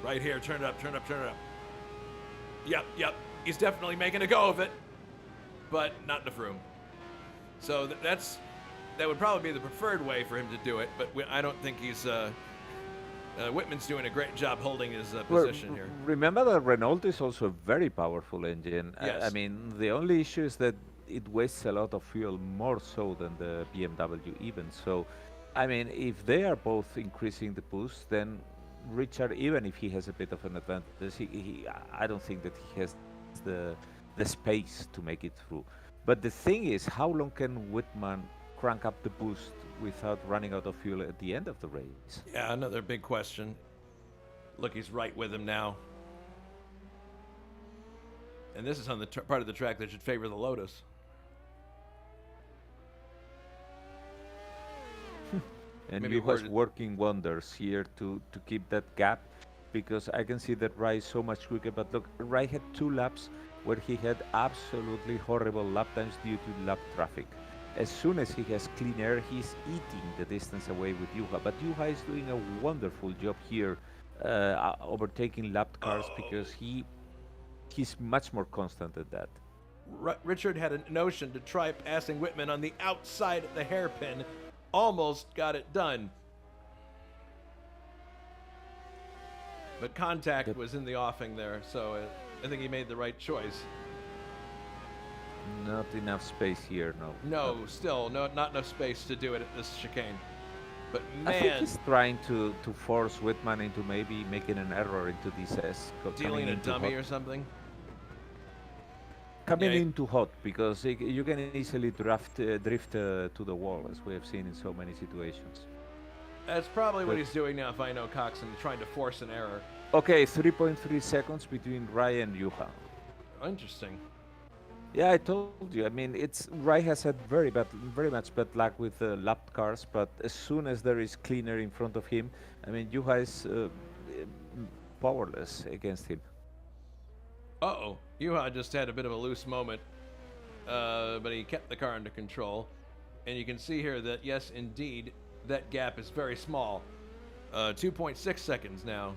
[SPEAKER 1] Right here, turn it up, turn it up, turn it up. Yep. He's definitely making a go of it, but not enough room. So that would probably be the preferred way for him to do it, but I don't think he's. Whitman's doing a great job holding his position here.
[SPEAKER 3] Remember that Renault is also a very powerful engine.
[SPEAKER 1] Yes.
[SPEAKER 3] I mean, the only issue is that it wastes a lot of fuel, more so than the BMW even. So, I mean, if they are both increasing the boost, then Richard, even if he has a bit of an advantage, I don't think that he has the space to make it through. But the thing is, how long can Whitman crank up the boost without running out of fuel at the end of the race?
[SPEAKER 1] Yeah, another big question. Look, he's right with him now. And this is on the part of the track that should favor the Lotus.
[SPEAKER 3] And
[SPEAKER 1] Maybe
[SPEAKER 3] he was
[SPEAKER 1] worded-
[SPEAKER 3] working wonders here to keep that gap, because I can see that Rai is so much quicker. But look, Rai had 2 laps where he had absolutely horrible lap times due to lap traffic. As soon as he has clean air, he's eating the distance away with Juha. But Juha is doing a wonderful job here, overtaking lapped cars, because he's much more constant at that.
[SPEAKER 1] Richard had a notion to try passing Whitman on the outside of the hairpin. Almost got it done. But contact was in the offing there, so I think he made the right choice.
[SPEAKER 3] Not enough space here, no.
[SPEAKER 1] No, still, not enough space to do it at this chicane. But
[SPEAKER 3] I think
[SPEAKER 1] man,
[SPEAKER 3] he's trying to force Whitman into maybe making an error into this S.
[SPEAKER 1] dealing a dummy or something.
[SPEAKER 3] Coming
[SPEAKER 1] Yeah,
[SPEAKER 3] into hot, because you can easily drift to the wall, as we have seen in so many situations.
[SPEAKER 1] That's probably what
[SPEAKER 3] But-
[SPEAKER 1] he's doing now if I know Coxon, trying to force an error.
[SPEAKER 3] Okay, 3.3 seconds between Rai and Juha.
[SPEAKER 1] Interesting.
[SPEAKER 3] Yeah, I told you. I mean, Rai has had very much bad luck with lapped cars, but as soon as there is cleaner in front of him, I mean, Juha is powerless against him.
[SPEAKER 1] Uh-oh. Juha just had a bit of a loose moment, but he kept the car under control. And you can see here that, yes, indeed, that gap is very small. 2.6 seconds now.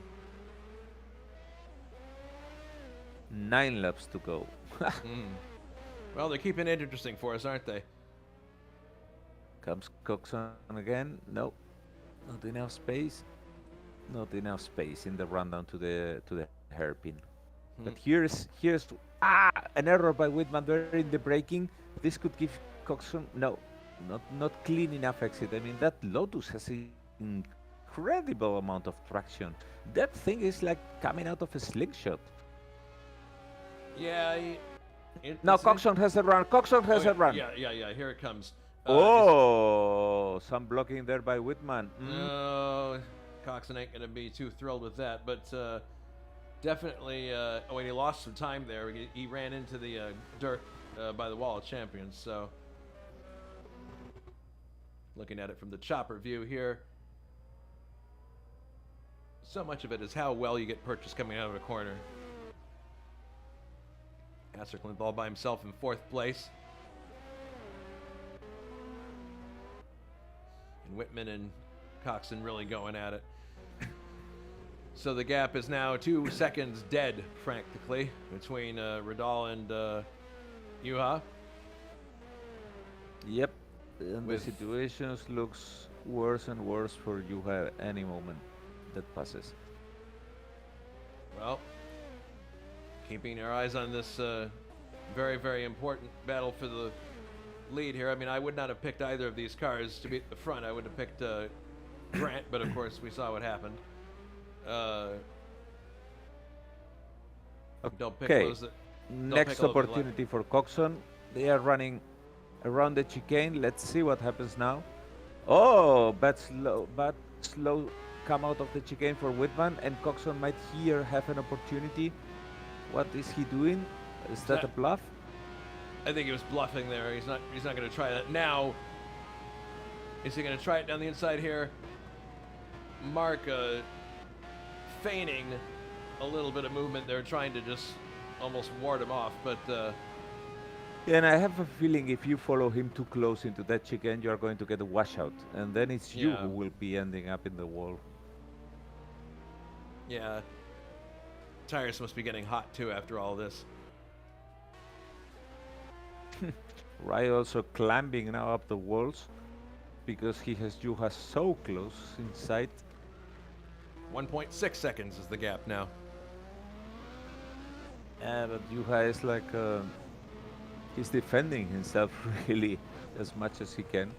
[SPEAKER 3] 9 laps to go.
[SPEAKER 1] Well, they're keeping it interesting for us, aren't they?
[SPEAKER 3] Comes Coxon again. No, not enough space. Not enough space in the rundown to the hairpin. But here's an error by Whitman there in the braking. This could give Coxon not clean enough exit. I mean, that Lotus has an incredible amount of traction. That thing is like coming out of a slingshot.
[SPEAKER 1] Yeah.
[SPEAKER 3] Now Coxon has a run. Coxon has a run.
[SPEAKER 1] Yeah. Here it comes.
[SPEAKER 3] Some blocking there by Whitman.
[SPEAKER 1] No, Coxon ain't gonna be too thrilled with that, but definitely. He lost some time there. He ran into the dirt by the wall of champions. So, looking at it from the chopper view here, so much of it is how well you get purchased coming out of a corner. Asserkland all by himself in 4th place. And Whitman and Coxon really going at it. So the gap is now 2 seconds dead, practically, between Radal and Juha.
[SPEAKER 3] Yep. And
[SPEAKER 1] With-
[SPEAKER 3] the situation looks worse and worse for Juha any moment that passes.
[SPEAKER 1] Well, keeping our eyes on this very, very important battle for the lead here. I mean, I would not have picked either of these cars to be at the front. I would have picked Grant, but of course we saw what happened. Don't pick
[SPEAKER 3] Okay.
[SPEAKER 1] those that
[SPEAKER 3] Next
[SPEAKER 1] pick all of the
[SPEAKER 3] opportunity for Coxon. They are running around the chicane. Let's see what happens now. Oh, but slow come out of the chicane for Whitman, and Coxon might here have an opportunity. What is he doing? Is that a bluff?
[SPEAKER 1] I think he was bluffing there. He's not going to try that now. Is he going to try it down the inside here? Mark feigning a little bit of movement there, trying to just almost ward him off, but
[SPEAKER 3] Yeah, and I have a feeling if you follow him too close into that chicane, you are going to get a washout, and then it's you
[SPEAKER 1] Yeah.
[SPEAKER 3] who will be ending up in the wall.
[SPEAKER 1] yeah. Tires must be getting hot too after all this.
[SPEAKER 3] Rai also climbing now up the walls because he has Juha so close in sight.
[SPEAKER 1] 1.6 seconds is the gap now.
[SPEAKER 3] Yeah, but Juha is like he's defending himself really as much as he can.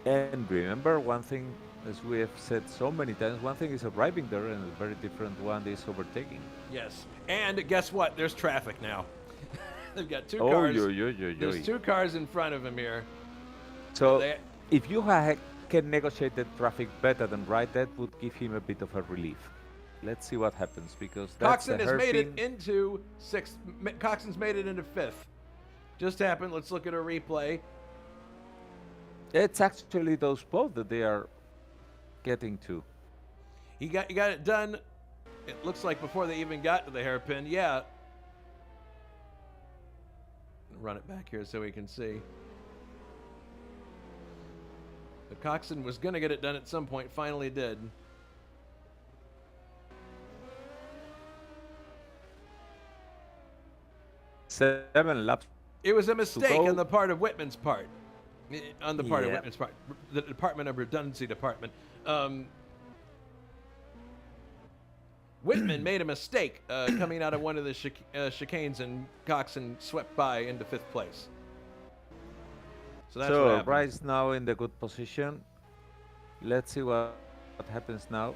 [SPEAKER 3] And remember one thing, as we have said so many times, one thing is arriving there and a very different one is overtaking.
[SPEAKER 1] Yes. And guess what? There's traffic now. They've got two
[SPEAKER 3] Oh,
[SPEAKER 1] cars.
[SPEAKER 3] yo.
[SPEAKER 1] There's two cars in front of him here.
[SPEAKER 3] So
[SPEAKER 1] They-
[SPEAKER 3] if Juha can negotiate the traffic better than Wright, that would give him a bit of a relief. Let's see what happens because that's
[SPEAKER 1] Coxon
[SPEAKER 3] a
[SPEAKER 1] has made it
[SPEAKER 3] hairpin.
[SPEAKER 1] into sixth. Coxon's made it into fifth. Just happened. Let's look at a replay.
[SPEAKER 3] It's actually those both that they are getting to.
[SPEAKER 1] He got it done. It looks like before they even got to the hairpin. Yeah. Run it back here so we can see. But Coxon was going to get it done at some point. Finally did.
[SPEAKER 3] Seven laps.
[SPEAKER 1] It was a mistake
[SPEAKER 3] go.
[SPEAKER 1] on the part of Whitman's part. On the part of
[SPEAKER 3] Yeah.
[SPEAKER 1] Whitman's part. The Department of Redundancy Department. Whitman made a mistake coming out of one of the chicanes, and Coxon swept by into fifth place. So that's what
[SPEAKER 3] So
[SPEAKER 1] happened.
[SPEAKER 3] Bryce now in the good position. Let's see what happens now.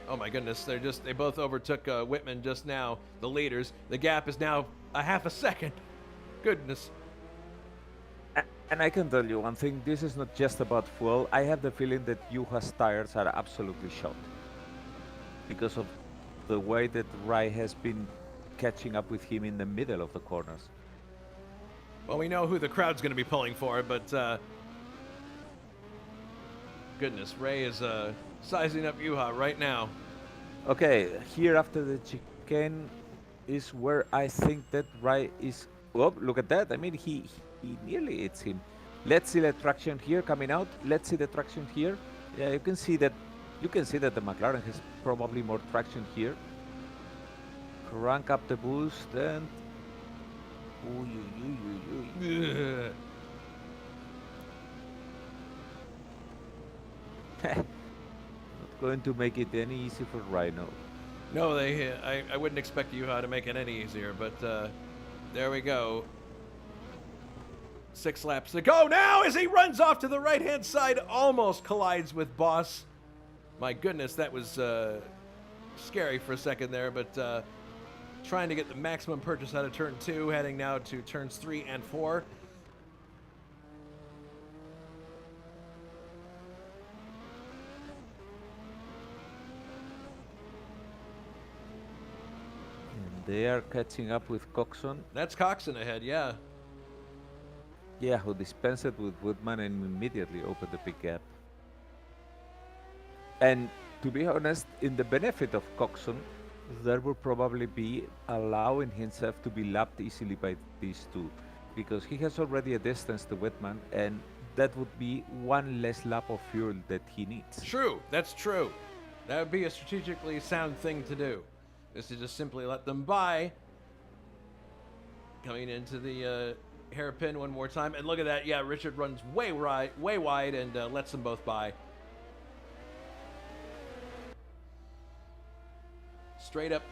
[SPEAKER 1] Oh my goodness, they both overtook Whitman just now, the leaders. The gap is now a half a second. Goodness.
[SPEAKER 3] And I can tell you one thing, this is not just about fuel. I have the feeling that Juha's tires are absolutely shot. Because of the way that Rai has been catching up with him in the middle of the corners.
[SPEAKER 1] Well, we know who the crowd's going to be pulling for, but goodness, Ray is sizing up Juha right now.
[SPEAKER 3] Okay, here after the chicane is where I think that Rai is. Oh, look at that! I mean, he nearly hits him. Let's see the traction here coming out. Let's see the traction here. Yeah, you can see that. You can see that the McLaren has probably more traction here. Crank up the boost and.
[SPEAKER 1] Ugh.
[SPEAKER 3] Not going to make it any easy for Rhino.
[SPEAKER 1] No, I wouldn't expect Juha to make it any easier, but there we go. 6 laps to go now as he runs off to the right-hand side, almost collides with Boss. My goodness, that was scary for a second there, but trying to get the maximum purchase out of turn 2, heading now to turns 3 and 4.
[SPEAKER 3] And they are catching up with Coxon.
[SPEAKER 1] That's Coxon ahead, yeah.
[SPEAKER 3] Yeah, who dispensed it with Woodman and immediately opened the big gap. And to be honest, in the benefit of Coxon, there will probably be allowing himself to be lapped easily by these two, because he has already a distance to Whitman, and that would be one less lap of fuel that he needs.
[SPEAKER 1] True, that's true. That would be a strategically sound thing to do, is to just simply let them by. Coming into the hairpin one more time, and look at that. Yeah, Richard runs way wide, and lets them both by. Straight up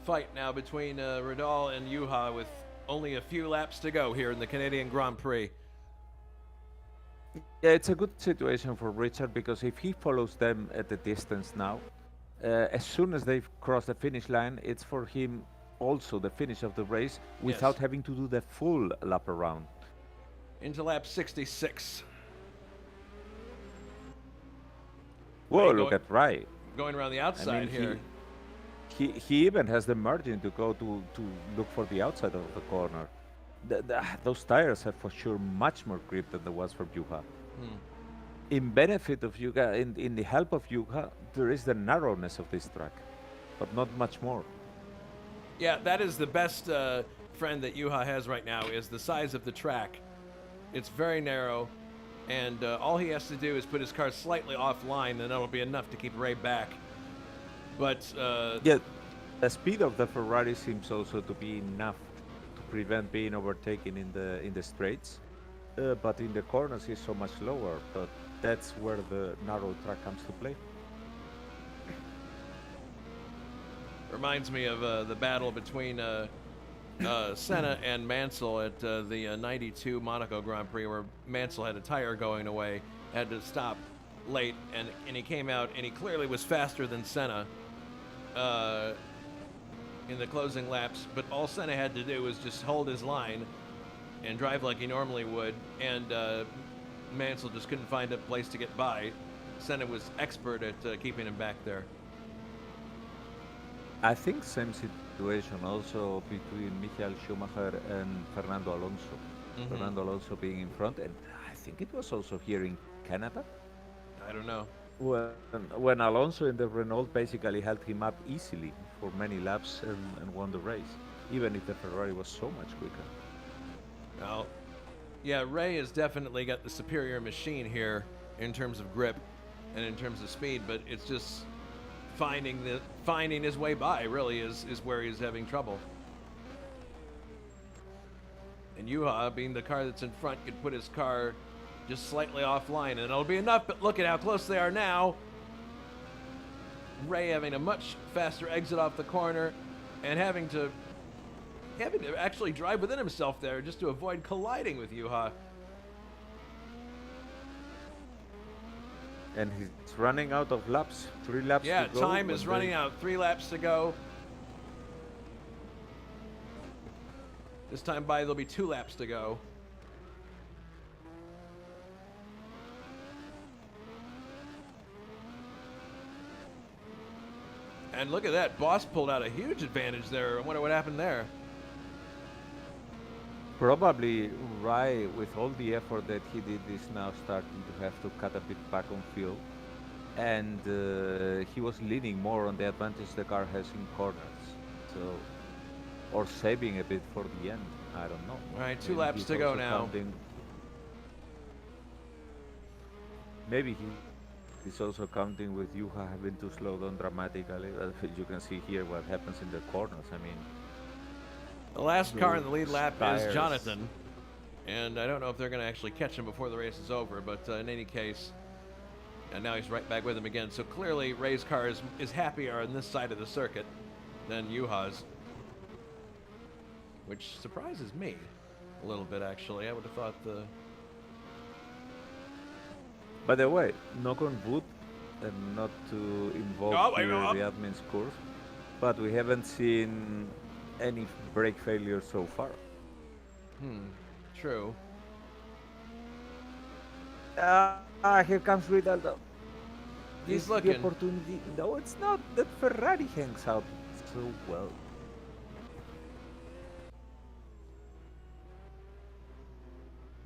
[SPEAKER 1] fight now between Radal and Juha with only a few laps to go here in the Canadian Grand Prix.
[SPEAKER 3] Yeah, it's a good situation for Richard, because if he follows them at the distance now, as soon as they've crossed the finish line, it's for him also the finish of the race without
[SPEAKER 1] Yes.
[SPEAKER 3] having to do the full lap around.
[SPEAKER 1] Into lap 66.
[SPEAKER 3] Whoa,
[SPEAKER 1] Ray
[SPEAKER 3] look
[SPEAKER 1] go-
[SPEAKER 3] at Rai.
[SPEAKER 1] Going around the
[SPEAKER 3] I
[SPEAKER 1] outside
[SPEAKER 3] mean,
[SPEAKER 1] here.
[SPEAKER 3] he even has the margin to go to look for the outside of the corner. Those tires have for sure much more grip than the ones from Yuha. In benefit of Yuha, in the help of Yuha, there is the narrowness of this track, but not much more.
[SPEAKER 1] Yeah, that is the best friend that Yuha has right now, is the size of the track. It's very narrow, and all he has to do is put his car slightly offline, and that'll be enough to keep Ray back. But
[SPEAKER 3] yeah, the speed of the Ferrari seems also to be enough to prevent being overtaken in the straights, but in the corners he's so much lower. But that's where the narrow track comes to play.
[SPEAKER 1] reminds me of the battle between Senna and Mansell at the 92 Monaco Grand Prix, where Mansell had a tire going away, had to stop late, and he came out, and he clearly was faster than Senna in the closing laps, but all Senna had to do was just hold his line and drive like he normally would, and Mansell just couldn't find a place to get by. Senna was expert at keeping him back there.
[SPEAKER 3] I think same situation also between Michael Schumacher and Fernando Alonso. Fernando Alonso being in front, and I think it was also here in Canada.
[SPEAKER 1] I don't know.
[SPEAKER 3] When Alonso in the Renault basically held him up easily for many laps and won the race, even if the Ferrari was so much quicker.
[SPEAKER 1] Well, yeah, Ray has definitely got the superior machine here in terms of grip and in terms of speed, but it's just finding his way by really is where he's having trouble. And Yuha, being the car that's in front, could put his car just slightly offline, and it'll be enough, but look at how close they are now. Ray having a much faster exit off the corner and having to actually drive within himself there just to avoid colliding with Yuha.
[SPEAKER 3] And he's running out of laps. 3 laps to go.
[SPEAKER 1] Yeah, time is running out. 3 laps to go. This time by, there'll be 2 laps to go. And look at that. Boss pulled out a huge advantage there. I wonder what happened there.
[SPEAKER 3] Probably Rai, with all the effort that he did, is now starting to have to cut a bit back on fuel. And he was leaning more on the advantage the car has in corners. So, or saving a bit for the end. I don't know.
[SPEAKER 1] All right, 2
[SPEAKER 3] Maybe
[SPEAKER 1] laps
[SPEAKER 3] he's
[SPEAKER 1] to go
[SPEAKER 3] also
[SPEAKER 1] now.
[SPEAKER 3] Maybe he's also counting with Yuha having to slow down dramatically. You can see here what happens in the corners. I mean,
[SPEAKER 1] The last car in the lead lap
[SPEAKER 3] tires.
[SPEAKER 1] is Jonathan. And I don't know if they're going to actually catch him before the race is over, but in any case, and now he's right back with him again. So clearly Ray's car is happier on this side of the circuit than Yuha's, which surprises me a little bit, actually. I would have thought the...
[SPEAKER 3] By the way, knock on wood, and not to involve here the admin's course, but we haven't seen any brake failure so far.
[SPEAKER 1] True.
[SPEAKER 3] Here comes Ridaldo.
[SPEAKER 1] He's
[SPEAKER 3] The
[SPEAKER 1] looking.
[SPEAKER 3] opportunity. No, it's not. That Ferrari hangs out so well.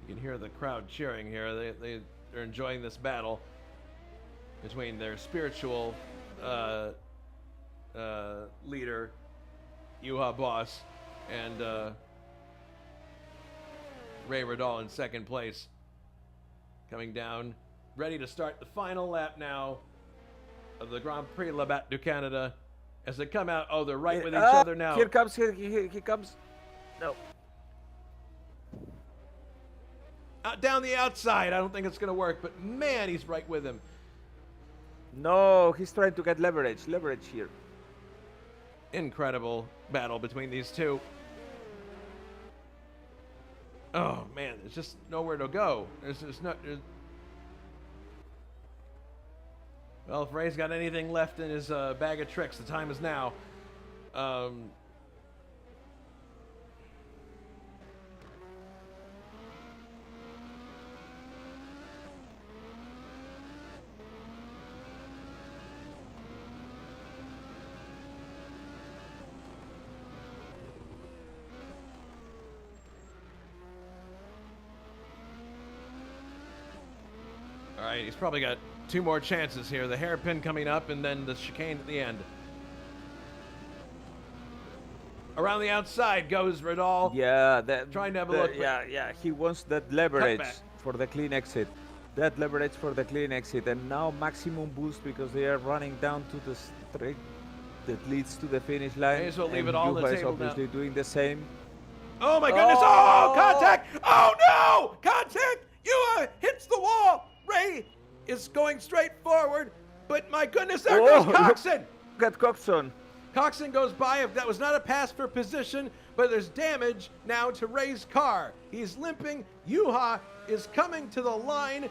[SPEAKER 1] You can hear the crowd cheering here. They're enjoying this battle between their spiritual leader, Yuha Boss, and Ray Radal in second place. Coming down, ready to start the final lap now of the Grand Prix Labatt du Canada. As they come out, oh, they're right with each other now.
[SPEAKER 3] Here comes, he comes. No.
[SPEAKER 1] Down the outside. I don't think it's going to work, but man, he's right with him.
[SPEAKER 3] No, he's trying to get leverage here.
[SPEAKER 1] Incredible battle between these two. Oh man, there's just nowhere to go. Well, if Ray's got anything left in his bag of tricks, the time is now. All right, he's probably got 2 more chances here. The hairpin coming up and then the chicane at the end. Around the outside goes Radal.
[SPEAKER 3] Yeah, that
[SPEAKER 1] Trying to have a look, but-
[SPEAKER 3] Yeah, he wants that leverage for the clean exit. That leverage for the clean exit, and now maximum boost because they are running down to the straight that leads to the finish line.
[SPEAKER 1] May as well leave
[SPEAKER 3] and
[SPEAKER 1] it all on the
[SPEAKER 3] Juha is
[SPEAKER 1] table
[SPEAKER 3] obviously doing the same.
[SPEAKER 1] Oh my goodness! Oh, contact! Oh no! Contact! Yua hits the wall. Ray is going straight forward, but my goodness, there goes Coxon.
[SPEAKER 3] Look at Coxon.
[SPEAKER 1] Coxon goes by. That was not a pass for position, but there's damage now to Ray's car. He's limping. Juha is coming to the line,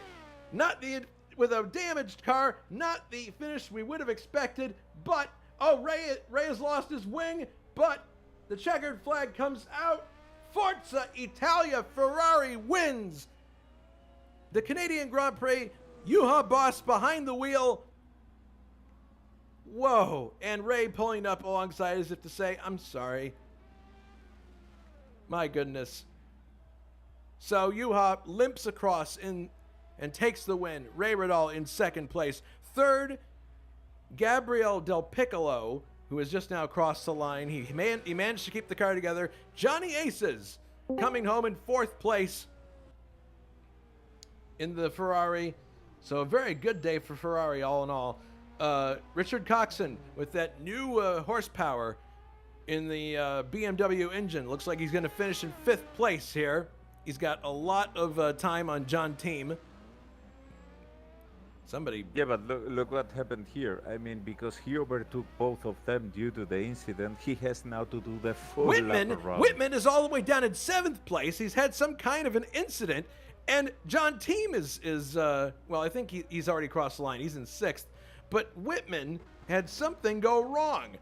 [SPEAKER 1] with a damaged car, not the finish we would have expected. But Ray has lost his wing. But the checkered flag comes out. Forza Italia, Ferrari wins the Canadian Grand Prix. Juha Boss behind the wheel. Whoa, and Ray pulling up alongside as if to say, I'm sorry. My goodness. So Juha limps across and takes the win. Ray Radal in second place. Third, Gabriel Del Piccolo, who has just now crossed the line. He managed to keep the car together. Johnny Aces coming home in fourth place in the Ferrari. So a very good day for Ferrari all in all. Richard Coxon with that new horsepower in the BMW engine. Looks like he's going to finish in fifth place here. He's got a lot of time on John Team. Somebody...
[SPEAKER 3] Yeah, but look what happened here. I mean, because he overtook both of them due to the incident, he has now to do the full lap around.
[SPEAKER 1] Whitman is all the way down in seventh place. He's had some kind of an incident. And John Team is well, I think he's already crossed the line. He's in sixth. But Whitman had something go wrong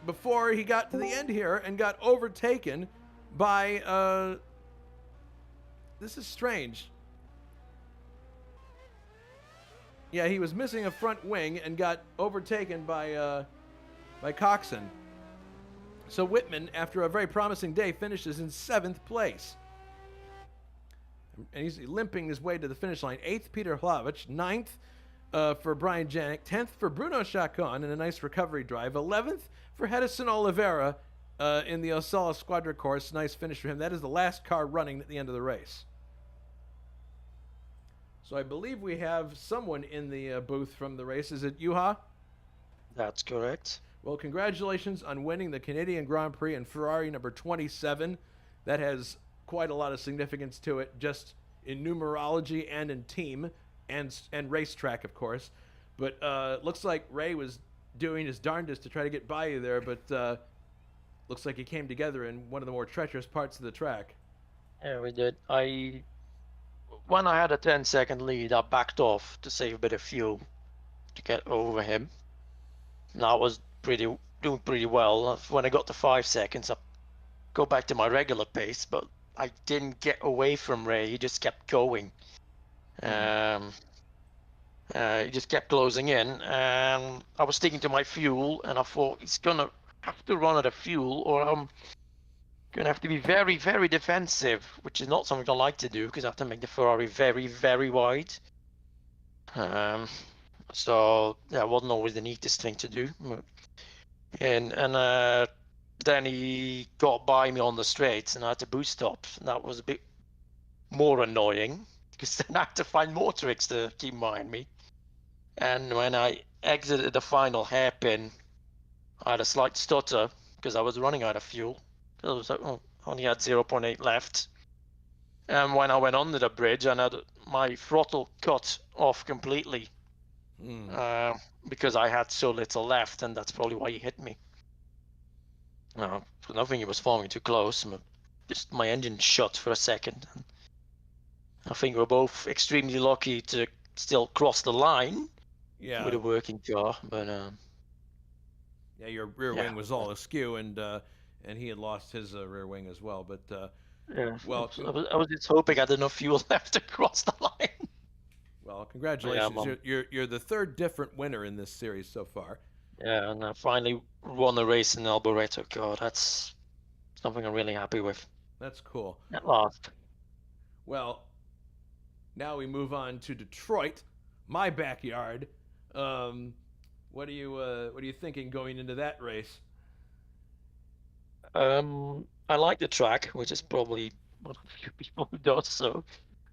[SPEAKER 1] before he got to the end here and got overtaken by... this is strange. Yeah, he was missing a front wing and got overtaken by Coxon. So Whitman, after a very promising day, finishes in seventh place. And he's limping his way to the finish line. Eighth, Peter Hlavich. Ninth for Brian Janik. 10th for Bruno Chacon in a nice recovery drive. 11th for Hedison Oliveira in the Osala Squadra course. Nice finish for him. That is the last car running at the end of the race. So I believe we have someone in the booth from the race. Is it Juha?
[SPEAKER 4] That's correct.
[SPEAKER 1] Well, congratulations on winning the Canadian Grand Prix in Ferrari number 27. That has quite a lot of significance to it, just in numerology and in team and racetrack, of course. But looks like Ray was doing his darndest to try to get by you there, but looks like he came together in one of the more treacherous parts of the track.
[SPEAKER 4] Yeah, we did. When I had a 10-second lead, I backed off to save a bit of fuel to get over him. And I was doing pretty well. When I got to 5 seconds, I go back to my regular pace, but I didn't get away from Ray. He just kept going. He just kept closing in, and I was sticking to my fuel, and I thought he's gonna have to run out of fuel, or I'm gonna have to be very, very defensive, which is not something I like to do because I have to make the Ferrari very, very wide. So that wasn't always the neatest thing to do. And then he got by me on the straights, and I had to boost stop. And that was a bit more annoying because then I had to find more tricks to keep behind me. And when I exited the final hairpin, I had a slight stutter because I was running out of fuel. I was like, only had 0.8 left. And when I went under the bridge, I had my throttle cut off completely because I had so little left, and that's probably why he hit me. I don't think he was falling too close. Just my engine shut for a second. I think we're both extremely lucky to still cross the line with a working car, but
[SPEAKER 1] yeah, your rear wing was all askew, and he had lost his rear wing as well. But well,
[SPEAKER 4] I was just hoping I had enough fuel left to cross the line.
[SPEAKER 1] Well, congratulations! You're the third different winner in this series so far.
[SPEAKER 4] Yeah, and I finally won a race in Alberto. God, that's something I'm really happy with.
[SPEAKER 1] That's cool.
[SPEAKER 4] At last.
[SPEAKER 1] Well, now we move on to Detroit, my backyard. What are you thinking going into that race?
[SPEAKER 4] I like the track, which is probably one of the few people who does so.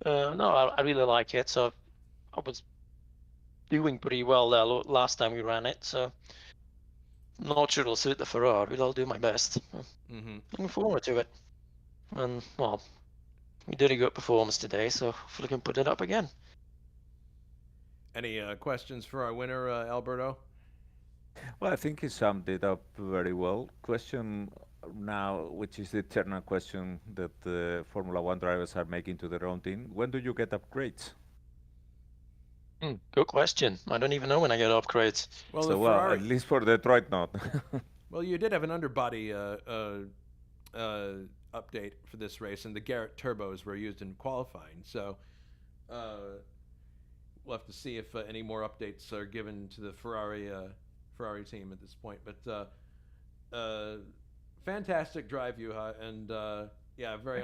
[SPEAKER 4] No, I really like it. So I was doing pretty well there last time we ran it. So not sure it'll suit the Ferrari, but I'll do my best.
[SPEAKER 1] Mm-hmm.
[SPEAKER 4] Looking forward to it. And well, we did a good performance today, so hopefully we can put it up again.
[SPEAKER 1] Any questions for our winner, Alberto?
[SPEAKER 3] Well, I think he summed it up very well. Question now, which is the eternal question that the Formula One drivers are making to their own team: when do you get upgrades?
[SPEAKER 4] Good question. I don't even know when I get upgrades.
[SPEAKER 1] Well,
[SPEAKER 3] So,
[SPEAKER 1] the
[SPEAKER 3] well,
[SPEAKER 1] Ferrari.
[SPEAKER 3] at least for Detroit, not.
[SPEAKER 1] Well, you did have an underbody update for this race, and the Garrett turbos were used in qualifying. So we'll have to see if any more updates are given to the Ferrari team at this point. But fantastic drive, Juha, and yeah, very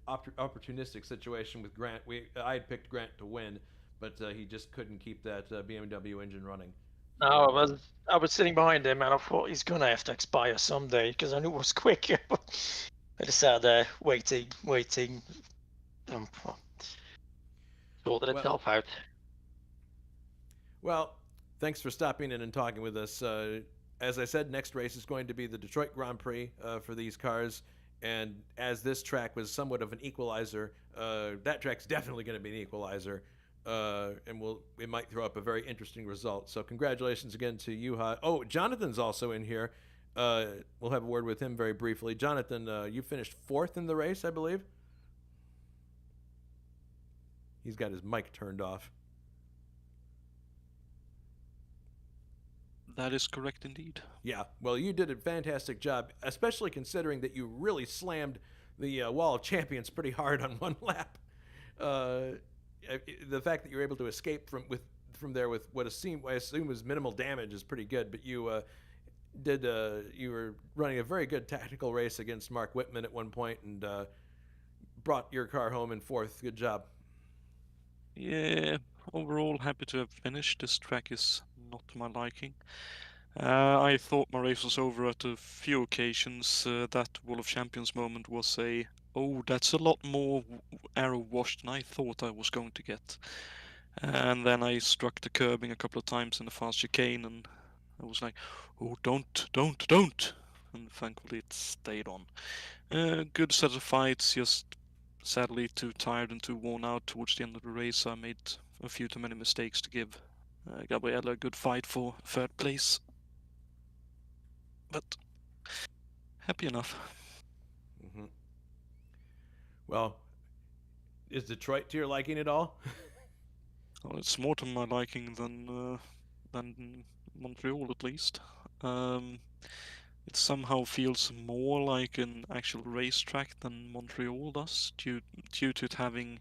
[SPEAKER 1] opportunistic situation with Grant. I had picked Grant to win, but he just couldn't keep that BMW engine running.
[SPEAKER 4] No, I was sitting behind him and I thought he's gonna have to expire someday because I knew it was quick. I just sat there waiting. Sorted itself out.
[SPEAKER 1] Well, thanks for stopping in and talking with us. As I said, next race is going to be the Detroit Grand Prix for these cars. And as this track was somewhat of an equalizer, that track's definitely going to be an equalizer. And it might throw up a very interesting result. So congratulations again to Juha. Oh, Jonathan's also in here. We'll have a word with him very briefly. Jonathan, you finished 4th in the race, I believe. He's got his mic turned off.
[SPEAKER 5] That is correct indeed.
[SPEAKER 1] Yeah, well, you did a fantastic job, especially considering that you really slammed the Wall of Champions pretty hard on one lap. The fact that you're able to escape from there with what I assume was minimal damage is pretty good. But you were running a very good tactical race against Mark Whitman at one point and brought your car home in 4th. Good job.
[SPEAKER 5] Yeah, overall happy to have finished. This track is not to my liking. I thought my race was over at a few occasions. That Wall of Champions moment was that's a lot more arrow washed than I thought I was going to get. And then I struck the curbing a couple of times in the fast chicane, and I was like, oh, don't. And thankfully it stayed on. Good set of fights, just sadly too tired and too worn out towards the end of the race. I made a few too many mistakes to give Gabriella a good fight for 3rd place. But happy enough.
[SPEAKER 1] Mm-hmm. Well, is Detroit to your liking at all?
[SPEAKER 5] Well, it's more to my liking than Montreal, at least. It somehow feels more like an actual racetrack than Montreal does, due to it having,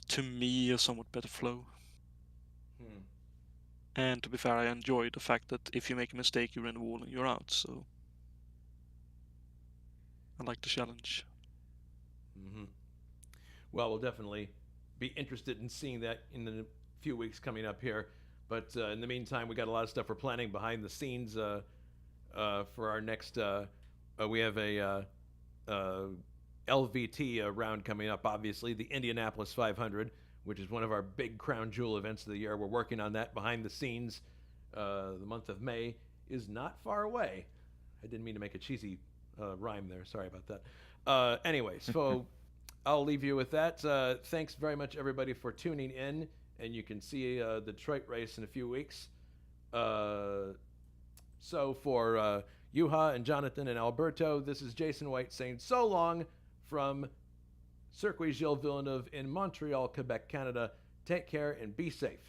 [SPEAKER 5] to me, a somewhat better flow. And to be fair, I enjoy the fact that if you make a mistake, you're in the wall and you're out. So I like the challenge.
[SPEAKER 1] Mm-hmm. Well, we'll definitely be interested in seeing that in the few weeks coming up here. But in the meantime, we got a lot of stuff we're planning behind the scenes for our next. We have a LVT round coming up. Obviously, the Indianapolis 500, which is one of our big crown jewel events of the year. We're working on that behind the scenes. The month of May is not far away. I didn't mean to make a cheesy rhyme there. Sorry about that. Anyways, so I'll leave you with that. Thanks very much, everybody, for tuning in. And you can see the Detroit race in a few weeks. So for Juha and Jonathan and Alberto, this is Jason White saying so long from Circuit Gilles Villeneuve in Montreal, Quebec, Canada. Take care and be safe.